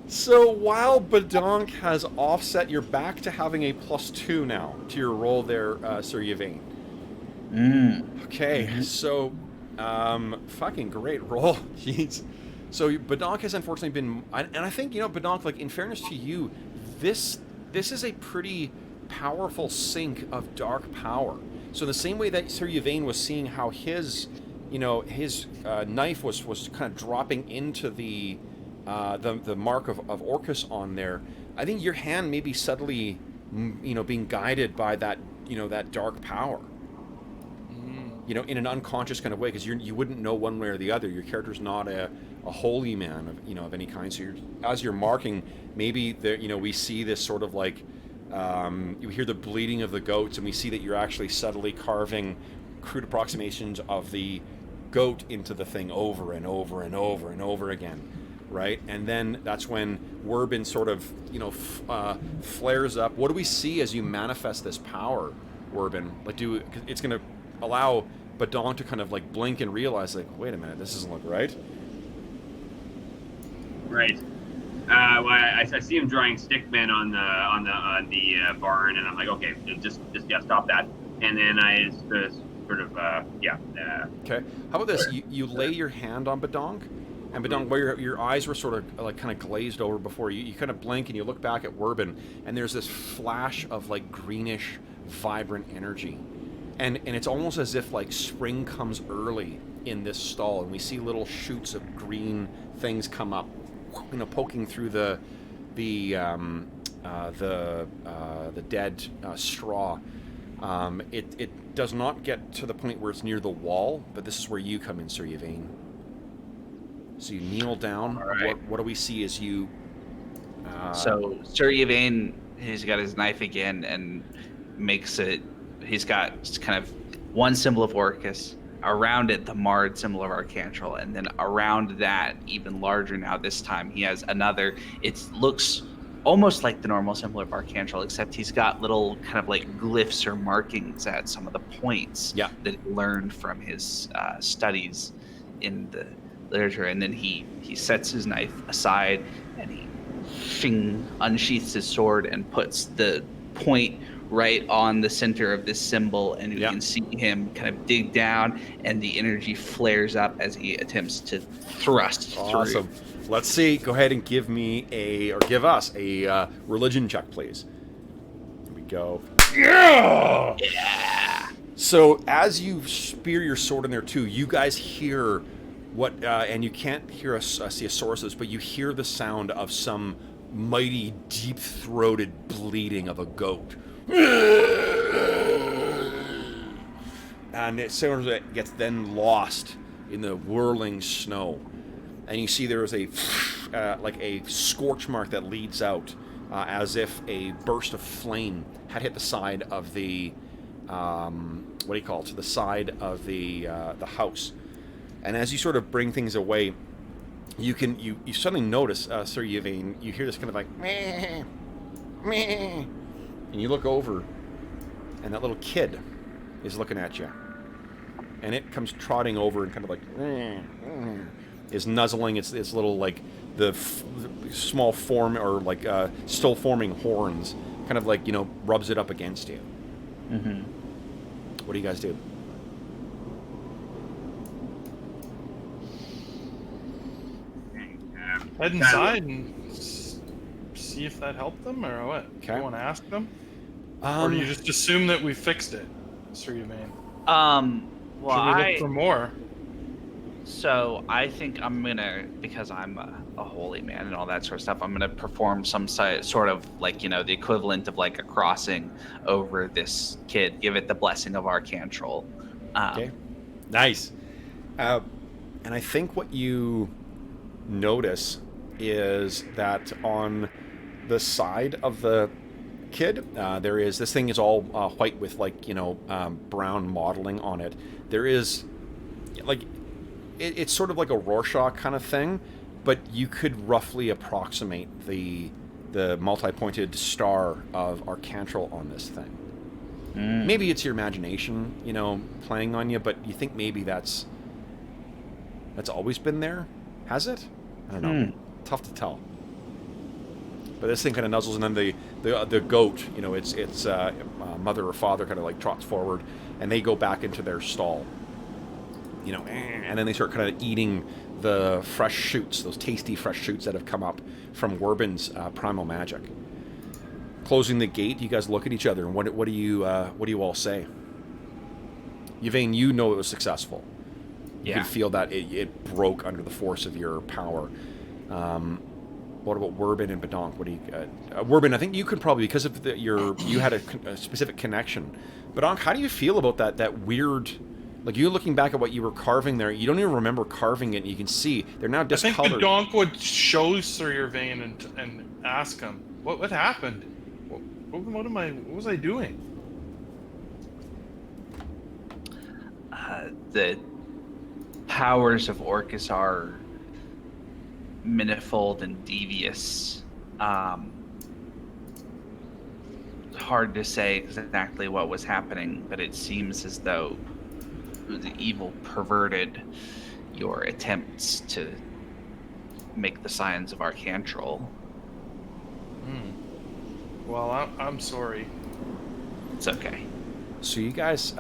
So while Bedonk has offset, you're back to having a +2 now to your roll there, Sir Yvain. Okay, so fucking great roll. Jeez. So Bedonk has unfortunately been, and I think, Bedonk, like, in fairness to you, this is a pretty powerful sink of dark power. So the same way that Sir Yvain was seeing how his knife was kind of dropping into the mark of Orcus on there, I think your hand may be subtly, being guided by that, that dark power. In an unconscious kind of way, because you wouldn't know one way or the other. Your character's not a holy man of any kind. So as you're marking, maybe we see this sort of like. You hear the bleating of the goats, and we see that you're actually subtly carving crude approximations of the goat into the thing over and over and over and over again, right? And then that's when Werbin sort of, flares up. What do we see as you manifest this power, Werbin? Like, it's going to allow Badon to kind of like blink and realize like, wait a minute, this doesn't look right. Right. Well, I see him drawing stickmen on the barn, and I'm like, okay, just yeah, stop that. And then I sort of Okay. How about this? You lay your hand on Badonk, and Badonk, where your eyes were sort of like kind of glazed over before, you kind of blink and you look back at Werbin, and there's this flash of like greenish, vibrant energy, and it's almost as if like spring comes early in this stall, and we see little shoots of green things come up, you know, poking through the dead straw. It does not get to the point where it's near the wall, but this is where you come in, Sir Yvain. So you kneel down. Right. What do we see as you... So Sir Yvain, he's got his knife again and makes it... He's got kind of one symbol of Orcus, around it the marred symbol of Arcantral, and then around that, even larger now this time, he has another. It looks almost like the normal symbol of Arcantral, except he's got little kind of like glyphs or markings at some of the points that he learned from his studies in the literature. And then he sets his knife aside and he unsheaths his sword and puts the point right on the center of this symbol, and you can see him kind of dig down, and the energy flares up as he attempts to thrust Awesome. through. Let's see. Go ahead and give us a religion check, please. Here we go. Yeah. So as you spear your sword in there too, you guys hear what, and you can't hear see a source of this, but you hear the sound of some mighty, deep-throated bleating of a goat. And it sounds like it gets then lost in the whirling snow, and you see there is a like a scorch mark that leads out, as if a burst of flame had hit the side of the to the side of the house. And as you sort of bring things away, you suddenly notice, Sir Yvain, you hear this kind of like meh, meh. And you look over, and that little kid is looking at you. And it comes trotting over and kind of like, is nuzzling its little, like, the small form, or like still forming horns, kind of like, you know, rubs it up against you. Mm-hmm. What do you guys do? Head inside and see if that helped them, or what? Okay. You want to ask them? Or do you just assume that we fixed it, Sir Yvain? Well, Should we look for more? So I think I'm gonna, because I'm a holy man and all that sort of stuff, I'm gonna perform some sort of, like, you know, the equivalent of like a crossing over this kid, give it the blessing of Arcantral. Okay. Nice. And I think what you notice is that on the side of the kid, there is, this thing is all white with, like, you know, brown modeling on it. There is, like, it's sort of like a Rorschach kind of thing, but you could roughly approximate the multi-pointed star of Arcantral on this thing. Maybe it's your imagination, you know, playing on you, but you think maybe that's always been there. Has it? I don't know. Tough to tell. But this thing kind of nuzzles, and then the goat, you know, its mother or father kind of like trots forward, and they go back into their stall. You know, and then they start kind of eating the fresh shoots, those tasty fresh shoots that have come up from Werbin's primal magic. Closing the gate, you guys look at each other, and what do you all say? Yvain, you know it was successful. You can feel that it broke under the force of your power. What about Werbin and Badonk? What do you... Werbin, I think you could probably, because of you had a specific connection. Badonk, how do you feel about that weird... Like, you looking back at what you were carving there, you don't even remember carving it, and you can see they're now discolored. I think Badonk would show Sir Yvain and ask him, what happened? What was I doing? The powers of Orcus are manifold and devious. Hard to say exactly what was happening, but it seems as though the evil perverted your attempts to make the signs of Arcantral. Well, I'm sorry. It's okay. So you guys,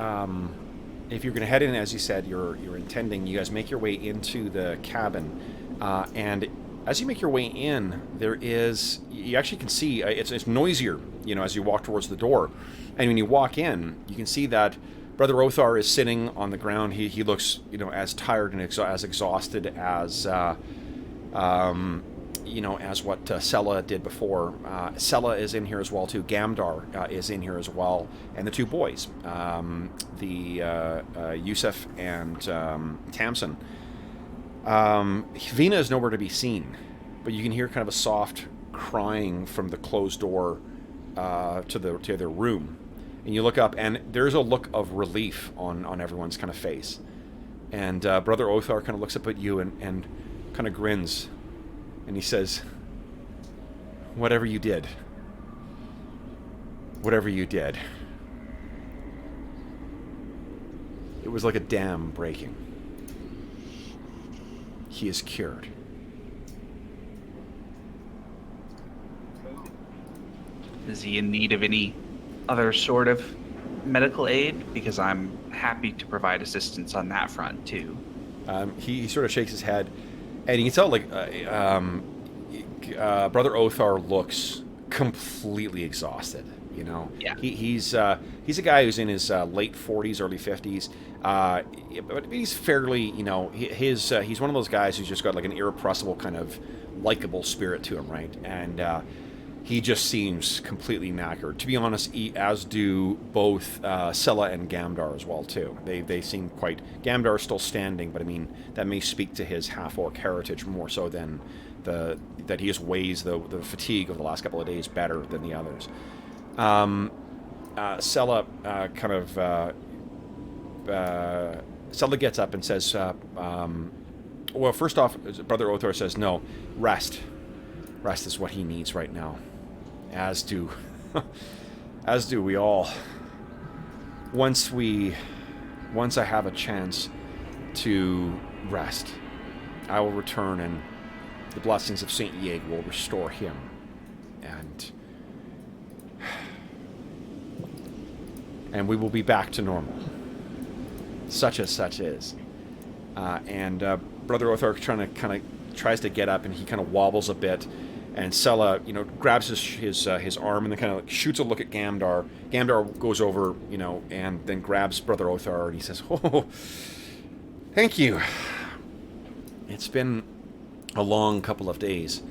if you're going to head in, as you said, you're intending, you guys make your way into the cabin. And as you make your way in, you actually can see, it's noisier, as you walk towards the door. And when you walk in, you can see that Brother Othar is sitting on the ground. He looks, as tired and as exhausted as what Sela did before. Sela is in here as well too. Gamdar is in here as well, and the two boys, Yusuf and Tamsin. Vina is nowhere to be seen, but you can hear kind of a soft crying from the closed door to their room, and you look up, and there's a look of relief on everyone's kind of face, and Brother Othar kind of looks up at you and kind of grins. And he says, whatever you did, it was like a dam breaking. He is cured. Is he in need of any other sort of medical aid? Because I'm happy to provide assistance on that front, too. He sort of shakes his head. And you can tell, Brother Othar looks completely exhausted. Yeah. He's a guy who's in his late 40s, early 50s. But he's fairly, he's one of those guys who's just got like an irrepressible kind of likable spirit to him, right? And he just seems completely knackered. To be honest, as do both Sela and Gamdar as well too. They seem quite. Gamdar is still standing, but I mean that may speak to his half-orc heritage more so than that he just weighs the fatigue of the last couple of days better than the others. Sela Sela gets up and says, well, first off, Brother Othar says, no, rest. Rest is what he needs right now. As do we all. Once I have a chance to rest, I will return, and the blessings of Saint Yeg will restore him. And we will be back to normal. Such as such is. Brother Othar tries to get up, and he kind of wobbles a bit. And Sela, grabs his arm and then kind of shoots a look at Gamdar. Gamdar goes over, and then grabs Brother Othar, and he says, "Oh, thank you. It's been a long couple of days.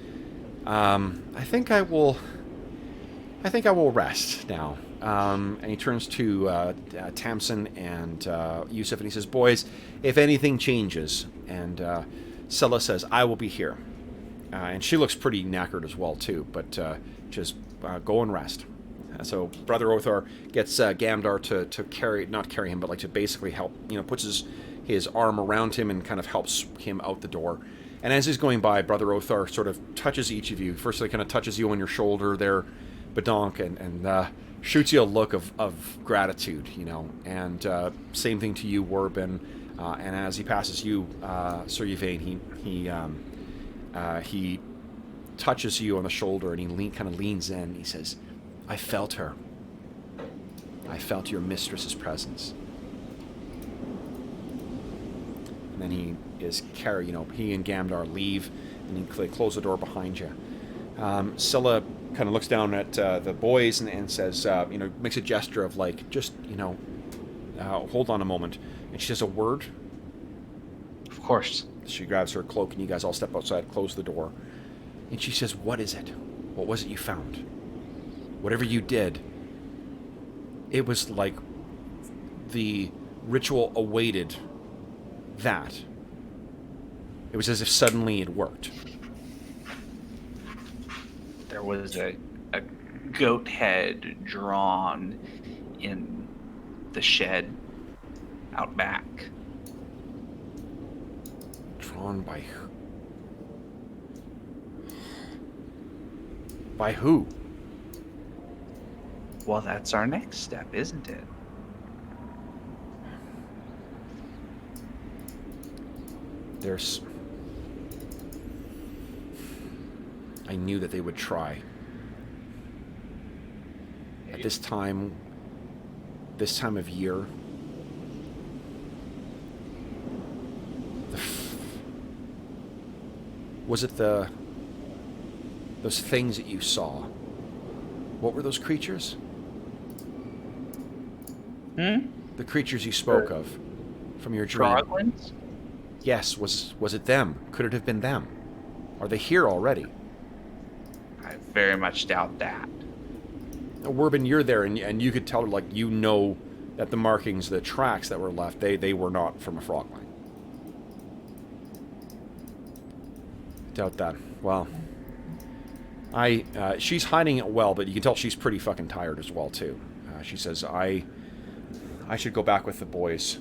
I think I will rest now." And he turns to Tamsin and Yusuf, and he says, "Boys, if anything changes," and Sela says, "I will be here." And she looks pretty knackered as well, too, but just go and rest. So Brother Othar gets Gamdar to not carry him, but to basically help, puts his arm around him and kind of helps him out the door. And as he's going by, Brother Othar sort of touches each of you. First, he kind of touches you on your shoulder there, Badonk, and shoots you a look of gratitude, and same thing to you, Warbin. And as he passes you, Sir Yvain, he touches you on the shoulder, and he kind of leans in. He says, "I felt her. I felt your mistress's presence." And then he and Gamdar leave, and they close the door behind you. Scylla kind of looks down at the boys and says, makes a gesture of hold on a moment. And she says a word. Of course. She grabs her cloak, and you guys all step outside, close the door. And she says, "What is it? What was it you found? Whatever you did, it was like the ritual awaited that. It was as if suddenly it worked." There was a goat head drawn in the shed out back. Drawn by who? By who? Well, that's our next step, isn't it? There's... I knew that they would try. At this time of year, was it those things that you saw? What were those creatures? The creatures you spoke of from your dream. Froglins? Yes, was it them? Could it have been them? Are they here already? I very much doubt that. Werbin, you're there, and you could tell, like, you know that the markings, the tracks that were left, they were not from a frog line. Doubt that. Well, she's hiding it well, but you can tell she's pretty fucking tired as well, too. She says, I should go back with the boys.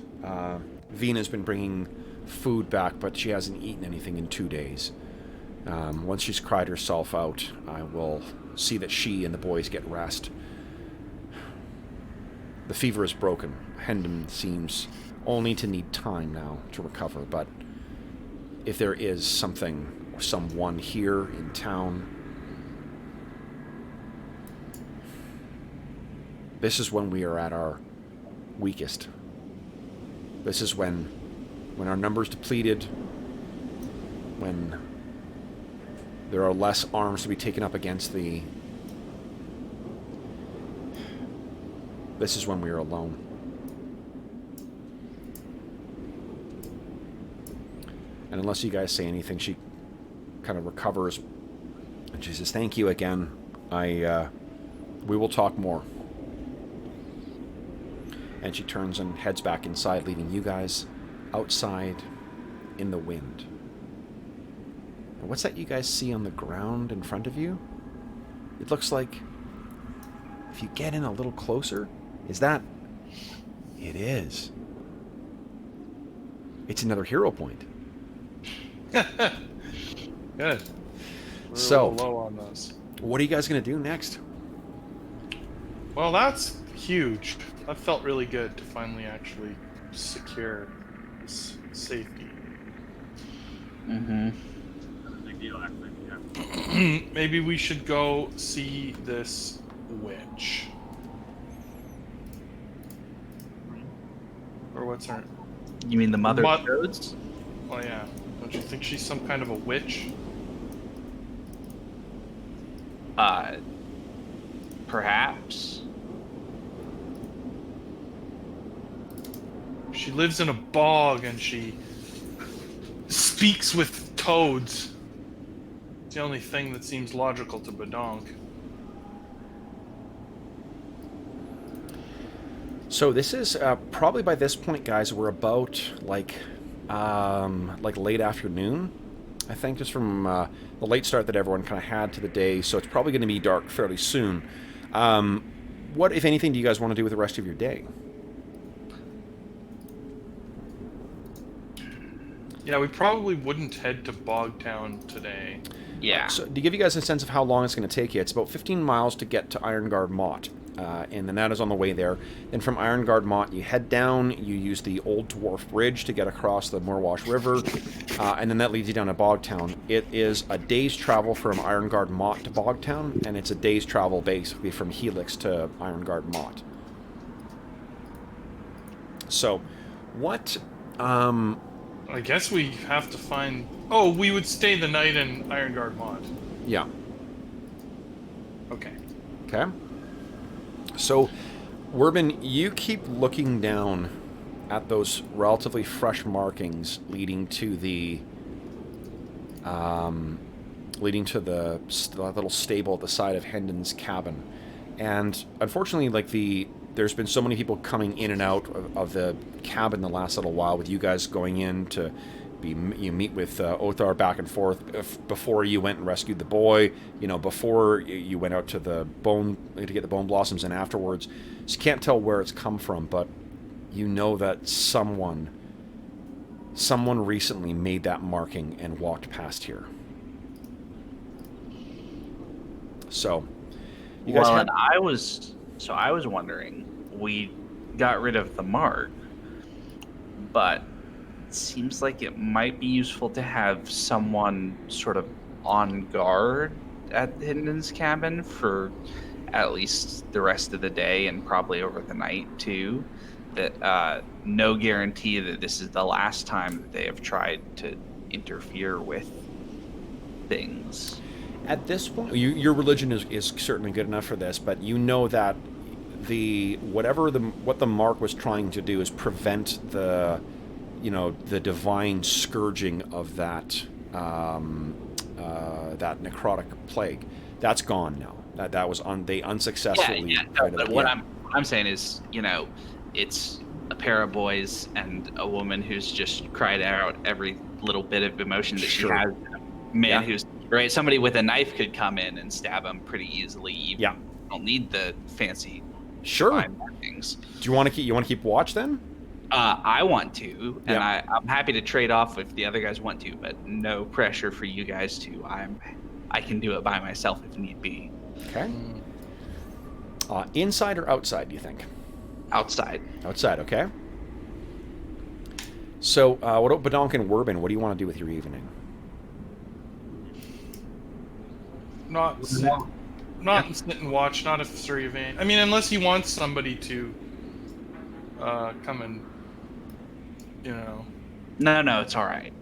Vina's been bringing food back, but she hasn't eaten anything in 2 days. Once she's cried herself out, I will see that she and the boys get rest. The fever is broken. Hendon seems only to need time now to recover, but if there is something or someone here in town, this is when we are at our weakest. This is when our numbers depleted, when there are less arms to be taken up against the... This is when we are alone. And unless you guys say anything, she kind of recovers. And she says, thank you again. We will talk more. And she turns and heads back inside, leaving you guys outside in the wind. What's that you guys see on the ground in front of you? It looks like, if you get in a little closer, is that... It is. It's another hero point. Good. We're So, a little low on those. what are you guys going to do next? Well, that's huge. That felt really good to finally actually secure this safety. Mm-hmm. Big deal, actually. Yeah. Maybe we should go see this witch. Or what's her... You mean the mother Mo- of toads? Oh yeah. Don't you think she's some kind of a witch? Perhaps. She lives in a bog and she speaks with toads. It's the only thing that seems logical to Badonk. So this is probably by this point, guys, we're about like late afternoon, I think, just from the late start that everyone kind of had to the day. So it's probably going to be dark fairly soon. What, if anything, do you guys want to do with the rest of your day? Yeah, we probably wouldn't head to Bogtown today. Yeah. So to give you guys a sense of how long it's going to take you, it's about 15 miles to get to Ironguard Mott. And then that is on the way there. Then from Ironguard Mott, you head down, you use the Old Dwarf Bridge to get across the Moorwash River, and then that leads you down to Bogtown. It is a day's travel from Ironguard Mott to Bogtown, and it's a day's travel basically from Helix to Ironguard Mott. So, what... I guess we have to find... Oh, we would stay the night in Ironguard Mott. Yeah. Okay. Okay. So, Werbin, you keep looking down at those relatively fresh markings leading to the little stable at the side of Hendon's cabin, and unfortunately, like there's been so many people coming in and out of the cabin the last little while, with you guys going in to you meet with Othar back and forth before you went and rescued the boy, before you went out to get the bone blossoms, and afterwards. So you can't tell where it's come from, but you know that someone recently made that marking and walked past here. So you guys and I was wondering, we got rid of the mark, but seems like it might be useful to have someone sort of on guard at Hinden's cabin for at least the rest of the day and probably over the night too. That no guarantee that this is the last time that they have tried to interfere with things. At this point, your religion is certainly good enough for this, but you know that what the mark was trying to do is prevent the divine scourging of that that necrotic plague. That's gone now. That was they unsuccessfully. But what I'm saying is, it's a pair of boys and a woman who's just cried out every little bit of emotion that she has. A man who's right. Somebody with a knife could come in and stab him pretty easily. Even don't need the fancy. Sure. Things. Do you want to keep watch then? I want to, and I'm happy to trade off if the other guys want to, but no pressure for you guys to. I can do it by myself if need be. Okay. Inside or outside, do you think? Outside. Outside, okay. So, what about Badonk and Werbin? What do you want to do with your evening? Not sit and watch. Not if Sir Yvain. I mean, unless he wants somebody to come and, No, it's all right.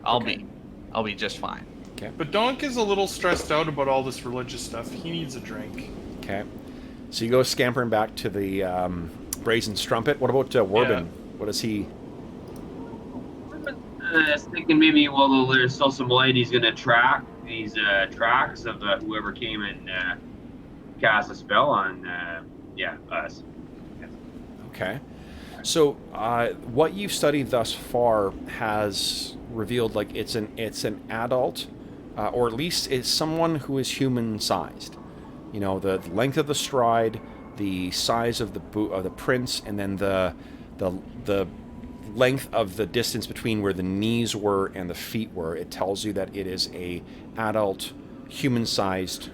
I'll be just fine. Okay. But Donk is a little stressed out about all this religious stuff. He needs a drink. Okay. So you go scampering back to the brazen strumpet. What about Werbin? Yeah. What is he? I was thinking maybe while there's still some light, he's going to track these tracks of whoever came and cast a spell on us. Okay. So what you've studied thus far has revealed like it's an adult, or at least it's someone who is human-sized. The length of the stride, the size of the prints, and then the length of the distance between where the knees were and the feet were. It tells you that it is a adult, human-sized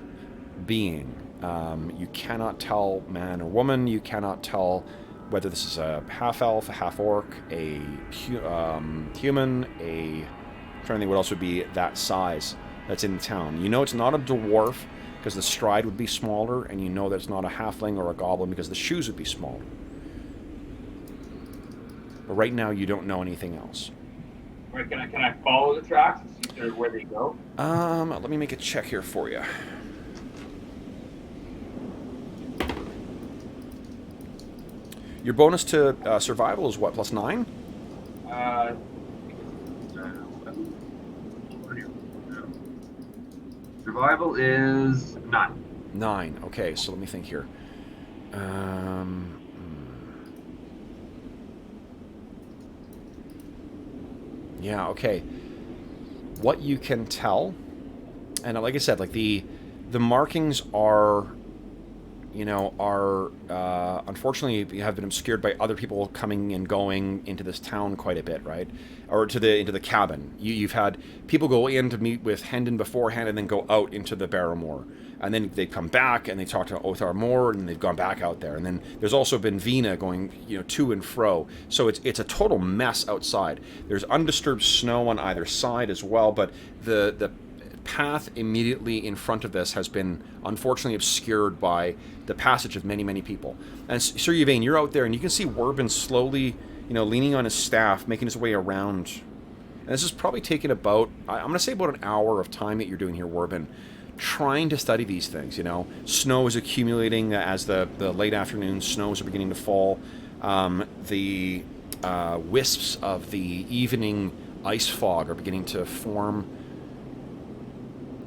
being. You cannot tell man or woman. You cannot tell whether this is a half-elf, a half-orc, a human, I'm trying to think what else would be that size that's in town. You know it's not a dwarf because the stride would be smaller, and you know that it's not a halfling or a goblin because the shoes would be smaller. But right now, you don't know anything else. Right, can I follow the tracks and see where they go? Let me make a check here for you. Your bonus to survival is what, +9? Survival is 9. 9. Okay, so let me think here. Yeah, okay. What you can tell, and like I said, like the markings are, unfortunately have been obscured by other people coming and going into this town quite a bit, right? Or into the cabin. You've had people go in to meet with Hendon beforehand and then go out into the Barrowmore. And then they come back and they talk to Othar Moore and they've gone back out there. And then there's also been Vina going, to and fro. So it's a total mess outside. There's undisturbed snow on either side as well, but the path immediately in front of this has been unfortunately obscured by the passage of many, many people. And Sir Yvain, you're out there and you can see Werbin slowly, leaning on his staff, making his way around. And this is probably taken about, I'm going to say about an hour of time that you're doing here, Werbin, trying to study these things. Snow is accumulating as the late afternoon snows are beginning to fall. The wisps of the evening ice fog are beginning to form.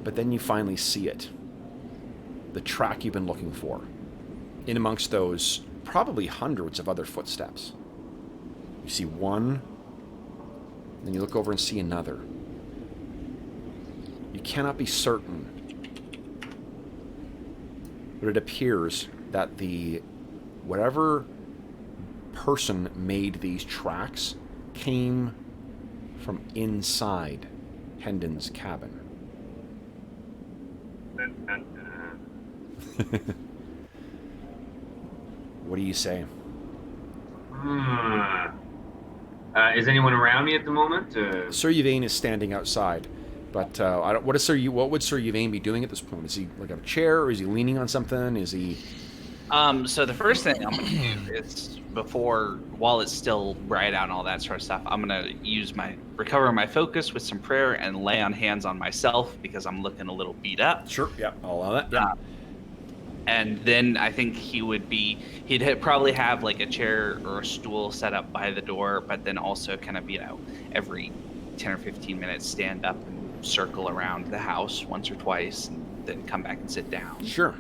But then you finally see it. The track you've been looking for. In amongst those, probably hundreds of other footsteps. You see one, then you look over and see another. You cannot be certain, but it appears that whatever person made these tracks came from inside Hendon's cabin. What do you say? Is anyone around me at the moment? Sir Yvain is standing outside, but what would Sir Yvain be doing at this point? Is he like on a chair, or is he leaning on something? Is he? So the first thing I'm gonna do is while it's still bright out and all that sort of stuff, I'm gonna recover my focus with some prayer and lay on hands on myself because I'm looking a little beat up. Sure. Yeah. I'll allow that. Yeah. And then I think he'd probably have like a chair or a stool set up by the door, but then also kind of, every 10 or 15 minutes stand up and circle around the house once or twice and then come back and sit down. Sure.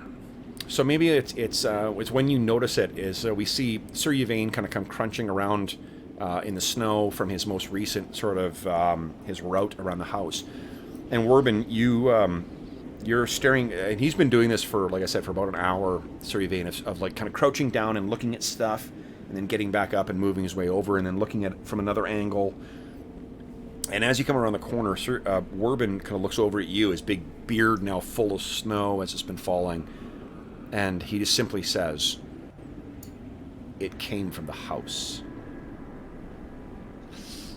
So maybe it's when you notice it is we see Sir Yvain kind of come crunching around in the snow from his most recent sort of his route around the house. And Werbin, you're staring, and he's been doing this for, like I said, for about an hour, Sir Yvain, of like kind of crouching down and looking at stuff, and then getting back up and moving his way over, and then looking at it from another angle. And as you come around the corner, Werbin kind of looks over at you, his big beard now full of snow as it's been falling, and he just simply says, "It came from the house."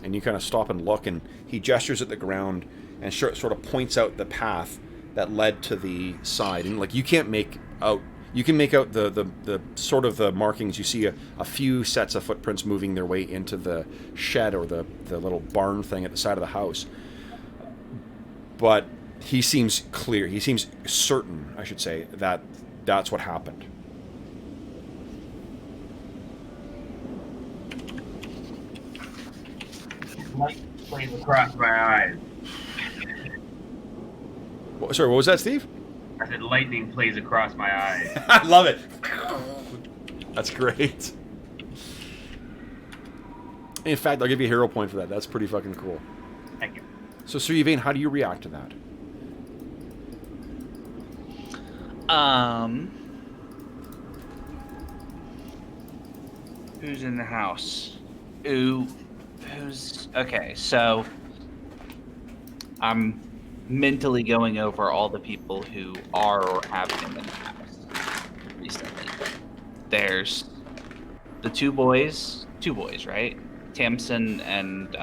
And you kind of stop and look, and he gestures at the ground and sort of points out the path that led to the side. And like you can make out the sort of the markings. You see a few sets of footprints moving their way into the shed or the little barn thing at the side of the house. But he seems clear. He seems certain, I should say, that that's what happened. Light plays across my eyes. Sorry, what was that, Steve? I said lightning plays across my eyes. I love it. That's great. In fact, I'll give you a hero point for that. That's pretty fucking cool. Thank you. So, Sir Yvain, how do you react to that? Who's in the house? Who's okay? So I'm mentally going over all the people who are or have been in the house recently. There's the two boys, right? Tamsin and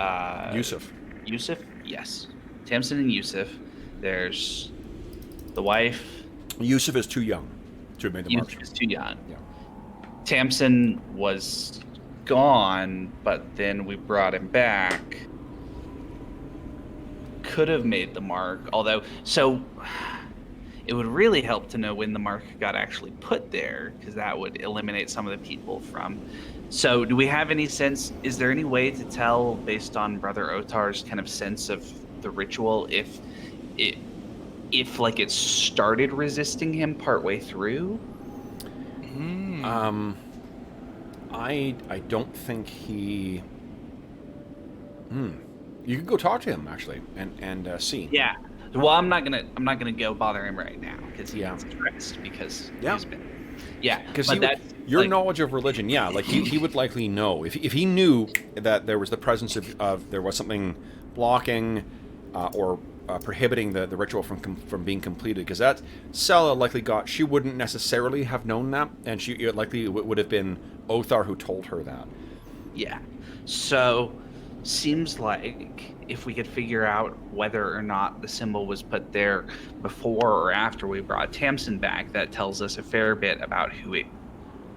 Yusuf. Yusuf, yes. Tamsin and Yusuf. There's the wife. Yusuf is too young to have made the march. Yusuf is too young. Yeah. Tamsin was gone, but then we brought him back. Could have made the mark, although, so it would really help to know when the mark got actually put there, because that would eliminate some of the people from. So do we have any sense, is there any way to tell based on Brother Otar's kind of sense of the ritual if like it started resisting him partway through? I don't think he. You could go talk to him actually, and see. Yeah. Well, I'm not gonna go bother him right now because he's stressed because Yeah. he's been. Yeah. Because your knowledge of religion, yeah, like he would likely know if he knew that there was the presence of there was something blocking or prohibiting the ritual from being completed, because that Sela likely she wouldn't necessarily have known that, and it likely would have been Othar who told her that. Yeah. So seems like if we could figure out whether or not the symbol was put there before or after we brought Tamsin back, that tells us a fair bit about who it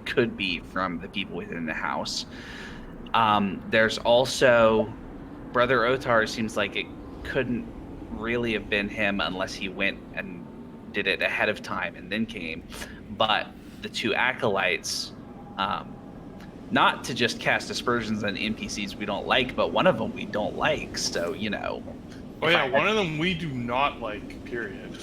could be from the people within the house. There's also Brother Otar. Seems like it couldn't really have been him unless he went and did it ahead of time and then came. But the two acolytes, not to just cast aspersions on NPCs we don't like, but one of them we don't like, so Oh yeah, one of them we do not like, period.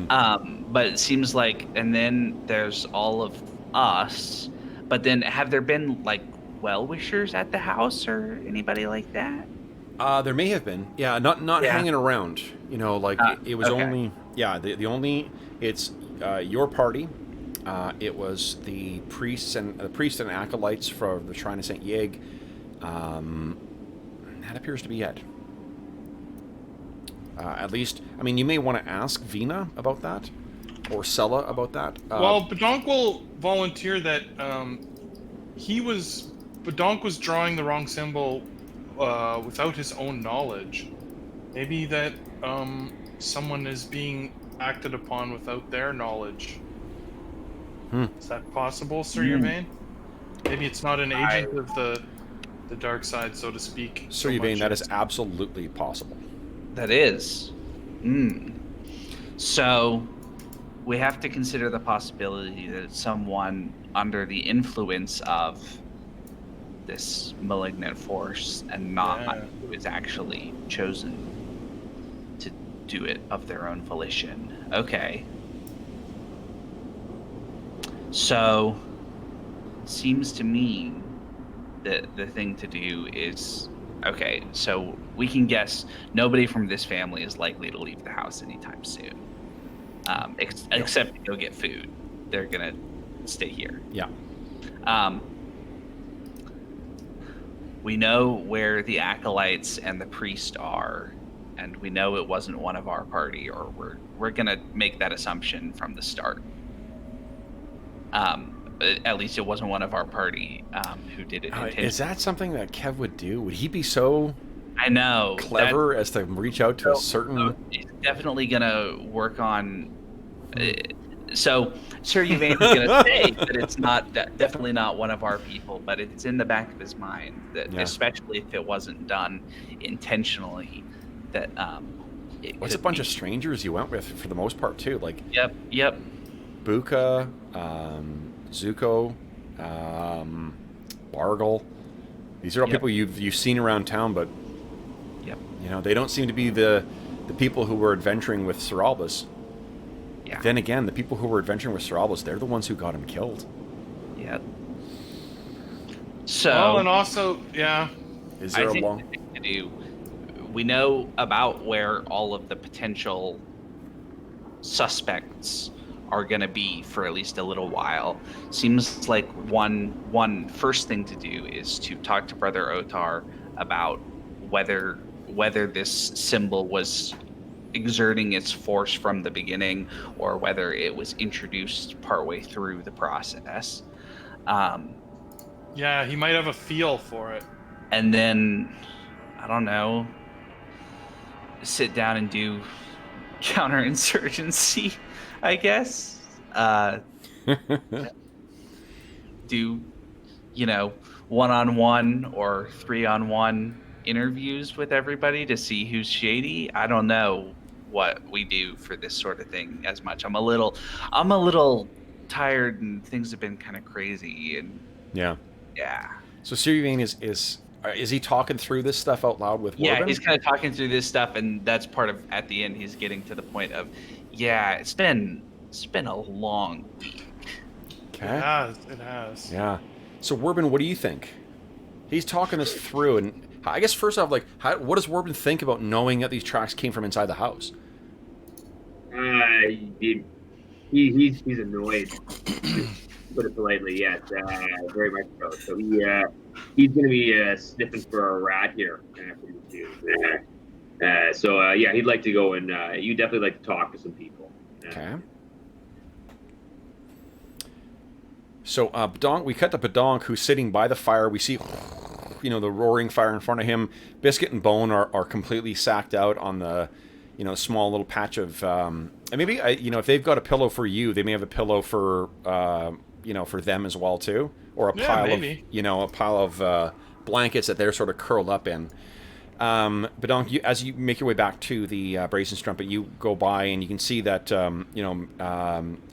But it seems like, and then there's all of us, but then have there been like well-wishers at the house or anybody like that? There may have been, not hanging around. It was okay. only, the only, it's your party. It was the priests and acolytes for the Shrine of Saint Yeg. That appears to be it. At least, I mean, you may want to ask Vina about that, or Sela about that. Well, Badonk will volunteer that Badonk was drawing the wrong symbol without his own knowledge. Maybe that someone is being acted upon without their knowledge. Is that possible, Sir Yvain? Maybe it's not an agent of the dark side, so to speak. Sir Yvain, that is absolutely possible. That is. So we have to consider the possibility that it's someone under the influence of this malignant force and not who is actually chosen to do it of their own volition. Okay. So, seems to me that the thing to do is, okay, so we can guess nobody from this family is likely to leave the house anytime soon. Except to go get food. They're gonna stay here. Yeah. We know where the acolytes and the priest are, and we know it wasn't one of our party, or we're gonna make that assumption from the start. At least it wasn't one of our party who did it intentionally. Is that something that Kev would do? Would he be so clever as to reach out to a certain... He's definitely gonna work on... So, Sir Yvain is gonna say that it's definitely not one of our people, but it's in the back of his mind that, especially if it wasn't done intentionally, that What's a bunch of strangers you went with for the most part too? Like Yep. Buka, Zuko, Bargle. These are all people you've seen around town, but they don't seem to be the people who were adventuring with Sir Albus. Yeah. Then again, the people who were adventuring with Sir Albus, they're the ones who got him killed. Yep. So, and also, is there a long? To do, we know about where all of the potential suspects are going to be for at least a little while. Seems like one first thing to do is to talk to Brother Otar about whether this symbol was exerting its force from the beginning or whether it was introduced partway through the process. He might have a feel for it. And then, I don't know, sit down and do counterinsurgency, I guess. Do, one-on-one or three-on-one interviews with everybody to see who's shady. I don't know what we do for this sort of thing as much. I'm a little tired and things have been kind of crazy and yeah. So Sir Yvain is he talking through this stuff out loud with Warbin? Yeah, he's kind of talking through this stuff, and that's part of, at the end, he's getting to the point of, it's been a long week. Okay. It has. Yeah. So Warbin, what do you think? He's talking this through, and I guess first off, what does Warbin think about knowing that these tracks came from inside the house? He's annoyed. Put it politely, yes, very much so. So he's going to be sniffing for a rat here pretty soon. So he'd like to go and you definitely like to talk to some people. Okay. So Badonk, we cut to Badonk, who's sitting by the fire. We see, the roaring fire in front of him. Biscuit and Bone are completely sacked out on the, small little patch of. And maybe if they've got a pillow for you, they may have a pillow for for them as well too, or a pile of blankets that they're sort of curled up in. Badonk, as you make your way back to the Brazen Strumpet, you go by and you can see that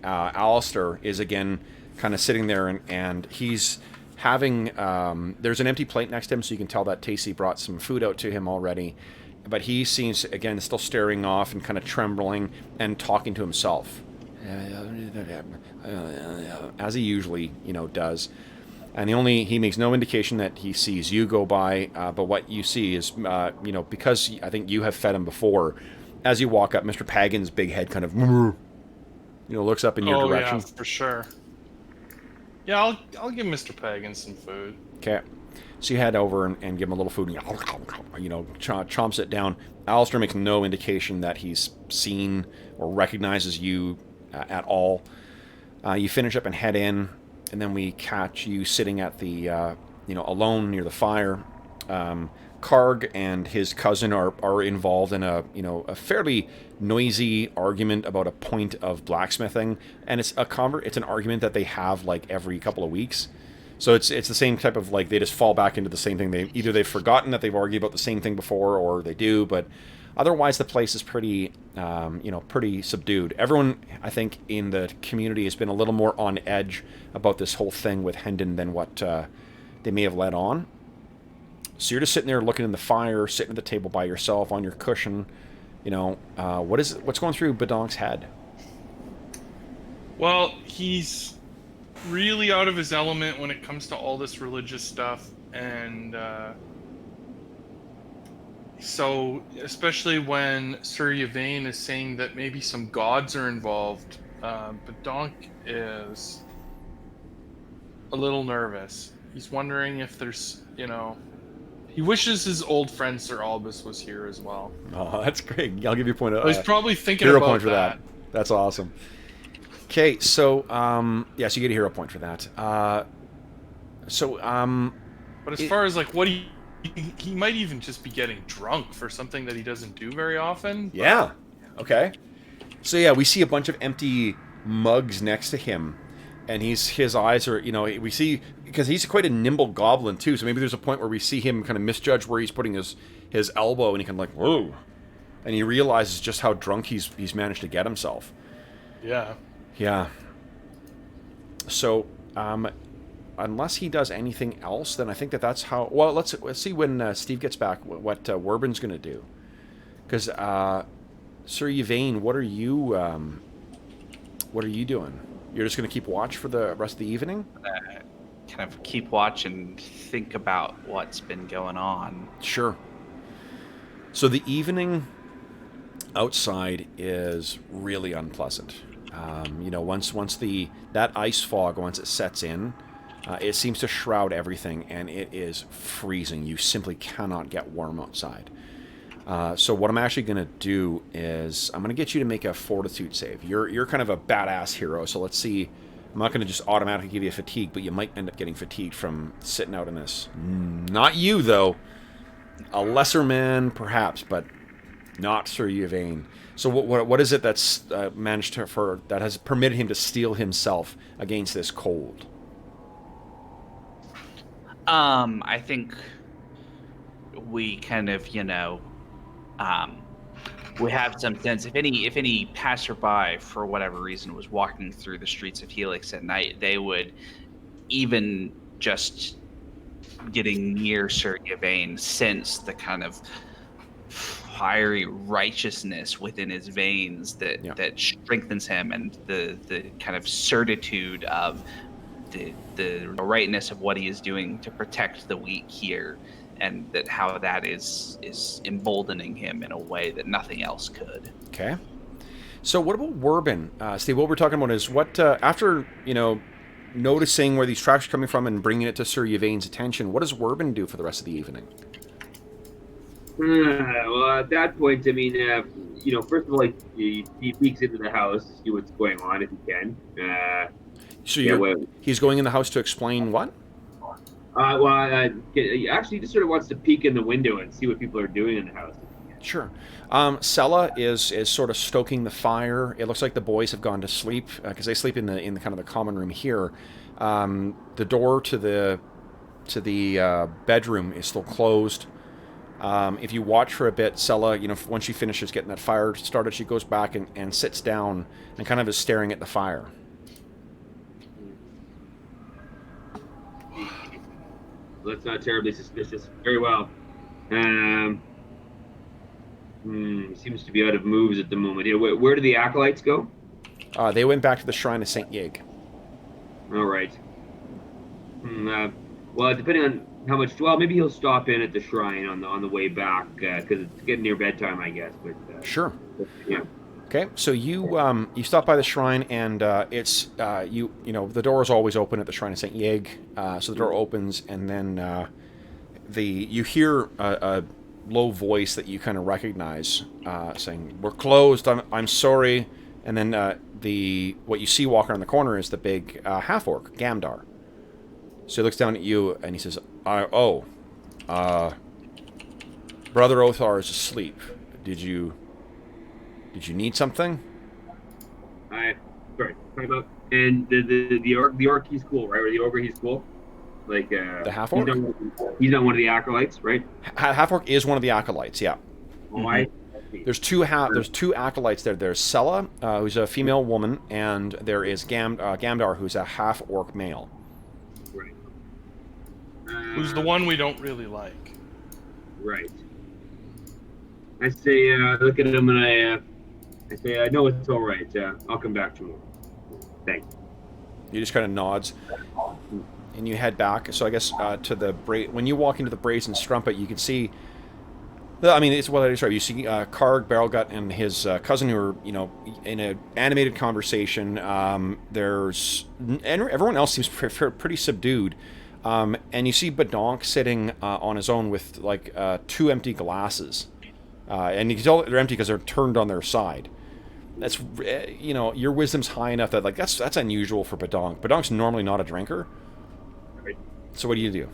Alistair is again kind of sitting there, and he's having there's an empty plate next to him, so you can tell that Tacey brought some food out to him already, but he seems again still staring off and kind of trembling and talking to himself as he usually does. And he makes no indication that he sees you go by, but what you see is, because I think you have fed him before, as you walk up, Mr. Pagan's big head kind of, looks up in your direction. Oh, yeah, for sure. Yeah, I'll give Mr. Pagan some food. Okay. So you head over and give him a little food, and chomps it down. Alistair makes no indication that he's seen or recognizes you at all. You finish up and head in, and then we catch you sitting at the, alone near the fire. Karg and his cousin are involved in a fairly noisy argument about a point of blacksmithing, and it's an argument that they have like every couple of weeks. So it's the same type of like they just fall back into the same thing. They've forgotten that they've argued about the same thing before, or they do, but otherwise the place is pretty pretty subdued. Everyone, I think, in the community has been a little more on edge about this whole thing with Hendon than what they may have let on. So you're just sitting there looking in the fire, sitting at the table by yourself on your cushion. What's going through Badonk's head? Well, he's really out of his element when it comes to all this religious stuff, and so especially when Sir Yvain is saying that maybe some gods are involved, Badonk is a little nervous. He's wondering if there's, he wishes his old friend Sir Albus was here as well. Oh, that's great. I'll give you a point of he's probably thinking hero about point for that. That's awesome. Okay, so so you get a hero point for that. But as far as like what he might even just be getting drunk for something that he doesn't do very often. Yeah. Okay. So yeah, we see a bunch of empty mugs next to him, and his eyes are, we see, because he's quite a nimble goblin too. So maybe there's a point where we see him kind of misjudge where he's putting his elbow, and he can like, whoa, and he realizes just how drunk he's managed to get himself. Yeah. Yeah. So, unless he does anything else, then I think that's how. Well, let's see when Steve gets back what Werbin's going to do. Because, Sir Yvain, what are you doing? You're just going to keep watch for the rest of the evening? Kind of keep watch and think about what's been going on. Sure. So the evening outside is really unpleasant. Once that ice fog, once it sets in, it seems to shroud everything, and it is freezing. You simply cannot get warm outside. So what I'm actually going to do is I'm going to get you to make a fortitude save. You're kind of a badass hero, so let's see. I'm not going to just automatically give you a fatigue, but you might end up getting fatigued from sitting out in this. Not you, though. A lesser man, perhaps, but not Sir Yvain. So what is it that's that has permitted him to steel himself against this cold? I think we kind of, we have some sense. If any passerby, for whatever reason, was walking through the streets of Helix at night, they would, even just getting near Sir Yvain, sense the kind of fiery righteousness within his veins that strengthens him, and the kind of certitude of the rightness of what he is doing to protect the weak here, and that how that is emboldening him in a way that nothing else could. Okay. So what about Werbin? Steve, what we're talking about is what, after, noticing where these tracks are coming from and bringing it to Sir Yvain's attention, what does Werbin do for the rest of the evening? Well, at that point, I mean, first of all, he peeks into the house to see what's going on if he can. So he's going in the house to explain what? He actually just sort of wants to peek in the window and see what people are doing in the house. Sure. Sella is sort of stoking the fire. It looks like the boys have gone to sleep because they sleep in the kind of the common room here. The door to the bedroom is still closed. If you watch for a bit, Sella, once she finishes getting that fire started, she goes back and sits down and kind of is staring at the fire. That's not terribly suspicious. Very well. Seems to be out of moves at the moment. Where do the acolytes go? They went back to the shrine of Saint Yeg. All right. Well, depending on how much, maybe he'll stop in at the shrine on the way back because it's getting near bedtime, I guess. But sure. Yeah. Okay, so you stop by the shrine, and it's the door is always open at the shrine of Saint Yeg. So the door opens, and then you hear a low voice that you kind of recognize saying, "We're closed. I'm sorry." And then what you see walking around the corner is the big half orc Gamdar. So he looks down at you and he says, "Oh, Brother Othar is asleep. Did you need something? Sorry, about and the orc he's cool, right? Or the ogre he's cool. Like The half he's orc? he's not one of the acolytes, right? Half orc is one of the acolytes. Yeah. Oh, I see. There's two acolytes there. There's Sella, who's a female woman, and there is Gamdar, who's a half orc male. Right. Who's the one we don't really like? Right. I say, look at him and I say, I know it's all right. I'll come back tomorrow. Thanks. He just kind of nods, and you head back. So I guess to the when you walk into the Brazen Strumpet, you can see. I mean, it's well I described. You see Karg, Barrelgut, and his cousin, who are in an animated conversation. There's everyone else seems pretty subdued, and you see Badonk sitting on his own with like 2 empty glasses, and you can tell they're empty because they're turned on their side. That's your wisdom's high enough that like that's unusual for Badonk. Badonk's normally not a drinker. Right. So what do you do?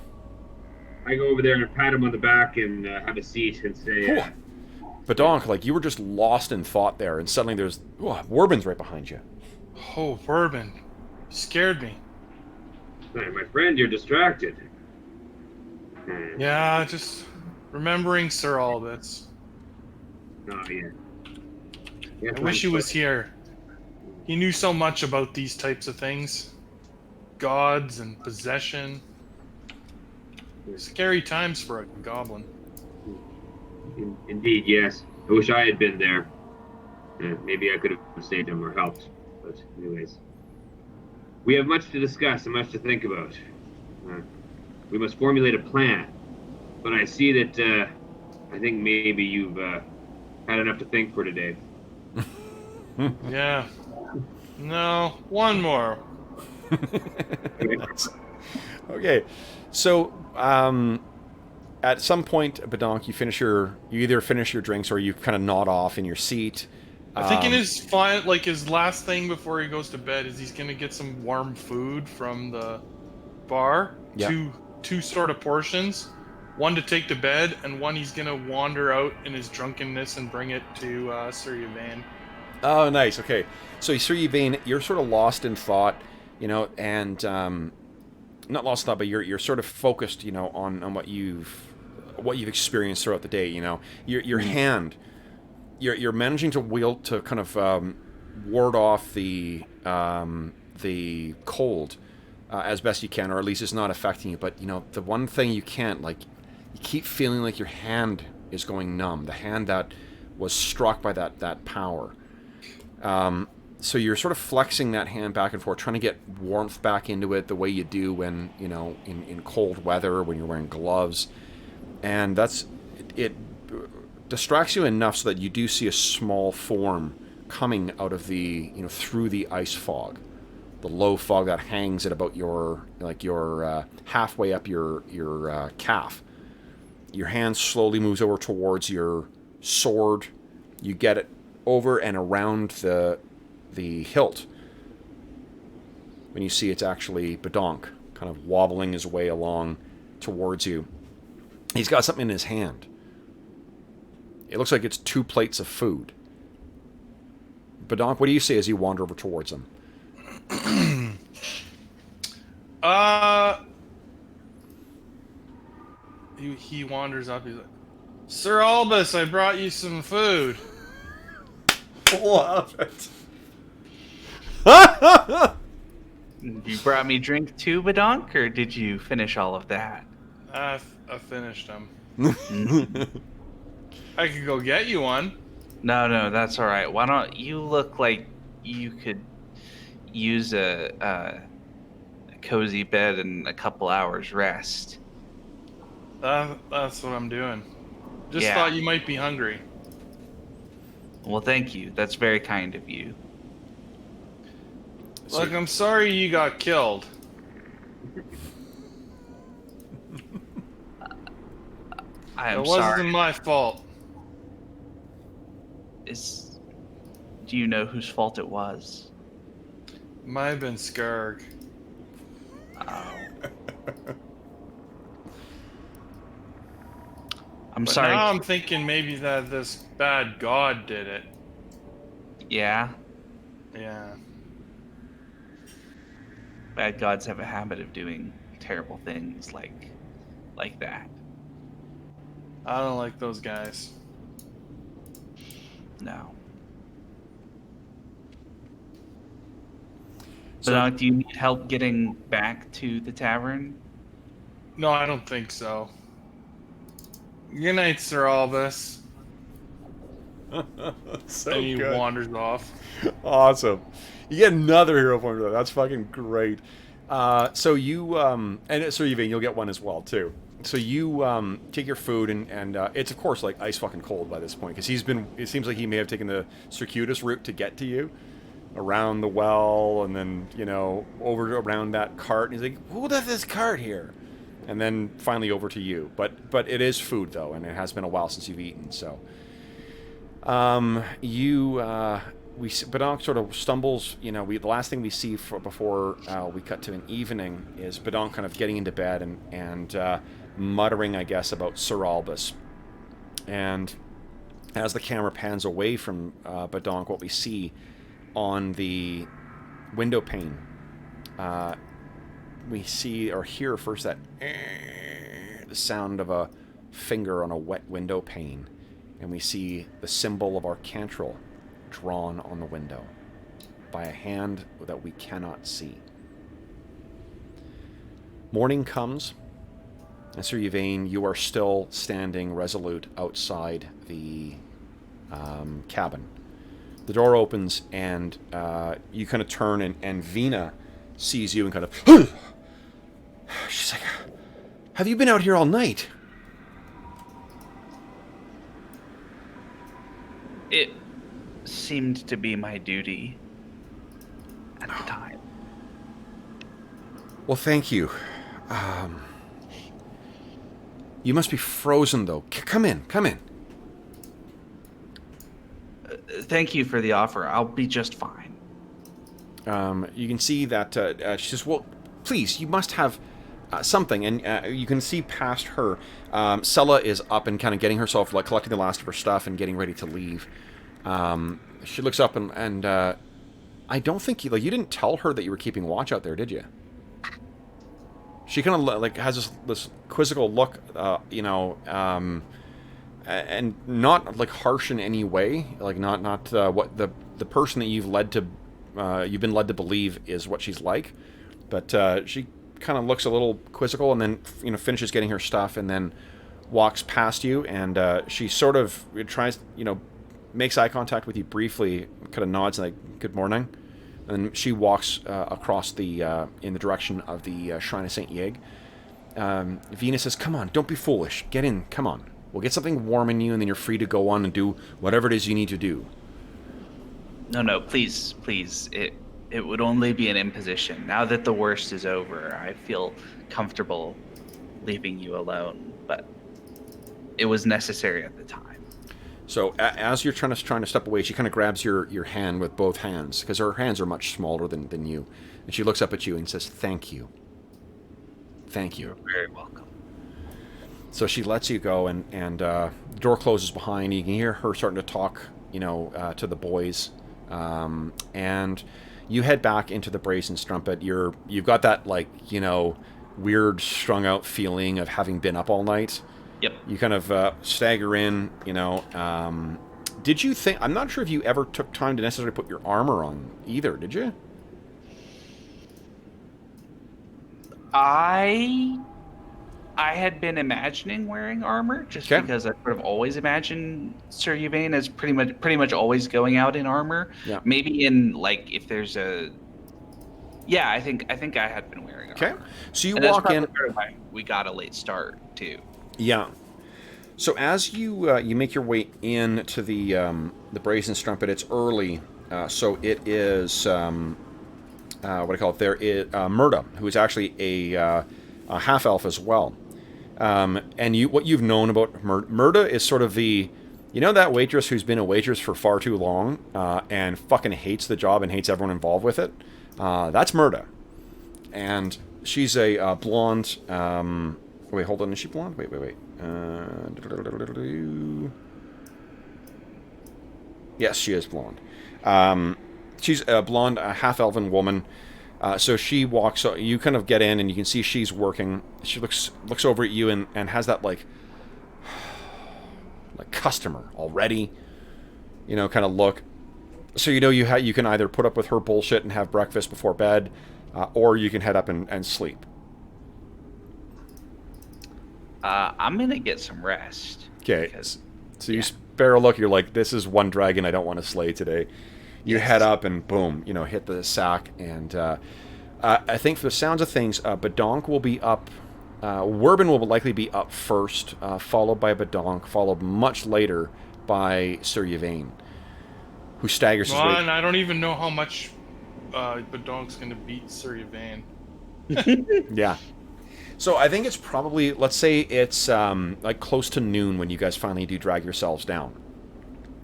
I go over there and pat him on the back and have a seat and say, Badonk, like you were just lost in thought there, and suddenly there's Warbin's right behind you. Oh, Bourbon. Scared me. "Hey, my friend, you're distracted." Yeah, just remembering Sir Albus. Oh, yeah. I wish he was here. He knew so much about these types of things. Gods and possession. Scary times for a goblin. Indeed, yes. I wish I had been there. Maybe I could have saved him or helped. But anyways, we have much to discuss and much to think about. We must formulate a plan. But I see that I think maybe you've had enough to think for today. Yeah. No, one more. Okay, so at some point, Badonk, you either finish your drinks or you kind of nod off in your seat. I think in his last thing before he goes to bed is he's gonna get some warm food from the bar. Yeah. Two sort of portions. One to take to bed, and one he's gonna wander out in his drunkenness and bring it to Sir Yvain. Oh, nice. Okay, so Sir Yvain, you're sort of lost in thought, and not lost in thought, but you're sort of focused, on what you've experienced throughout the day. Your hand, you're managing to wield to kind of ward off the cold as best you can, or at least it's not affecting you. But the one thing you can't, like, you keep feeling like your hand is going numb. The hand that was struck by that power. So you're sort of flexing that hand back and forth, trying to get warmth back into it the way you do when, in cold weather, when you're wearing gloves. And it distracts you enough so that you do see a small form coming out of through the ice fog. The low fog that hangs at about your halfway up your calf. Your hand slowly moves over towards your sword. You get it over and around the hilt. When you see it's actually Badonk, kind of wobbling his way along towards you. He's got something in his hand. It looks like it's 2 plates of food. Badonk, what do you say as you wander over towards him? He wanders up. He's like, Sir Albus, I brought you some food. Love it. You brought me drink too, Badonk, or did you finish all of that? I finished them. I could go get you one. No, that's all right. Why don't you look like you could use a cozy bed and a couple hours rest? That's what I'm doing. Just Yeah. thought you might be hungry. Well, thank you. That's very kind of you. Look, I'm sorry you got killed. I am It sorry. wasn't my fault. Do you know whose fault it was? Might have been Skarg. Oh. I'm But sorry. now I'm thinking maybe that this bad god did it. Yeah, Yeah. bad gods have a habit of doing terrible things like that. I don't like those guys. No. So But do you need help getting back to the tavern? No, I don't think so. Good night, Sir Albus. so And he good. wanders off. Awesome. You get another hero point for that. That's fucking great. So you and so you'll get one as well too. So you take your food and it's of course like ice fucking cold by this point because it seems like he may have taken the circuitous route to get to you around the well and then over around that cart and he's like, who left this cart here? And then finally over to you. But it is food though, and it has been a while since you've eaten. So Badonk sort of stumbles. The last thing we see before we cut to an evening is Badonk kind of getting into bed and muttering, I guess, about Sir Albus. And as the camera pans away from Badonk, what we see on the window pane, we see or hear first that the sound of a finger on a wet window pane, and we see the symbol of our cantrell drawn on the window by a hand that we cannot see. Morning comes, and Sir Yvain, you are still standing resolute outside the cabin. The door opens, and you kind of turn, and Vina sees you and kind of... She's like, have you been out here all night? It seemed to be my duty at the time. Well, thank you. You must be frozen, though. Come in. Thank you for the offer. I'll be just fine. You can see that she says, well, please, you must have something. And you can see past her. Sella is up and kind of getting herself, like, collecting the last of her stuff and getting ready to leave. She looks up and I don't think you didn't tell her that you were keeping watch out there, did you? She kind of like has this quizzical look, and not like harsh in any way, like not what the person that you've been led to believe is what she's like, but she kind of looks a little quizzical and then finishes getting her stuff and then walks past you and she sort of tries makes eye contact with you briefly, kind of nods like good morning, and then she walks across the in the direction of the Shrine of Saint Yeg. Venus says, come on, don't be foolish, get in, come on. We'll get something warm in you, and then you're free to go on and do whatever it is you need to do. No, please. It would only be an imposition. Now that the worst is over, I feel comfortable leaving you alone, but it was necessary at the time. So as you're trying to step away, she kind of grabs your hand with both hands, because her hands are much smaller than you. And she looks up at you and says, thank you. Thank you. You're very welcome. So she lets you go, and the door closes behind you. You can hear her starting to talk, to the boys. And you head back into the Brazen Strumpet. You've got that, weird strung out feeling of having been up all night. Yep. You kind of stagger in, Did you think... I'm not sure if you ever took time to necessarily put your armor on either, did you? I had been imagining wearing armor just Okay. because I sort of always imagined Sir Yvain as pretty much always going out in armor. Yeah. Maybe in if there's a... Yeah, I think I had been wearing armor. Okay. So you And that's walk in... probably part of why we got a late start too. Yeah. So as you you make your way in to the Brazen Strumpet, it's early, so it is what do I call it? There is Murda, who is actually a half elf as well. And what you've known about Murda is sort of the, that waitress who's been a waitress for far too long and fucking hates the job and hates everyone involved with it. That's Murda, and she's a blonde, wait, hold on. Is she blonde? Wait. Yes, she is blonde. She's a blonde, half-elven woman. So she walks. You kind of get in, and you can see she's working. She looks over at you and has that like customer already, kind of look. So you can either put up with her bullshit and have breakfast before bed, or you can head up and sleep. I'm gonna get some rest. Okay. So you spare a look. You're like, this is one dragon I don't want to slay today. You head up and boom, hit the sack. And I think for the sounds of things, Badonk will be up. Werbin will likely be up first, followed by Badonk, followed much later by Sir Yvain, who staggers his way. And I don't even know how much Badonk's going to beat Sir Yvain. Yeah. So I think it's probably, let's say it's like close to noon when you guys finally do drag yourselves down.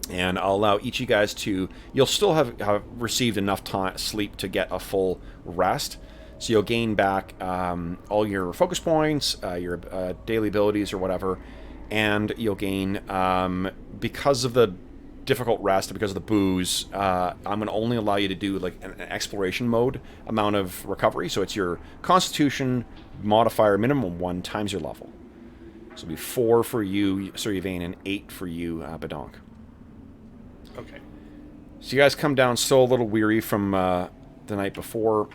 And I'll allow each of you guys to... You'll still have received enough sleep to get a full rest. So you'll gain back all your focus points, your daily abilities or whatever. And you'll gain, because of the difficult rest, because of the booze, I'm going to only allow you to do like an exploration mode amount of recovery. So it's your Constitution modifier, minimum 1 times your level. So it'll be 4 for you, Sir Yvain, and 8 for you, Badonk. Okay. So you guys come down still a little weary from the night before.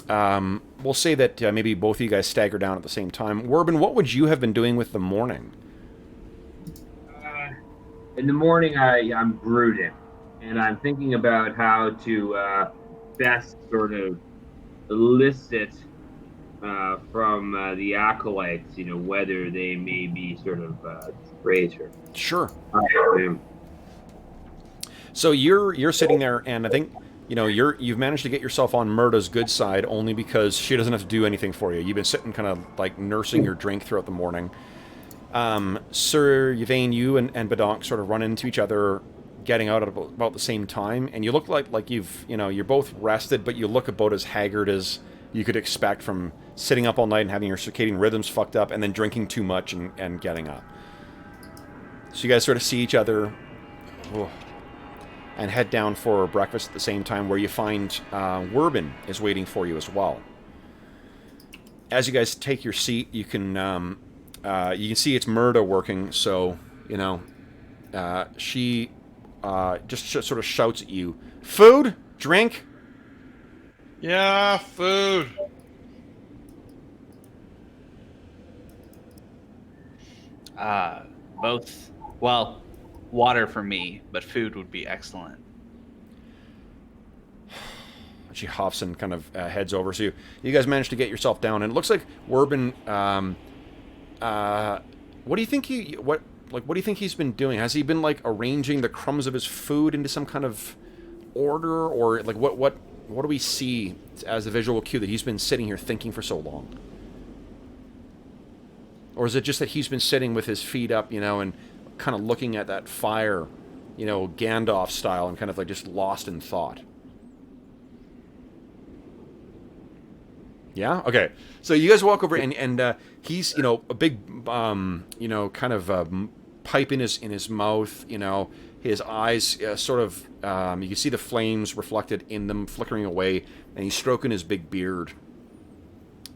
We'll say that maybe both of you guys stagger down at the same time. Werbin, what would you have been doing with the morning? In the morning, I'm brooding, and I'm thinking about how to best sort of elicit from the acolytes, whether they may be sort of traitor. Sure. So you're sitting there, and I think you've managed to get yourself on Murda's good side only because she doesn't have to do anything for you. You've been sitting kind of like nursing your drink throughout the morning. Sir Yvain, you and Badonk sort of run into each other, getting out at about the same time, and you look like you're both rested, but you look about as haggard as you could expect from sitting up all night and having your circadian rhythms fucked up, and then drinking too much and getting up. So you guys sort of see each other. And head down for breakfast at the same time, where you find Werbin is waiting for you as well. As you guys take your seat, you can see it's Murda working. So she just sort of shouts at you, "Food, drink." Yeah, food. Both. Well, water for me, but food would be excellent. She huffs and kind of heads over. So you guys managed to get yourself down, and it looks like Werbin. What do you think what do you think he's been doing? Has he been like arranging the crumbs of his food into some kind of order, or like what do we see as a visual cue that he's been sitting here thinking for so long? Or is it just that he's been sitting with his feet up, and kind of looking at that fire, Gandalf style, and kind of like just lost in thought? Yeah? Okay. So you guys walk over, and he's, a big, kind of pipe in his mouth, his eyes sort of, you can see the flames reflected in them, flickering away, and he's stroking his big beard.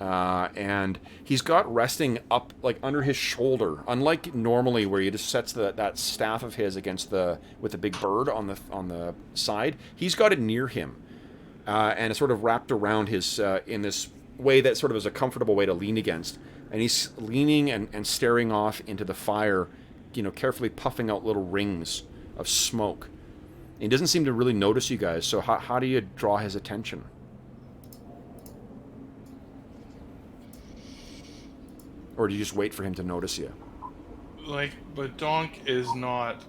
And he's got resting up like under his shoulder, unlike normally where he just sets that staff of his against with the big bird on the side. He's got it near him, and it's sort of wrapped around his in this way that sort of is a comfortable way to lean against. And he's leaning and staring off into the fire, carefully puffing out little rings of smoke. And he doesn't seem to really notice you guys. So how do you draw his attention? Or do you just wait for him to notice you? But Donk is not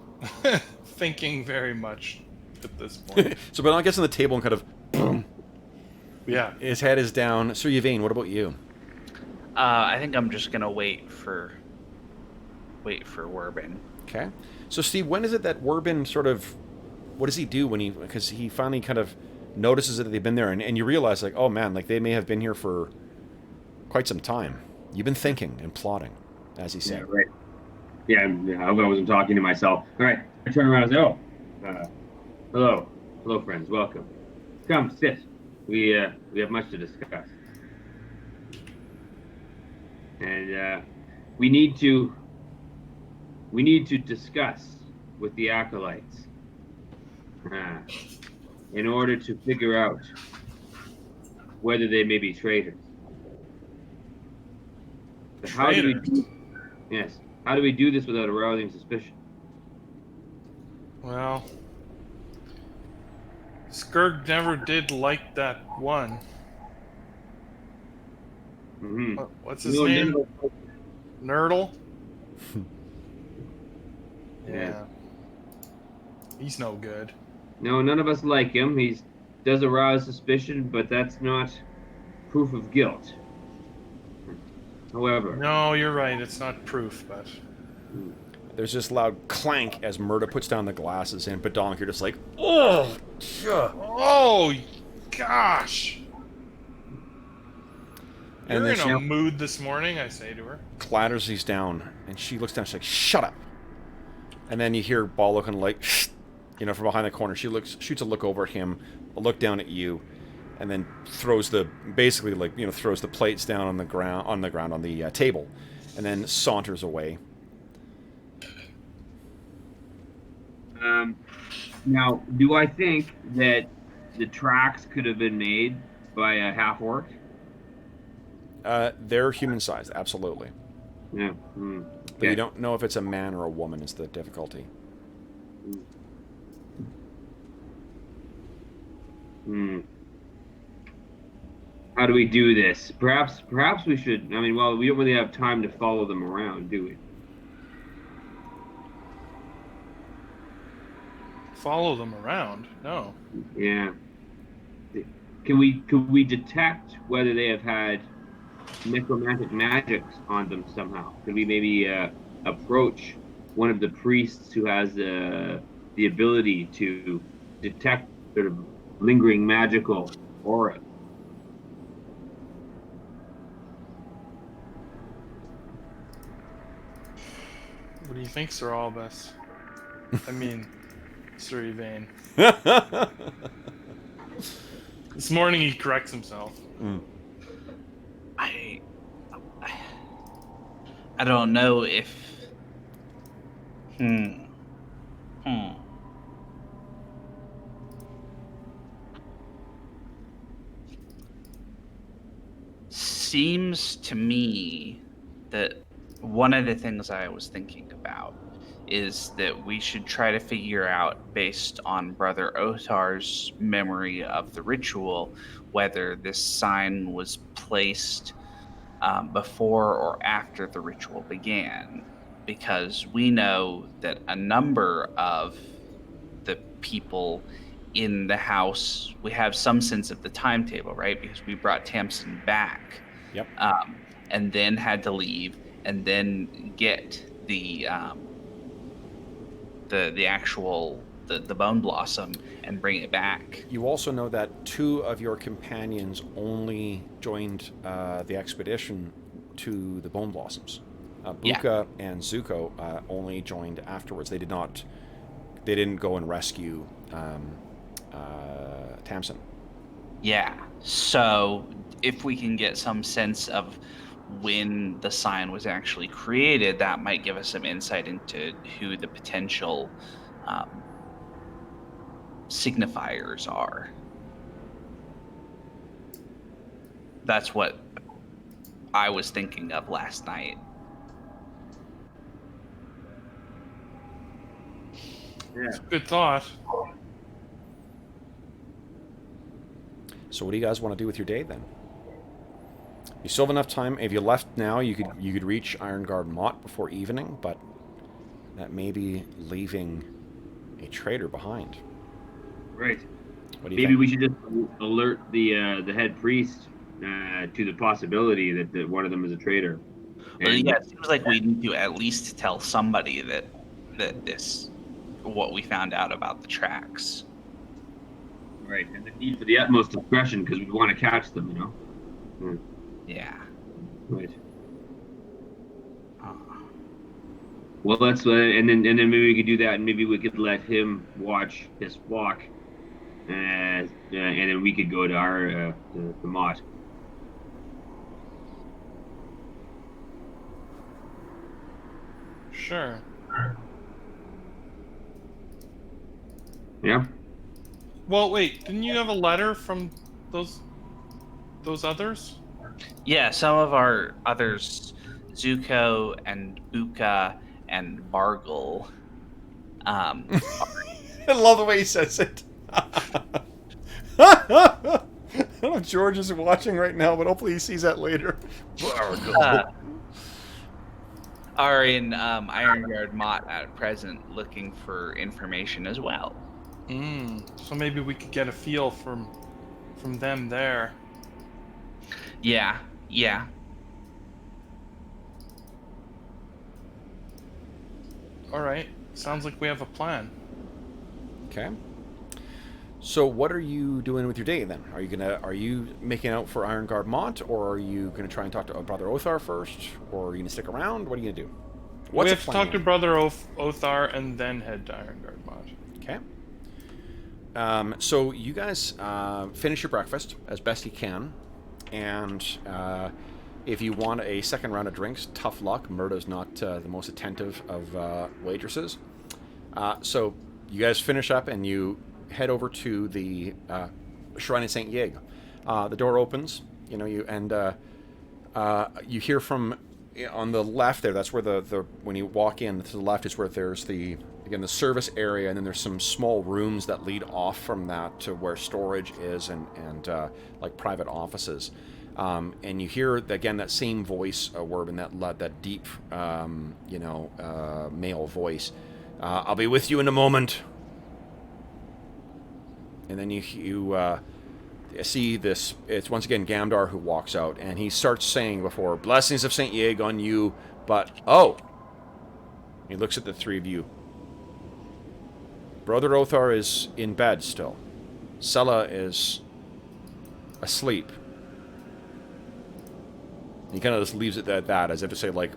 thinking very much at this point. So Badonk gets on the table and kind of... boom. Yeah. His head is down. Sir Yvain, what about you? I think I'm just gonna wait for Werbin. Okay. So Steve, when is it that Werbin sort of... What does he do because he finally kind of notices that they've been there, and you realize, like, oh man, like they may have been here for quite some time. You've been thinking and plotting, as he Yeah, said. right. Yeah, I hope I wasn't talking to myself. All right, I turn around and say, "Oh, hello, hello, friends, welcome. Come sit. We have much to discuss, and we need to discuss with the acolytes uh, in order to figure out whether they may be traitors. But how do we Traitor. do? Yes, how do we do this without arousing suspicion? Well, Skurg never did like that one. Mm-hmm. What's his No, none name? of us. Nerdle? Yeah. Yeah. He's no good. No, none of us like him. He does arouse suspicion, but that's not proof of guilt. However, No, you're right. It's not proof, but There's this loud clank as Murda puts down the glasses, and Badonk, you're just like, oh, yeah. oh gosh, And you're then in she a mood this morning. I say to her. clatters these down, and she looks down. She's like, "Shut up!" And then you hear Ball looking like, from behind the corner. She shoots a look over at him, a look down at you, and then throws the plates down on the table, and then saunters away. now, do I think that the tracks could have been made by a half orc? They're human-sized, absolutely, Yeah. but you don't know if it's a man or a woman. Is the difficulty? How do we do this? Perhaps we should. I mean, well, we don't really have time to follow them around, do we? Follow them around? No. Yeah. Could we detect whether they have had necromantic magics on them somehow? Could we maybe approach one of the priests who has the ability to detect sort of lingering magical aura? What do you think, Sir Albus? I mean, Sir Yvain. This morning he corrects himself. I don't know if. Seems to me that one of the things I was thinking about is that we should try to figure out, based on Brother Otar's memory of the ritual, whether this sign was placed before or after the ritual began. Because we know that a number of the people in the house, we have some sense of the timetable, right? Because we brought Tamsin back. Yep. And then had to leave, and then get the actual bone blossom and bring it back. You also know that 2 of your companions only joined the expedition to the Bone Blossoms. Buka and Zuko only joined afterwards. They didn't go and rescue Tamsin. Yeah. So if we can get some sense of when the sign was actually created, that might give us some insight into who the potential signifiers are. That's what I was thinking of last night. Yeah. Good thought. So what do you guys want to do with your day then? You still have enough time. If you left now, you could reach Ironguard Mott before evening, but that may be leaving a traitor behind. Right. What do you Maybe think? we should just alert the head priest to the possibility that one of them is a traitor. Well, And yeah, it seems like we need to at least tell somebody that this, what we found out about the tracks. right, and the need for the utmost discretion because we want to catch them, you know. Yeah. Right. Well, that's and then maybe we could do that, and maybe we could let him watch his flock, and then we could go to our the Mott. Sure. Yeah. Well, wait. Didn't you have a letter from those others? Yeah, some of our others, Zuko and Buka and Vargul. I love the way he says it. I don't know if George is watching right now, but hopefully he sees that later. Are in Ironguard Mott at present looking for information as well. So maybe we could get a feel from them there. Yeah. All right. Sounds like we have a plan. Okay. So what are you doing with your day then? Are you making out for Ironguard Mott, or are you gonna try and talk to Brother Othar first, or are you gonna stick around? What are you gonna do? We have to talk to Brother Othar and then head to Ironguard Mott. Okay. So you guys finish your breakfast as best you can, and if you want a second round of drinks, tough luck. Murda's not the most attentive of waitresses. So you guys finish up and you head over to the Shrine of Saint Yig. The door opens, you hear from on the left there. That's where the when you walk in to the left is where there's the service area, and then there's some small rooms that lead off from that to where storage is and like private offices. And you hear again that same voice, Werbin, that deep male voice. I'll be with you in a moment. And then you see this. It's once again Gamdar who walks out, and he starts saying before, "Blessings of Saint Yig on you," but he looks at the three of you. Brother Othar is in bed still. Sella is asleep. He kind of just leaves it at that, as if to say, like,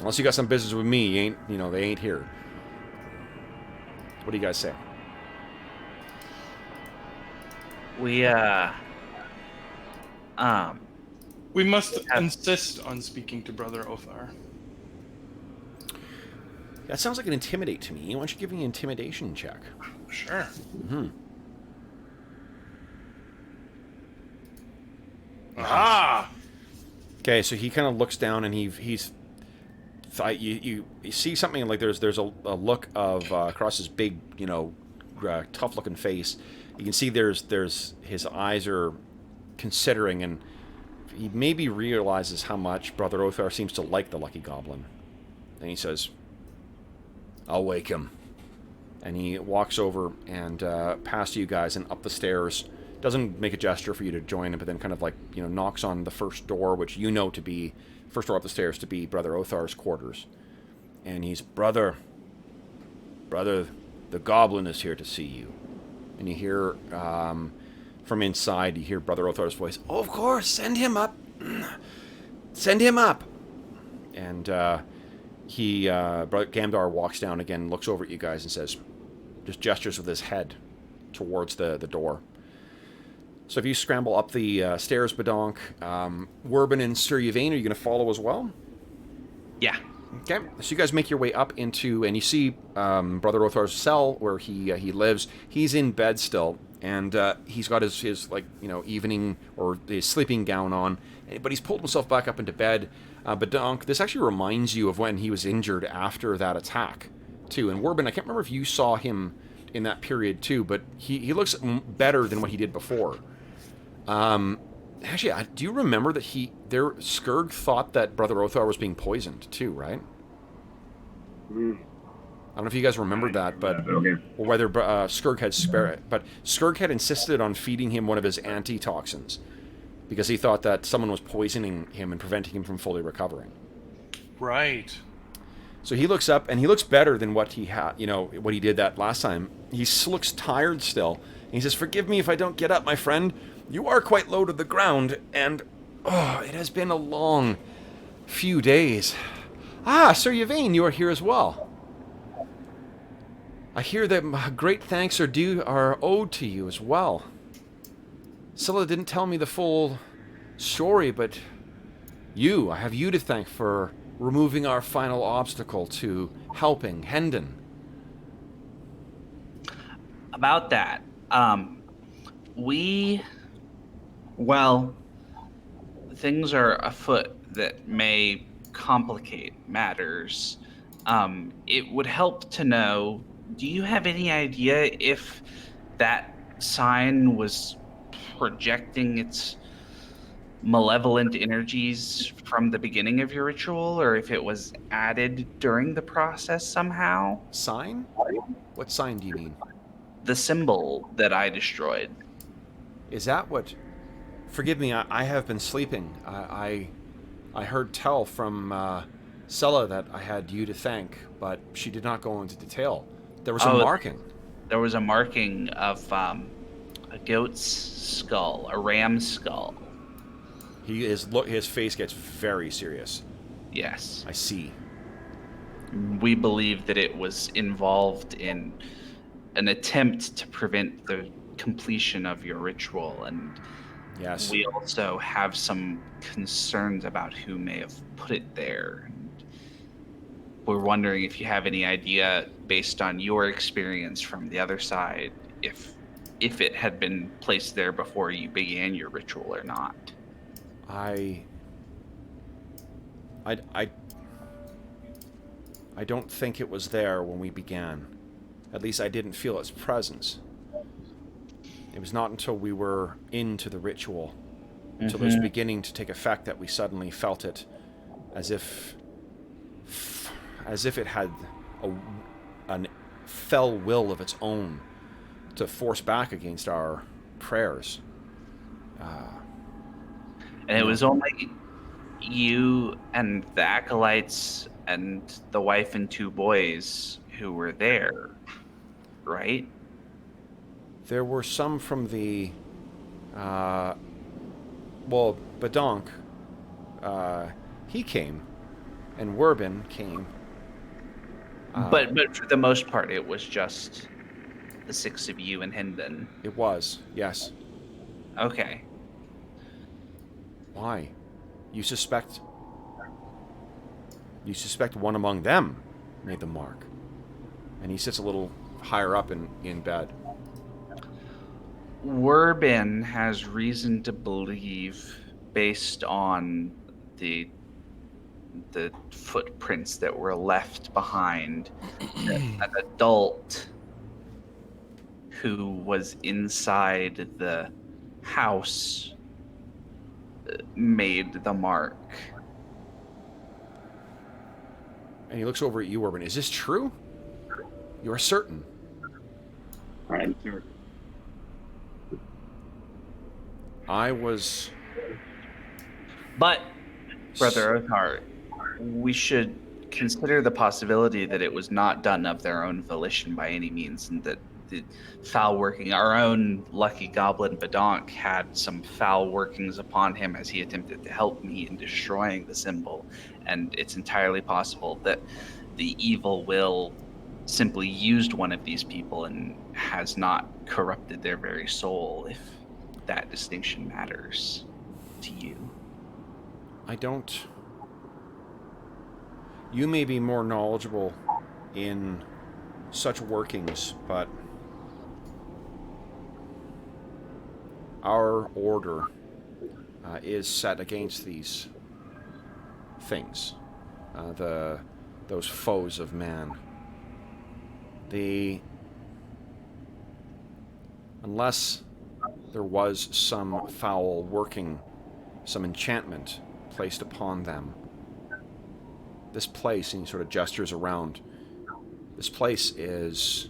unless you got some business with me, they ain't here. What do you guys say? We must insist on speaking to Brother Othar. That sounds like an intimidate to me. Why don't you give me an intimidation check? Sure. Mm-hmm. Aha! Okay, so he kind of looks down and he's you see something like there's a look of across his big tough looking face. You can see there's his eyes are considering, and he maybe realizes how much Brother Othar seems to like the Lucky Goblin. And he says, "I'll wake him." And he walks over and past you guys and up the stairs. Doesn't make a gesture for you to join him, but then kind of like, knocks on the first door, which to be, first door up the stairs to be Brother Othar's quarters. And he's, Brother, the Goblin is here to see you. And you hear, from inside, you hear Brother Othar's voice, "Oh, of course, send him up. Send him up." And Brother Gamdar walks down again, looks over at you guys and says, just gestures with his head towards the door. So if you scramble up the stairs, Badonk, Werbin and Sir Yvain, are you going to follow as well? Yeah. Okay. So you guys make your way up into, and you see Brother Othar's cell where he lives. He's in bed still, and he's got his evening or his sleeping gown on, but he's pulled himself back up into bed. Badonk, this actually reminds you of when he was injured after that attack, too. And Werbin, I can't remember if you saw him in that period too, but he looks better than what he did before. Actually, do you remember that Skurg thought that Brother Othar was being poisoned too, right? I don't know if you guys remembered that, but Okay. or whether Skurg had but Skurg had insisted on feeding him one of his antitoxins because he thought that someone was poisoning him and preventing him from fully recovering. Right. So he looks up and he looks better than what he had, what he did that last time. He looks tired still. And he says, "Forgive me if I don't get up, my friend. You are quite low to the ground, and it has been a long few days. Ah, Sir Yvain, you are here as well. I hear that great thanks are owed to you as well. Scylla didn't tell me the full story, but I have you to thank for removing our final obstacle to helping Hendon. About that, we, well, things are afoot that may complicate matters. It would help to know, do you have any idea if that sign was projecting its malevolent energies from the beginning of your ritual, or if it was added during the process somehow? Sign? What sign do you mean? The symbol that I destroyed. Is that what... Forgive me, I have been sleeping. I heard tell from Scylla that I had you to thank, but she did not go into detail. There was a marking. There was a marking of a goat's skull, a ram's skull. His face gets very serious. Yes. I see. We believe that it was involved in an attempt to prevent the completion of your ritual, and yes, we also have some concerns about who may have put it there. And we're wondering if you have any idea, based on your experience from the other side, if it had been placed there before you began your ritual or not. I don't think it was there when we began. At least I didn't feel its presence. It was not until we were into the ritual, until it was beginning to take effect, that we suddenly felt it, as if it had a fell will of its own to force back against our prayers. And it was only you and the acolytes and the wife and 2 boys who were there, right? There were some from the... Badonk, he came, and Werbin came. But for the most part, it was just the 6 of you and Hendon. It was, yes. Okay. Why? You suspect one among them made the mark. And he sits a little higher up in bed. Werbin has reason to believe, based on the footprints that were left behind, that an adult who was inside the house made the mark. And he looks over at you, Urban. Is this true? You are certain? I'm certain. I was... But, Brother Oathheart, we should consider the possibility that it was not done of their own volition by any means, and that the foul working, our own lucky goblin Badonk had some foul workings upon him as he attempted to help me in destroying the symbol. And it's entirely possible that the evil will simply used one of these people and has not corrupted their very soul, if that distinction matters to you. I don't... You may be more knowledgeable in such workings, but our order is set against these things, those foes of man. Unless there was some foul working, some enchantment placed upon them, this place, and he sort of gestures around, this place is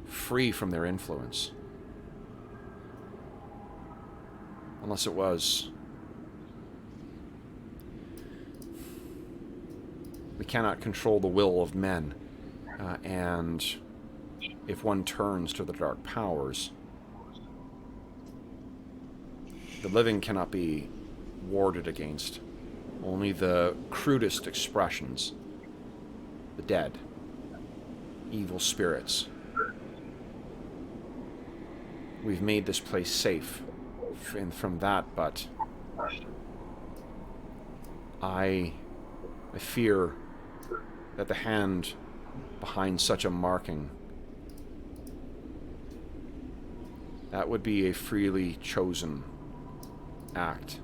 free from their influence. Unless it was... We cannot control the will of men, and if one turns to the dark powers, the living cannot be warded against. Only the crudest expressions the dead, evil spirits. We've made this place safe from that, but I fear that the hand behind such a marking, that would be a freely chosen act.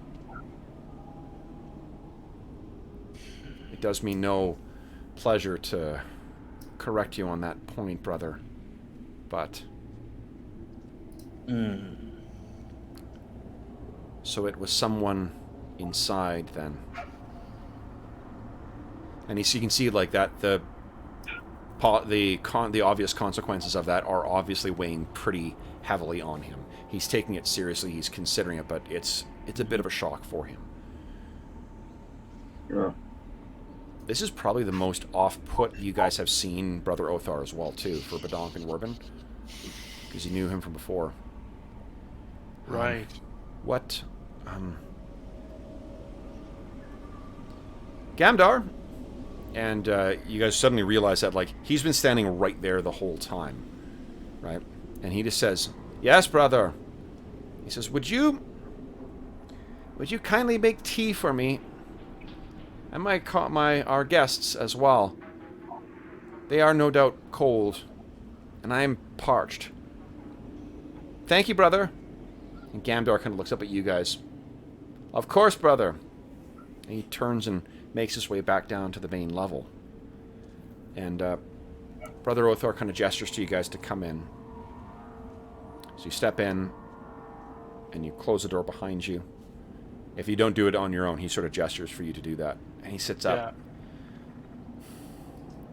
It does me no pleasure to correct you on that point, brother, but... So it was someone inside, then. And you can see, like, that the obvious consequences of that are obviously weighing pretty heavily on him. He's taking it seriously, he's considering it, but it's a bit of a shock for him. Yeah. This is probably the most off-put you guys have seen Brother Othar as well, too, for Badonk and Warbin, because you knew him from before. Right. What? Gamdar? And you guys suddenly realize that, like, he's been standing right there the whole time, right? And he just says, "Yes, brother." He says, Would you kindly make tea for me? And our guests as well. They are no doubt cold, and I am parched. Thank you, brother. And Gamdar kind of looks up at you guys. Of course, brother. And he turns and makes his way back down to the main level. And Brother Othar kind of gestures to you guys to come in. So you step in, and you close the door behind you. If you don't do it on your own, he sort of gestures for you to do that. And he sits up. Yeah.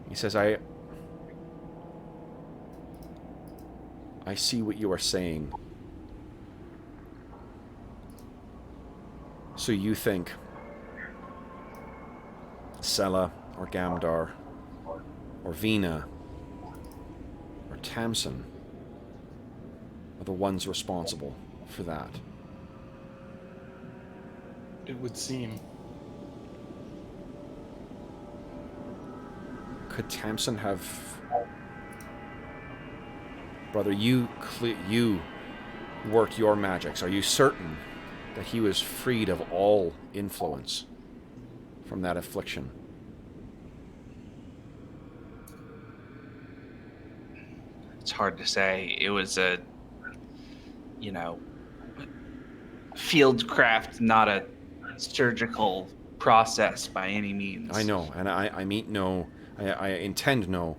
He says, I see what you are saying. So you think Sela or Gamdar or Vina or Tamsin are the ones responsible for that. It would seem. Could Tamsin have... Brother, you worked your magics. Are you certain that he was freed of all influence from that affliction? It's hard to say. It was a, field craft, not a surgical process by any means. I know, and I mean no... I intend no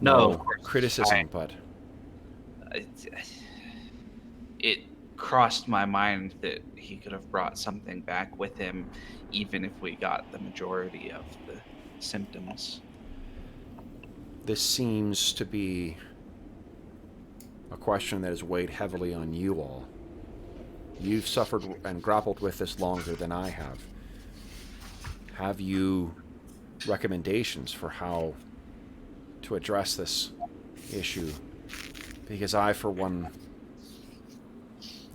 No criticism, but... It crossed my mind that he could have brought something back with him, even if we got the majority of the symptoms. This seems to be a question that has weighed heavily on you all. You've suffered and grappled with this longer than I have. Have you recommendations for how to address this issue? Because I, for one,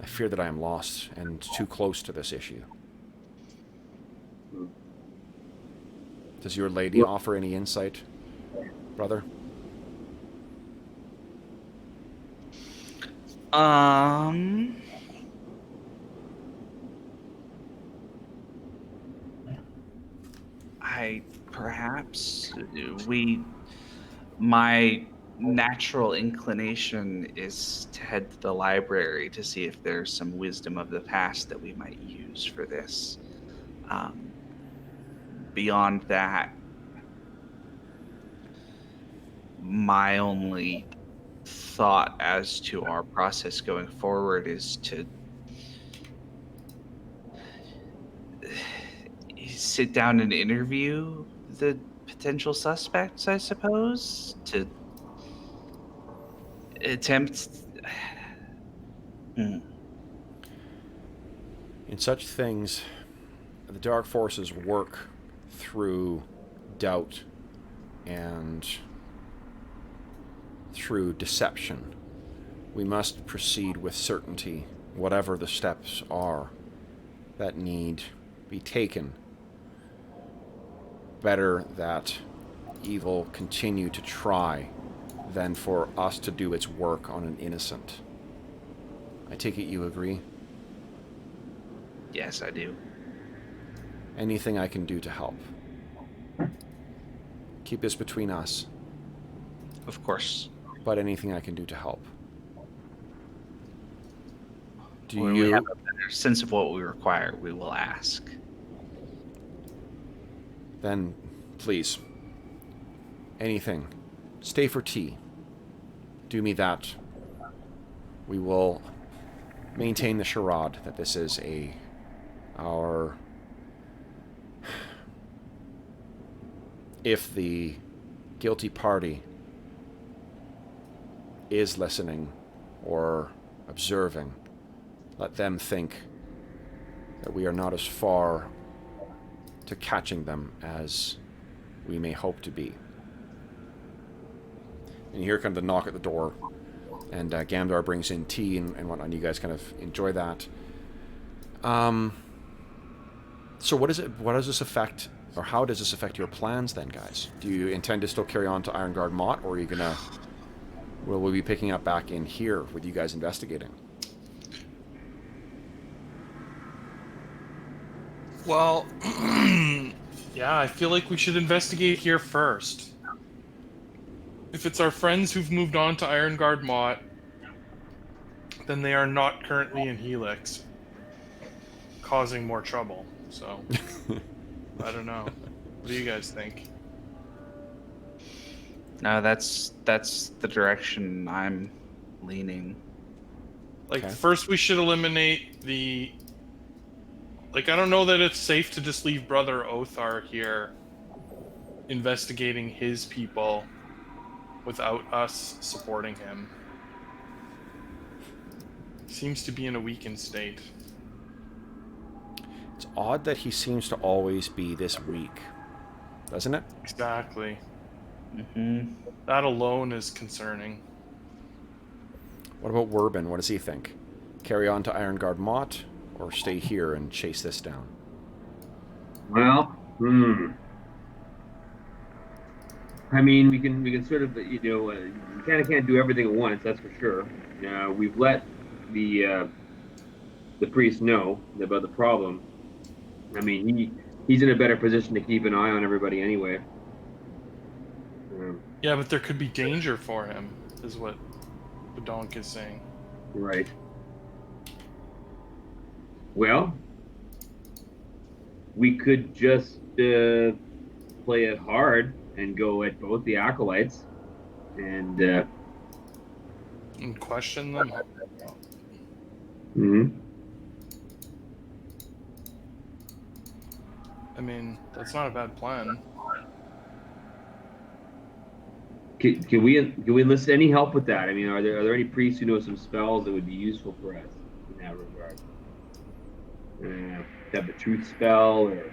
I fear that I am lost and too close to this issue. Does your lady offer any insight, brother? My natural inclination is to head to the library to see if there's some wisdom of the past that we might use for this. Beyond that, my only thought as to our process going forward is to sit down and interview the potential suspects, I suppose, to attempt... In such things, the dark forces work through doubt and through deception. We must proceed with certainty, whatever the steps are that need be taken. Better that evil continue to try than for us to do its work on an innocent. I take it you agree? Yes, I do. Anything I can do to help? Keep this between us. Of course. But anything I can do to help. Do When you... we have a better sense of what we require, we will ask. Then, please, anything. Stay for tea. Do me that. We will maintain the charade that this is our... If the guilty party is listening or observing, let them think that we are not as far to catching them as we may hope to be. And you hear kind of the knock at the door, and Gamdar brings in tea and whatnot, and you guys kind of enjoy that. So what does this affect, or how does this affect your plans then, guys? Do you intend to still carry on to Ironguard Mott, or are you gonna... Will we be picking up back in here with you guys investigating? Well, yeah, I feel like we should investigate here first. If it's our friends who've moved on to Ironguard Mott, then they are not currently in Helix, causing more trouble. So, I don't know. What do you guys think? No, that's the direction I'm leaning. Like, Okay. first we should eliminate the... Like, I don't know that it's safe to just leave Brother Othar here investigating his people without us supporting him. Seems to be in a weakened state. It's odd that he seems to always be this weak, doesn't it? Exactly. Mm-hmm. That alone is concerning. What about Werbin? What does he think? Carry on to Ironguard Mott, or stay here and chase this down? Well, I mean, we can sort of, you kind of can't do everything at once. That's for sure. We've let the priest know about the problem. I mean, he's in a better position to keep an eye on everybody anyway. Yeah, but there could be danger for him, is what Badonk is saying. Right. Well, we could just play it hard and go at both the acolytes and question them. mhm. I mean, that's not a bad plan. Can we enlist any help with that? I mean, are there any priests who know some spells that would be useful for us in that regard? Have the truth spell, or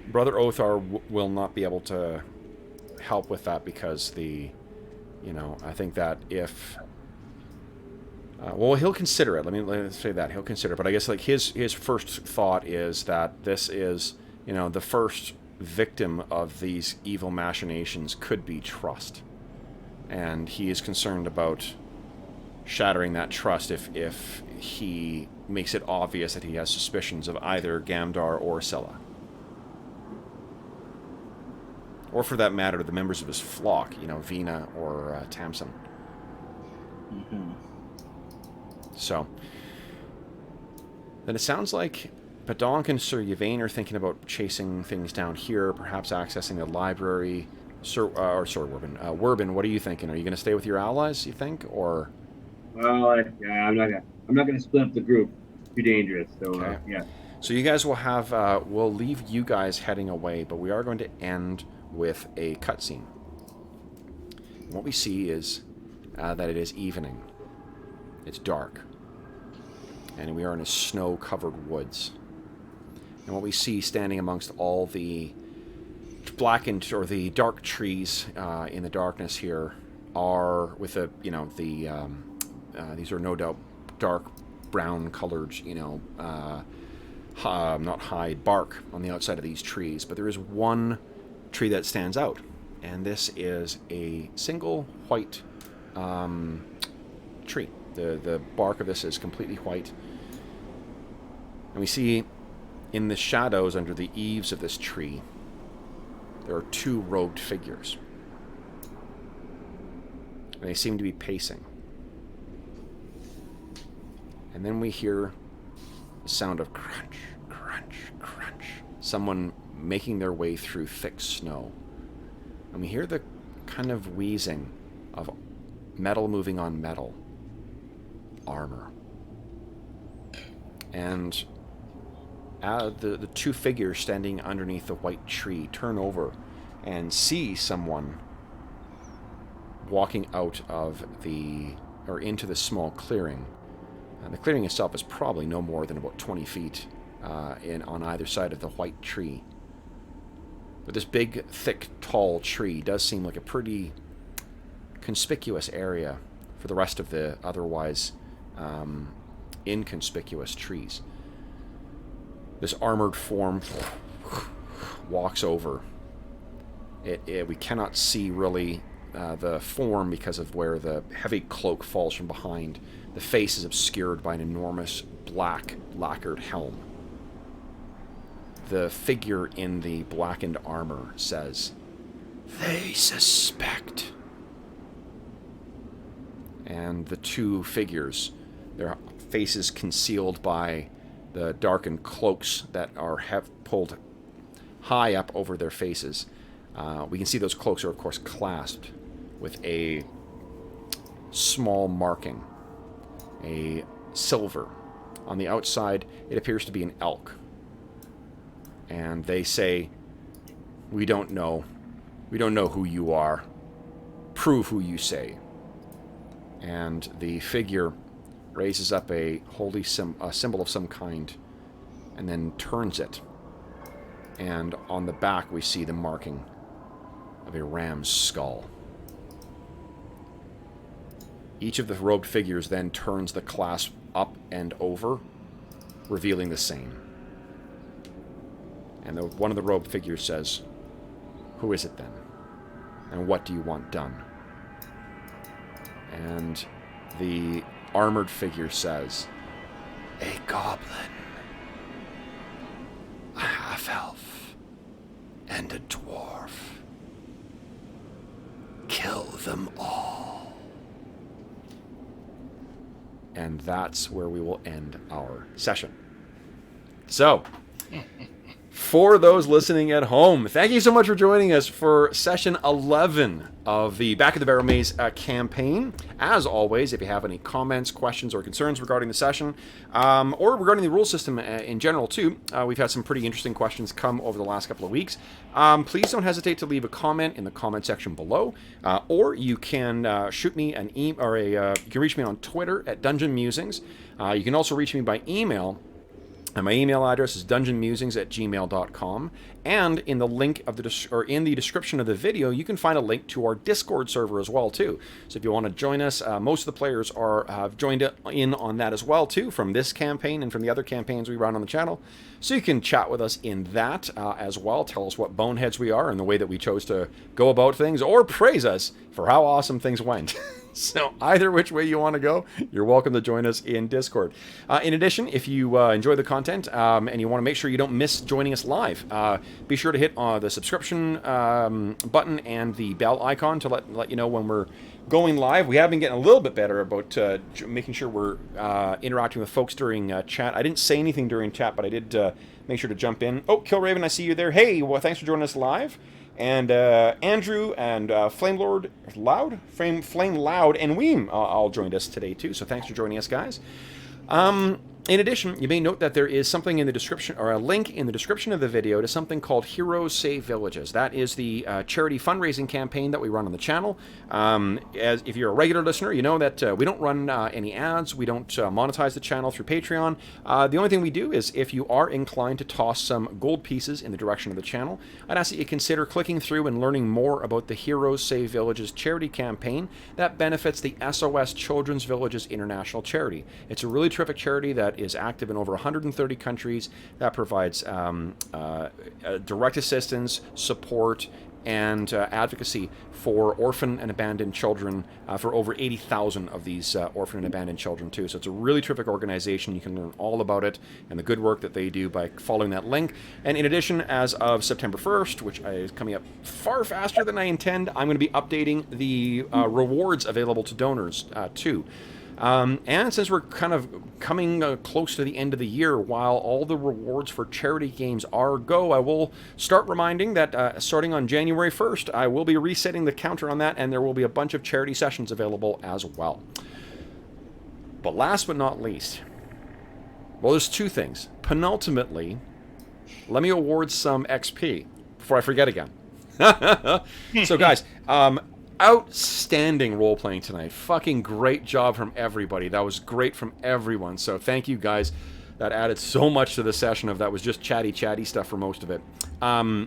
Brother Othar will not be able to help with that because I think that if... well, he'll consider it. Let's say that. He'll consider it. But I guess like his first thought is that this is, the first victim of these evil machinations could be trust. And he is concerned about shattering that trust if he makes it obvious that he has suspicions of either Gamdar or Sella. Or for that matter, the members of his flock, Vina or Tamsin. Mm-hmm. So, then it sounds like Badonk and Sir Yvain are thinking about chasing things down here, perhaps accessing the library. Werbin. Werbin, what are you thinking? Are you going to stay with your allies, you think, or? well, I'm not gonna split up the group. Too dangerous. So Okay. yeah. So you guys will have, we'll leave you guys heading away, but we are going to end with a cutscene. What we see is that it is evening. It's dark. And we are in a snow-covered woods. And what we see standing amongst all the blackened or the dark trees in the darkness here are with these are no doubt dark brown colored, not hide, bark on the outside of these trees. But there is one tree that stands out. And this is a single white tree. The bark of this is completely white. And we see in the shadows under the eaves of this tree, there are two robed figures. And they seem to be pacing. And then we hear the sound of crunch, crunch, crunch. Someone making their way through thick snow. And we hear the kind of wheezing of metal moving on metal. Armor. And the two figures standing underneath the white tree turn over and see someone walking out of into the small clearing. And the clearing itself is probably no more than about 20 feet on either side of the white tree. But this big, thick, tall tree does seem like a pretty conspicuous area for the rest of the otherwise inconspicuous trees. This armored form walks over. We cannot see really the form because of where the heavy cloak falls from behind. The face is obscured by an enormous black lacquered helm. The figure in the blackened armor says, "They suspect." And the two figures, their faces concealed by the darkened cloaks that have pulled high up over their faces. We can see those cloaks are, of course, clasped with a small marking, a silver. On the outside, it appears to be an elk. And they say, "We don't know. We don't know who you are. Prove who you say." And the figure raises up a holy symbol of some kind and then turns it. And on the back we see the marking of a ram's skull. Each of the robed figures then turns the clasp up and over, revealing the same. And one of the robed figures says, "Who is it then? And what do you want done?" And the armored figure says, "A goblin, a half-elf, and a dwarf. Kill them all." And that's where we will end our session. So, for those listening at home, thank you so much for joining us for session 11 of the Back of the Barrowmaze campaign. As always, if you have any comments, questions, or concerns regarding the session, or regarding the rule system in general too, we've had some pretty interesting questions come over the last couple of weeks. Please don't hesitate to leave a comment in the comment section below, or you can shoot me an email, or you can reach me on Twitter at Dungeon Musings. You can also reach me by email. And my email address is dungeonmusings@gmail.com. And in the link of in the description of the video, you can find a link to our Discord server as well too. So if you want to join us, most of the players have joined in on that as well too, from this campaign and from the other campaigns we run on the channel. So you can chat with us in that as well. Tell us what boneheads we are and the way that we chose to go about things, or praise us for how awesome things went. So either which way you want to go, you're welcome to join us in Discord. In addition, if you enjoy the content and you want to make sure you don't miss joining us live, be sure to hit the subscription button and the bell icon to let you know when we're going live. We have been getting a little bit better about making sure we're interacting with folks during chat. I didn't say anything during chat, but I did make sure to jump in. Oh, Killraven, I see you there. Hey, well, thanks for joining us live. And Andrew and Flame Loud, and Weem all joined us today too. So thanks for joining us, guys. In addition, you may note that there is something in the description, or a link in the description of the video, to something called Heroes Save Villages. That is the charity fundraising campaign that we run on the channel. If you're a regular listener, you know that we don't run any ads. We don't monetize the channel through Patreon. The only thing we do is, if you are inclined to toss some gold pieces in the direction of the channel, I'd ask that you consider clicking through and learning more about the Heroes Save Villages charity campaign that benefits the SOS Children's Villages International Charity. It's a really terrific charity that that is active in over 130 countries, that provides direct assistance, support, and advocacy for orphan and abandoned children, for over 80,000 of these orphan and abandoned children too. So it's a really terrific organization. You can learn all about it and the good work that they do by following that link. And in addition, as of September 1st, which is coming up far faster than I intend, I'm going to be updating the rewards available to donors too. And since we're kind of coming close to the end of the year, while all the rewards for charity games are go, I will start reminding that starting on January 1st, I will be resetting the counter on that, and there will be a bunch of charity sessions available as well. But last but not least, well, there's two things. Penultimately, let me award some XP before I forget again. So guys, outstanding role-playing tonight. Fucking great job from everybody. That was great from everyone. So thank you guys. That added so much to the session. Of that was just chatty stuff for most of it. I'm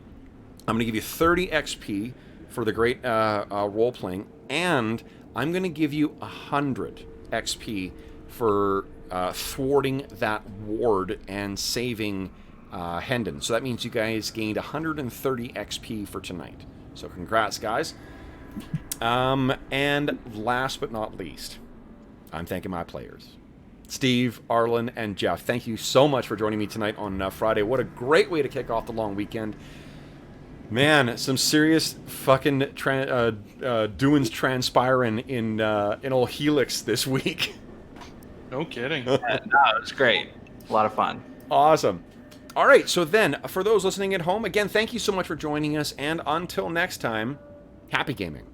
going to give you 30 XP for the great role-playing, and I'm going to give you 100 XP for thwarting that ward and saving Hendon. So that means you guys gained 130 XP for tonight. So congrats, guys. And last but not least, I'm thanking my players. Steve, Arlen, and Jeff, thank you so much for joining me tonight on Friday. What a great way to kick off the long weekend. Man, some serious fucking doings transpiring in old Helix this week. No kidding. No, it was great. A lot of fun. Awesome. All right, so then, for those listening at home, again, thank you so much for joining us, and until next time, happy gaming.